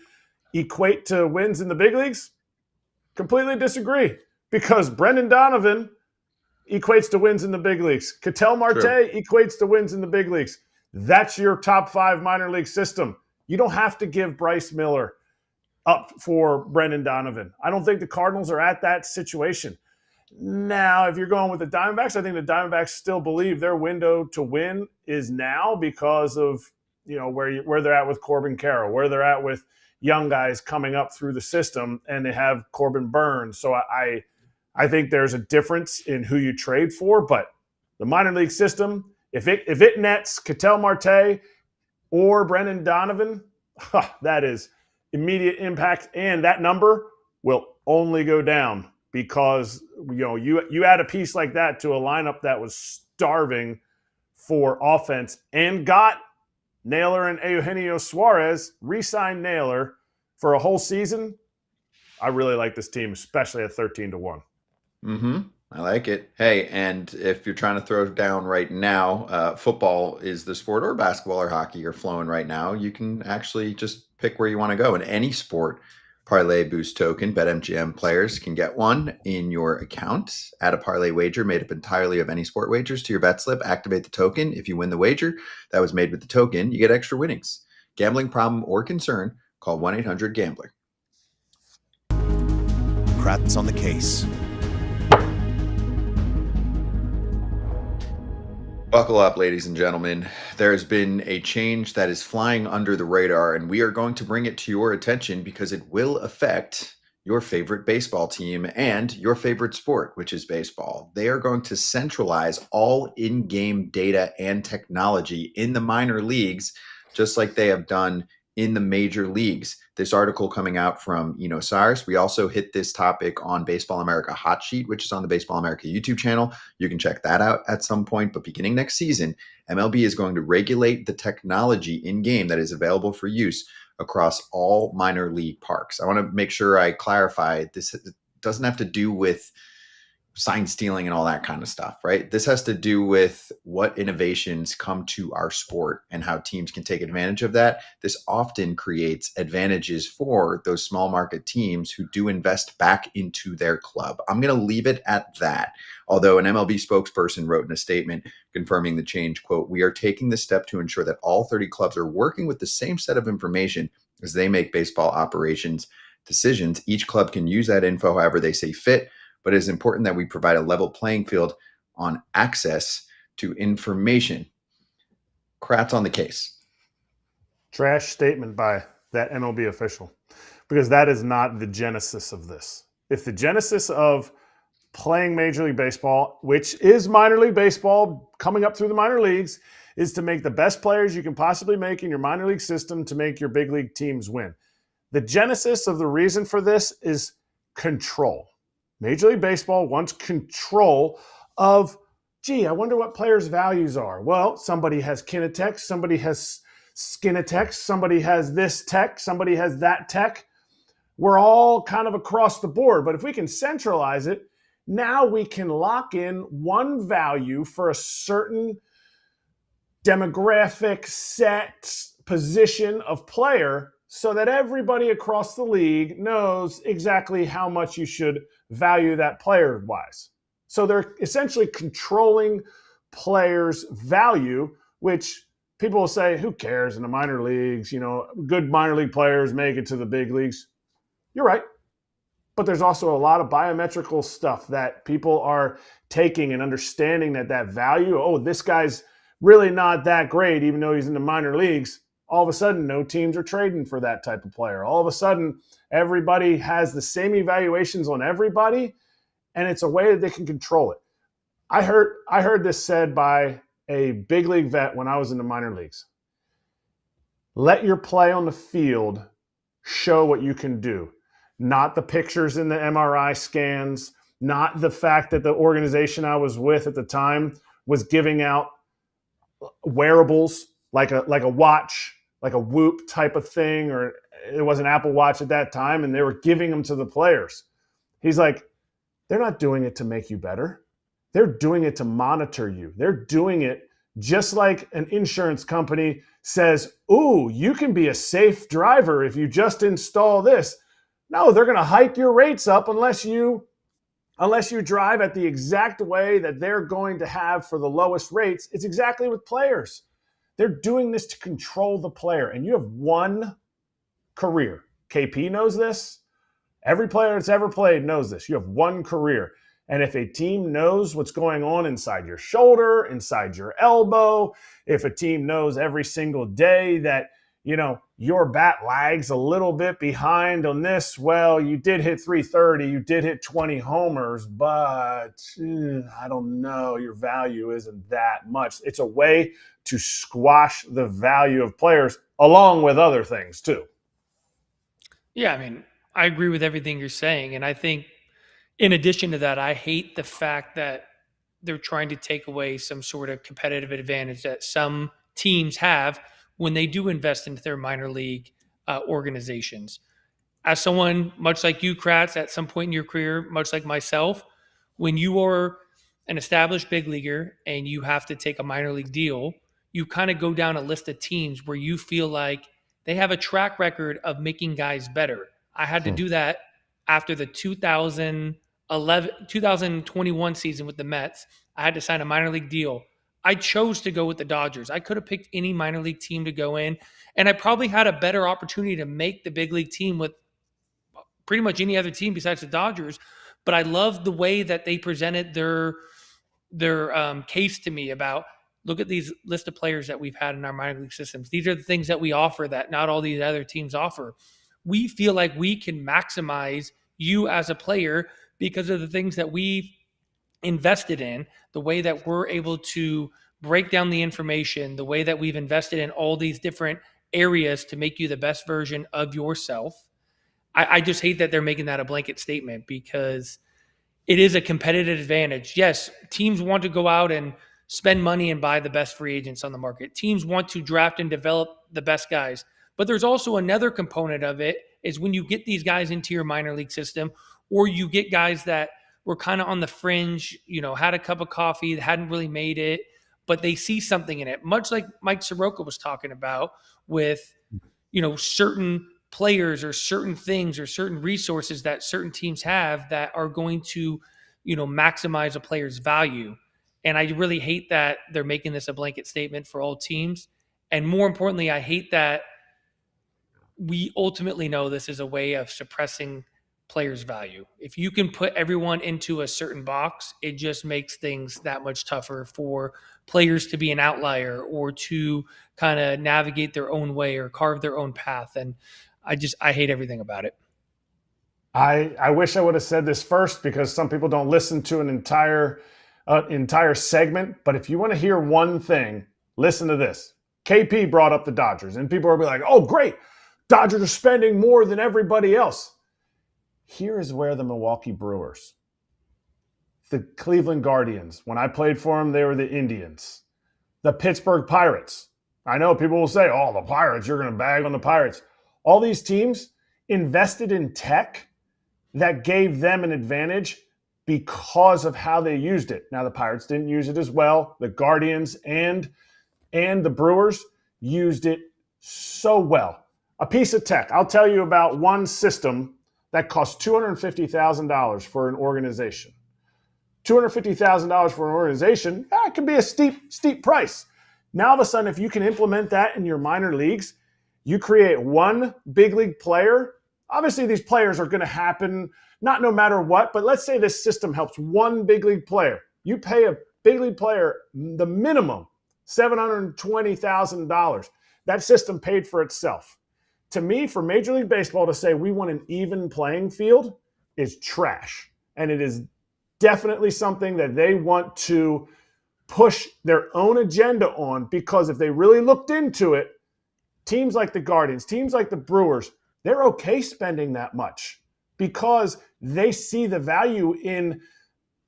equate to wins in the big leagues. Completely disagree, because Brendan Donovan equates to wins in the big leagues. Ketel Marte equates to wins in the big leagues. That's your top 5 minor league system. You don't have to give Bryce Miller up for Brendan Donovan. I don't think the Cardinals are at that situation. Now, if you're going with the Diamondbacks, I think the Diamondbacks still believe their window to win is now, because of where they're at with Corbin Carroll, where they're at with young guys coming up through the system, and they have Corbin Burns. So I think there's a difference in who you trade for, but the minor league system, if it nets Ketel Marte or Brendan Donovan, that is immediate impact, and that number will only go down, because you add a piece like that to a lineup that was starving for offense and got Naylor and Eugenio Suarez, re-signed Naylor for a whole season. I really like this team, especially at 13-1. Mm-hmm. I like it. Hey, and if you're trying to throw down right now, football is the sport, or basketball or hockey are flowing right now. You can actually just pick where you want to go in any sport. Parlay Boost token, BetMGM players can get one in your account. Add a parlay wager made up entirely of any sport wagers to your bet slip. Activate the token. If you win the wager that was made with the token, you get extra winnings. Gambling problem or concern, call 1-800-GAMBLER. Kratz on the case. Buckle up, ladies and gentlemen. There's been a change that is flying under the radar, and we are going to bring it to your attention because it will affect your favorite baseball team and your favorite sport, which is baseball. They are going to centralize all in-game data and technology in the minor leagues, just like they have done in the major leagues. This article coming out from Cyrus. We also hit this topic on Baseball America Hot Sheet, which is on the Baseball America YouTube channel. You can check that out at some point. But beginning next season, MLB is going to regulate the technology in-game that is available for use across all minor league parks. I want to make sure I clarify this. It doesn't have to do with sign stealing and all that kind of stuff, right? This has to do with what innovations come to our sport and how teams can take advantage of that. This often creates advantages for those small market teams who do invest back into their club. I'm going to leave it at that. Although an MLB spokesperson wrote in a statement confirming the change, quote, "We are taking this step to ensure that all 30 clubs are working with the same set of information as they make baseball operations decisions. Each club can use that info however they see fit, but it is important that we provide a level playing field on access to information." Kratz on the case. Trash statement by that MLB official, because that is not the genesis of this. If the genesis of playing Major League Baseball, which is minor league baseball coming up through the minor leagues, is to make the best players you can possibly make in your minor league system to make your big league teams win. The genesis of the reason for this is control. Major League Baseball wants control of, I wonder what players' values are. Well, somebody has Kinetech, somebody has Skinetech, somebody has this tech, somebody has that tech. We're all kind of across the board. But if we can centralize it, now we can lock in one value for a certain demographic set position of player so that everybody across the league knows exactly how much you should value that player-wise. So they're essentially controlling players' value, which people will say, who cares in the minor leagues? Good minor league players make it to the big leagues. You're right. But there's also a lot of biometrical stuff that people are taking and understanding that value, this guy's really not that great, even though he's in the minor leagues. All of a sudden, no teams are trading for that type of player. All of a sudden, everybody has the same evaluations on everybody, and it's a way that they can control it. I heard this said by a big league vet when I was in the minor leagues. Let your play on the field show what you can do, not the pictures in the MRI scans, not the fact that the organization I was with at the time was giving out wearables like a watch, like a Whoop type of thing, or it was an Apple Watch at that time, and they were giving them to the players. He's like, they're not doing it to make you better. They're doing it to monitor you. They're doing it just like an insurance company says, ooh, you can be a safe driver if you just install this. No, they're going to hike your rates up unless you drive at the exact way that they're going to have for the lowest rates. It's exactly with players. They're doing this to control the player. And you have one career. KP knows this. Every player that's ever played knows this. You have one career. And if a team knows what's going on inside your shoulder, inside your elbow, if a team knows every single day that, your bat lags a little bit behind on this, well, you did hit 330, you did hit 20 homers, but I don't know, your value isn't that much. It's a way to squash the value of players along with other things too. Yeah, I agree with everything you're saying. And I think in addition to that, I hate the fact that they're trying to take away some sort of competitive advantage that some teams have when they do invest into their minor league organizations. As someone much like you, Kratz, at some point in your career, much like myself, when you are an established big leaguer and you have to take a minor league deal, you kind of go down a list of teams where you feel like they have a track record of making guys better. I had to do that after the 2021 season with the Mets. I had to sign a minor league deal. I chose to go with the Dodgers. I could have picked any minor league team to go in, and I probably had a better opportunity to make the big league team with pretty much any other team besides the Dodgers. But I loved the way that they presented their case to me about, look at these list of players that we've had in our minor league systems. These are the things that we offer that not all these other teams offer. We feel like we can maximize you as a player because of the things that we've invested in, the way that we're able to break down the information, the way that we've invested in all these different areas to make you the best version of yourself. I just hate that they're making that a blanket statement, because it is a competitive advantage. Yes, teams want to go out and spend money and buy the best free agents on the market. Teams want to draft and develop the best guys. But there's also another component of it, is when you get these guys into your minor league system, or you get guys that were kind of on the fringe, had a cup of coffee, hadn't really made it, but they see something in it. Much like Mike Soroka was talking about with, certain players or certain things or certain resources that certain teams have that are going to, maximize a player's value. And I really hate that they're making this a blanket statement for all teams. And more importantly, I hate that we ultimately know this is a way of suppressing players' value. If you can put everyone into a certain box, it just makes things that much tougher for players to be an outlier or to kind of navigate their own way or carve their own path. And I hate everything about it. I wish I would have said this first, because some people don't listen to an entire segment. But if you want to hear one thing, listen to this. KP brought up the Dodgers, and people will be like, oh, great, Dodgers are spending more than everybody else. Here is where the Milwaukee Brewers, the Cleveland Guardians, when I played for them, they were the Indians, the Pittsburgh Pirates. I know people will say, oh, the Pirates, you're going to bag on the Pirates. All these teams invested in tech that gave them an advantage because of how they used it. Now, the Pirates didn't use it as well. The Guardians and the Brewers used it so well. A piece of tech. I'll tell you about one system that costs $250,000 for an organization. $250,000 for an organization, that could be a steep price. Now, all of a sudden, if you can implement that in your minor leagues, you create one big league player. Obviously, these players are going to happen, not no matter what, but let's say this system helps one big league player. You pay a big league player the minimum, $720,000. That system paid for itself. To me, for Major League Baseball to say we want an even playing field is trash. And it is definitely something that they want to push their own agenda on, because if they really looked into it, teams like the Guardians, teams like the Brewers, they're okay spending that much because they see the value in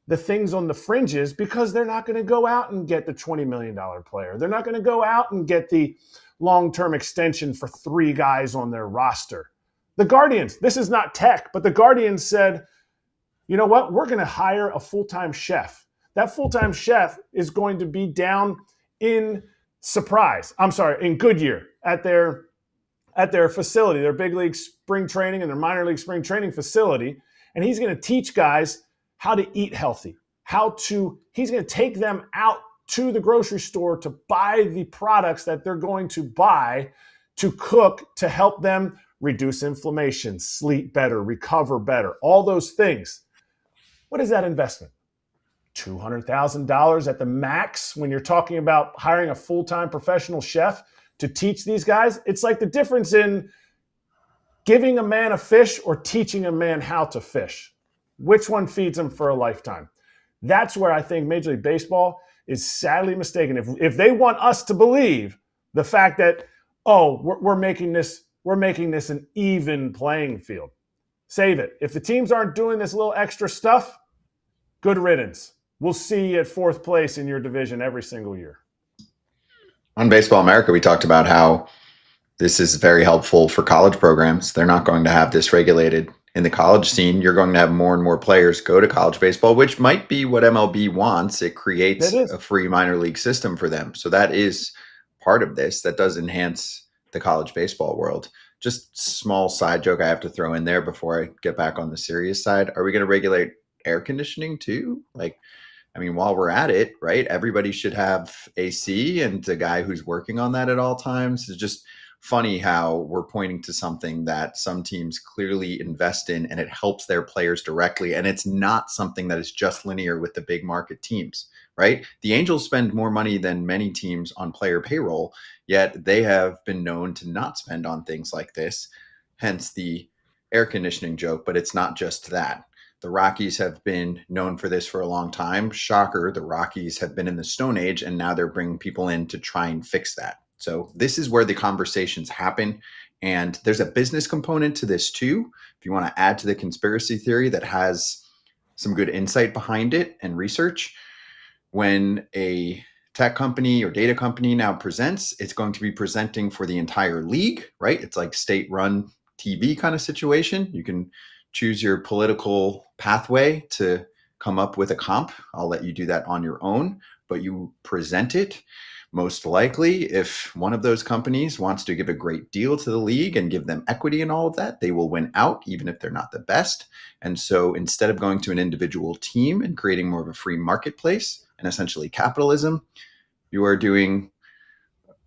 the things on the fringes, because they're not going to go out and get the $20 million player. They're not going to go out and get the long-term extension for 3 guys on their roster. The Guardians, this is not tech, but the Guardians said, you know what? We're going to hire a full-time chef. That full-time chef is going to be down in Goodyear at their facility, their big league spring training and their minor league spring training facility. And he's going to teach guys how to eat healthy, he's going to take them out to the grocery store to buy the products that they're going to buy to cook to help them reduce inflammation, sleep better, recover better, all those things. What is that investment? $200,000 at the max when you're talking about hiring a full-time professional chef to teach these guys. It's like the difference in giving a man a fish or teaching a man how to fish. Which one feeds him for a lifetime? That's where I think Major League Baseball is sadly mistaken. If they want us to believe the fact that, we're making this an even playing field, save it. If the teams aren't doing this little extra stuff, good riddance. will see you at fourth place in your division every single year. On Baseball America, we talked about how this is very helpful for college programs. They're not going to have this regulated in the college scene. You're going to have more and more players go to college baseball, which might be what MLB wants. It creates a free minor league system for them. So that is part of this. That does enhance the college baseball world. Just small side joke I have to throw in there before I get back on the serious side. Are we going to regulate air conditioning too? Like, I mean, while we're at it, right? Everybody should have AC, and the guy who's working on that at all times. Is just funny how we're pointing to something that some teams clearly invest in, and it helps their players directly. And it's not something that is just linear with the big market teams, right? The Angels spend more money than many teams on player payroll, yet they have been known to not spend on things like this, hence the air conditioning joke. But it's not just that. The Rockies have been known for this for a long time. Shocker, the Rockies have been in the Stone Age, and now they're bringing people in to try and fix that. So this is where the conversations happen. And there's a business component to this too. If you want to add to the conspiracy theory that has some good insight behind it and research, when a tech company or data company now presents, it's going to be presenting for the entire league, right? It's like state-run TV kind of situation. You can choose your political pathway to come up with a comp. I'll let you do that on your own, but you present it. Most likely, if one of those companies wants to give a great deal to the league and give them equity and all of that, they will win out, even if they're not the best. And so instead of going to an individual team and creating more of a free marketplace and essentially capitalism, you are doing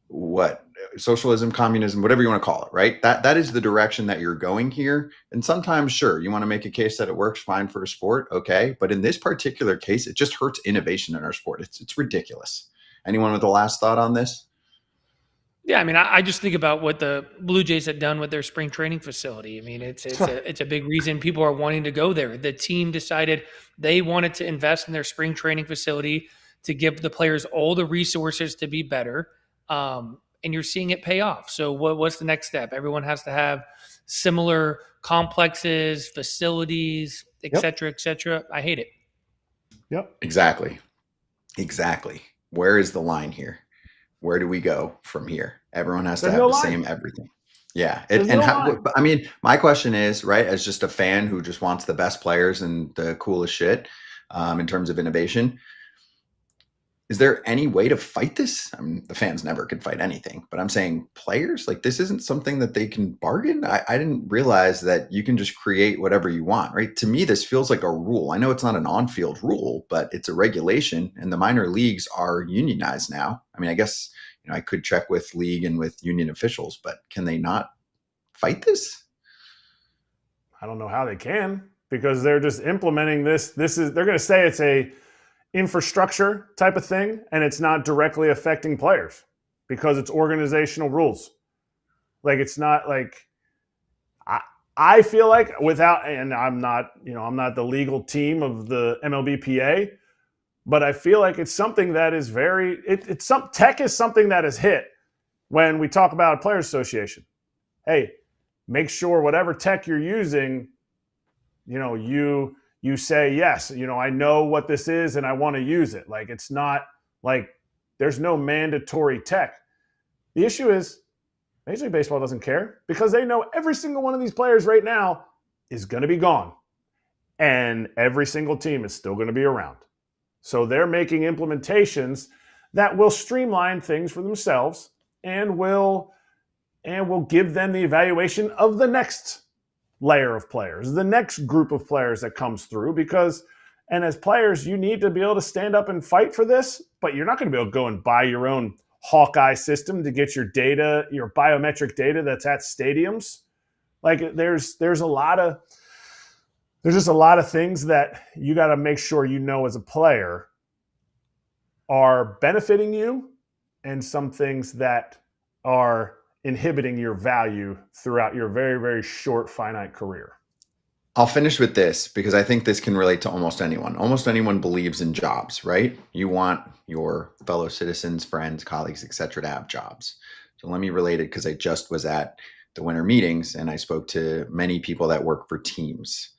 what? Socialism, communism, whatever you want to call it, right? That is the direction that you're going here. And sometimes, sure, you want to make a case that it works fine for a sport, okay. But in this particular case, it just hurts innovation in our sport. It's ridiculous. Anyone with a last thought on this? Yeah, I mean, I just think about what the Blue Jays had done with their spring training facility. I mean, it's a big reason people are wanting to go there. The team decided they wanted to invest in their spring training facility to give the players all the resources to be better. And you're seeing it pay off. So what's the next step? Everyone has to have similar complexes, facilities, et cetera, et cetera. I hate it. Yep. Exactly. Where is the line here? Where do we go from here? Everyone has to have the same everything. Yeah. I mean, my question is, right, as just a fan who just wants the best players and the coolest shit in terms of innovation, is there any way to fight this? I mean, the fans never can fight anything, but I'm saying players, like, this isn't something that they can bargain. I didn't realize that you can just create whatever you want, right? To me, this feels like a rule. I know it's not an on-field rule, but it's a regulation, and the minor leagues are unionized now. I mean, I guess, I could check with league and with union officials, but can they not fight this? I don't know how they can, because they're just implementing this. They're going to say it's a infrastructure type of thing, and it's not directly affecting players because it's organizational rules. Like, it's not like, I feel like without, and I'm not the legal team of the MLBPA, but I feel like it's something that is tech is something that is hit when we talk about a players association. Hey, make sure whatever tech you're using, you say, yes, I know what this is and I want to use it. Like, it's not like there's no mandatory tech. The issue is Major League Baseball doesn't care, because they know every single one of these players right now is going to be gone, and every single team is still going to be around. So they're making implementations that will streamline things for themselves and will give them the evaluation of the next layer of players, the next group of players that comes through, and as players, you need to be able to stand up and fight for this, but you're not going to be able to go and buy your own Hawkeye system to get your data, your biometric data that's at stadiums. Like, there's just a lot of things that you got to make sure as a player are benefiting you, and some things that are inhibiting your value throughout your very, very short, finite career. I'll finish with this, because I think this can relate to almost anyone. Almost anyone believes in jobs, right? You want your fellow citizens, friends, colleagues, etc., to have jobs. So let me relate it, because I just was at the winter meetings and I spoke to many people that work for teams.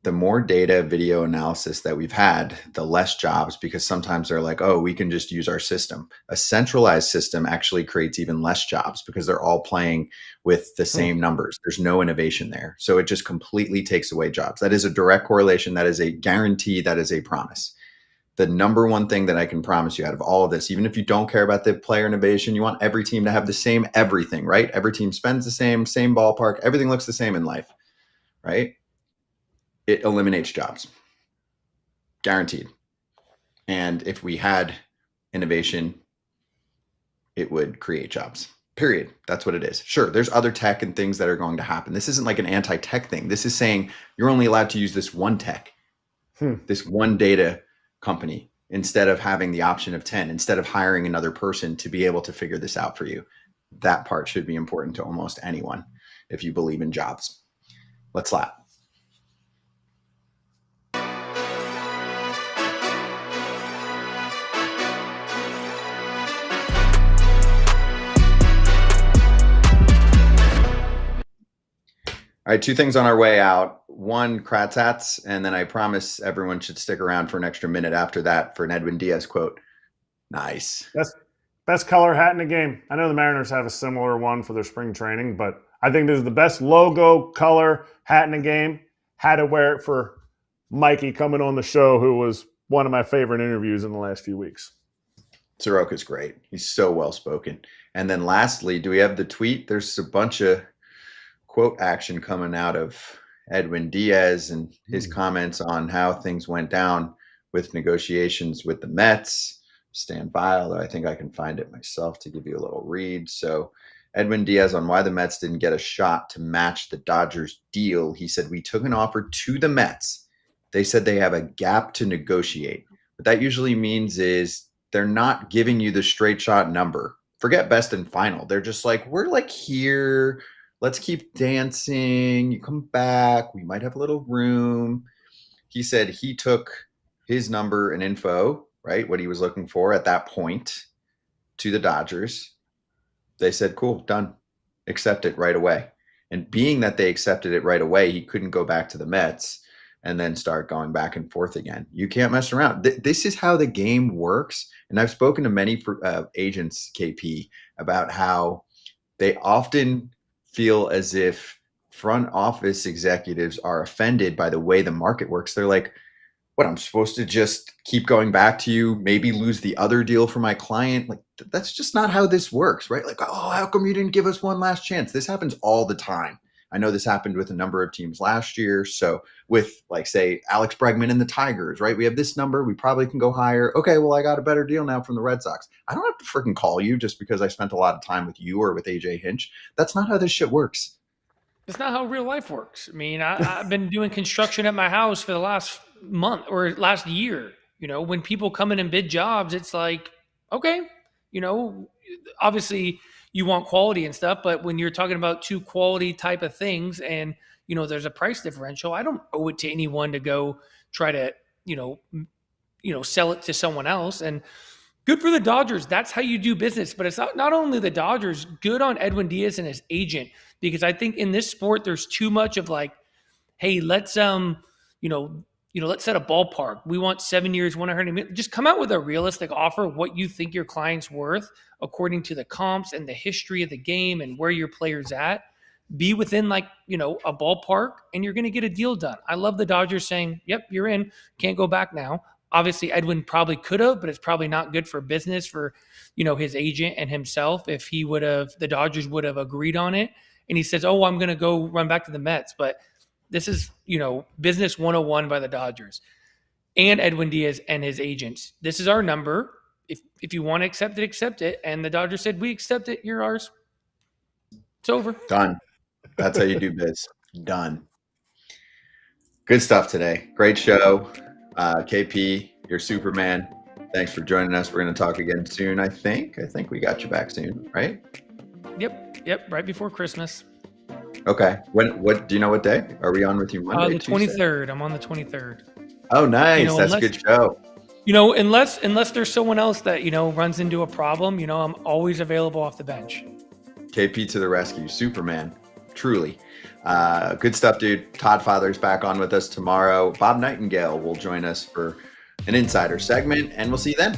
the more data video analysis that we've had, the less jobs, because sometimes they're like, oh, we can just use our system. A centralized system actually creates even less jobs because they're all playing with the same numbers. There's no innovation there. So it just completely takes away jobs. That is a direct correlation. That is a guarantee. That is a promise. The number one thing that I can promise you out of all of this, even if you don't care about the player innovation, you want every team to have the same everything, right? Every team spends the same ballpark. Everything looks the same in life, right? It eliminates jobs, guaranteed. And if we had innovation, it would create jobs, period. That's what it is. Sure, there's other tech and things that are going to happen. This isn't like an anti-tech thing. This is saying you're only allowed to use this one tech, this one data company, instead of having the option of 10, instead of hiring another person to be able to figure this out for you. That part should be important to almost anyone if you believe in jobs. Let's lap. All right, two things on our way out. One, Kratz Hatz, and then I promise everyone should stick around for an extra minute after that for an Edwin Diaz quote. Nice. Best color hat in the game. I know the Mariners have a similar one for their spring training, but I think this is the best logo color hat in the game. Had to wear it for Mikey coming on the show, who was one of my favorite interviews in the last few weeks. Soroka's great. He's so well-spoken. And then lastly, do we have the tweet? There's a bunch of quote action coming out of Edwin Diaz and his comments on how things went down with negotiations with the Mets. Stand by, although I think I can find it myself to give you a little read. So Edwin Diaz on why the Mets didn't get a shot to match the Dodgers deal. He said, we took an offer to the Mets. They said they have a gap to negotiate. What that usually means is they're not giving you the straight shot number. Forget best and final. They're just like, we're like here. Let's keep dancing. You come back. We might have a little room. He said he took his number and info, right, what he was looking for at that point, to the Dodgers. They said, cool, done. Accept it right away. And being that they accepted it right away, he couldn't go back to the Mets and then start going back and forth again. You can't mess around. This is how the game works. And I've spoken to many agents, KP, about how they often feel as if front office executives are offended by the way the market works. They're like, what, I'm supposed to just keep going back to you, maybe lose the other deal for my client? Like, that's just not how this works, right? Like, oh, how come you didn't give us one last chance? This happens all the time. I know this happened with a number of teams last year. So with, like, say, Alex Bregman and the Tigers, right? We have this number. We probably can go higher. Okay, well, I got a better deal now from the Red Sox. I don't have to freaking call you just because I spent a lot of time with you or with AJ Hinch. That's not how this shit works. It's not how real life works. I mean, I've been doing construction at my house for the last month or last year. You know, when people come in and bid jobs, it's like, okay, you know, obviously you want quality and stuff, but when you're talking about two quality type of things and, you know, there's a price differential, I don't owe it to anyone to go try to, you know, sell it to someone else. And good for the Dodgers. That's how you do business. But it's not only the Dodgers, good on Edwin Diaz and his agent, because I think in this sport, there's too much of like, hey, let's set a ballpark. We want 7 years, 100 million. Just come out with a realistic offer, what you think your client's worth, according to the comps and the history of the game and where your player's at. Be within a ballpark, and you're going to get a deal done. I love the Dodgers saying, yep, you're in. Can't go back now. Obviously, Edwin probably could have, but it's probably not good for business for, his agent and himself if the Dodgers would have agreed on it. And he says, oh, I'm going to go run back to the Mets. But this is, business 101 by the Dodgers and Edwin Diaz and his agents. This is our number. If you want to accept it. And the Dodgers said, we accept it. You're ours. It's over. Done. That's how you do biz. Done. Good stuff today. Great show. KP, you're Superman. Thanks for joining us. We're going to talk again soon, I think. I think we got you back soon, right? Yep. Right before Christmas. Okay. What do you know what day? Are we on with you Monday? The 23rd. I'm on the 23rd. Oh, nice. That's a good show. Unless there's someone else that, runs into a problem, I'm always available off the bench. KP to the rescue. Superman. truly. Good stuff, dude. Todd Father's back on with us tomorrow. Bob Nightingale will join us for an insider segment, and we'll see you then.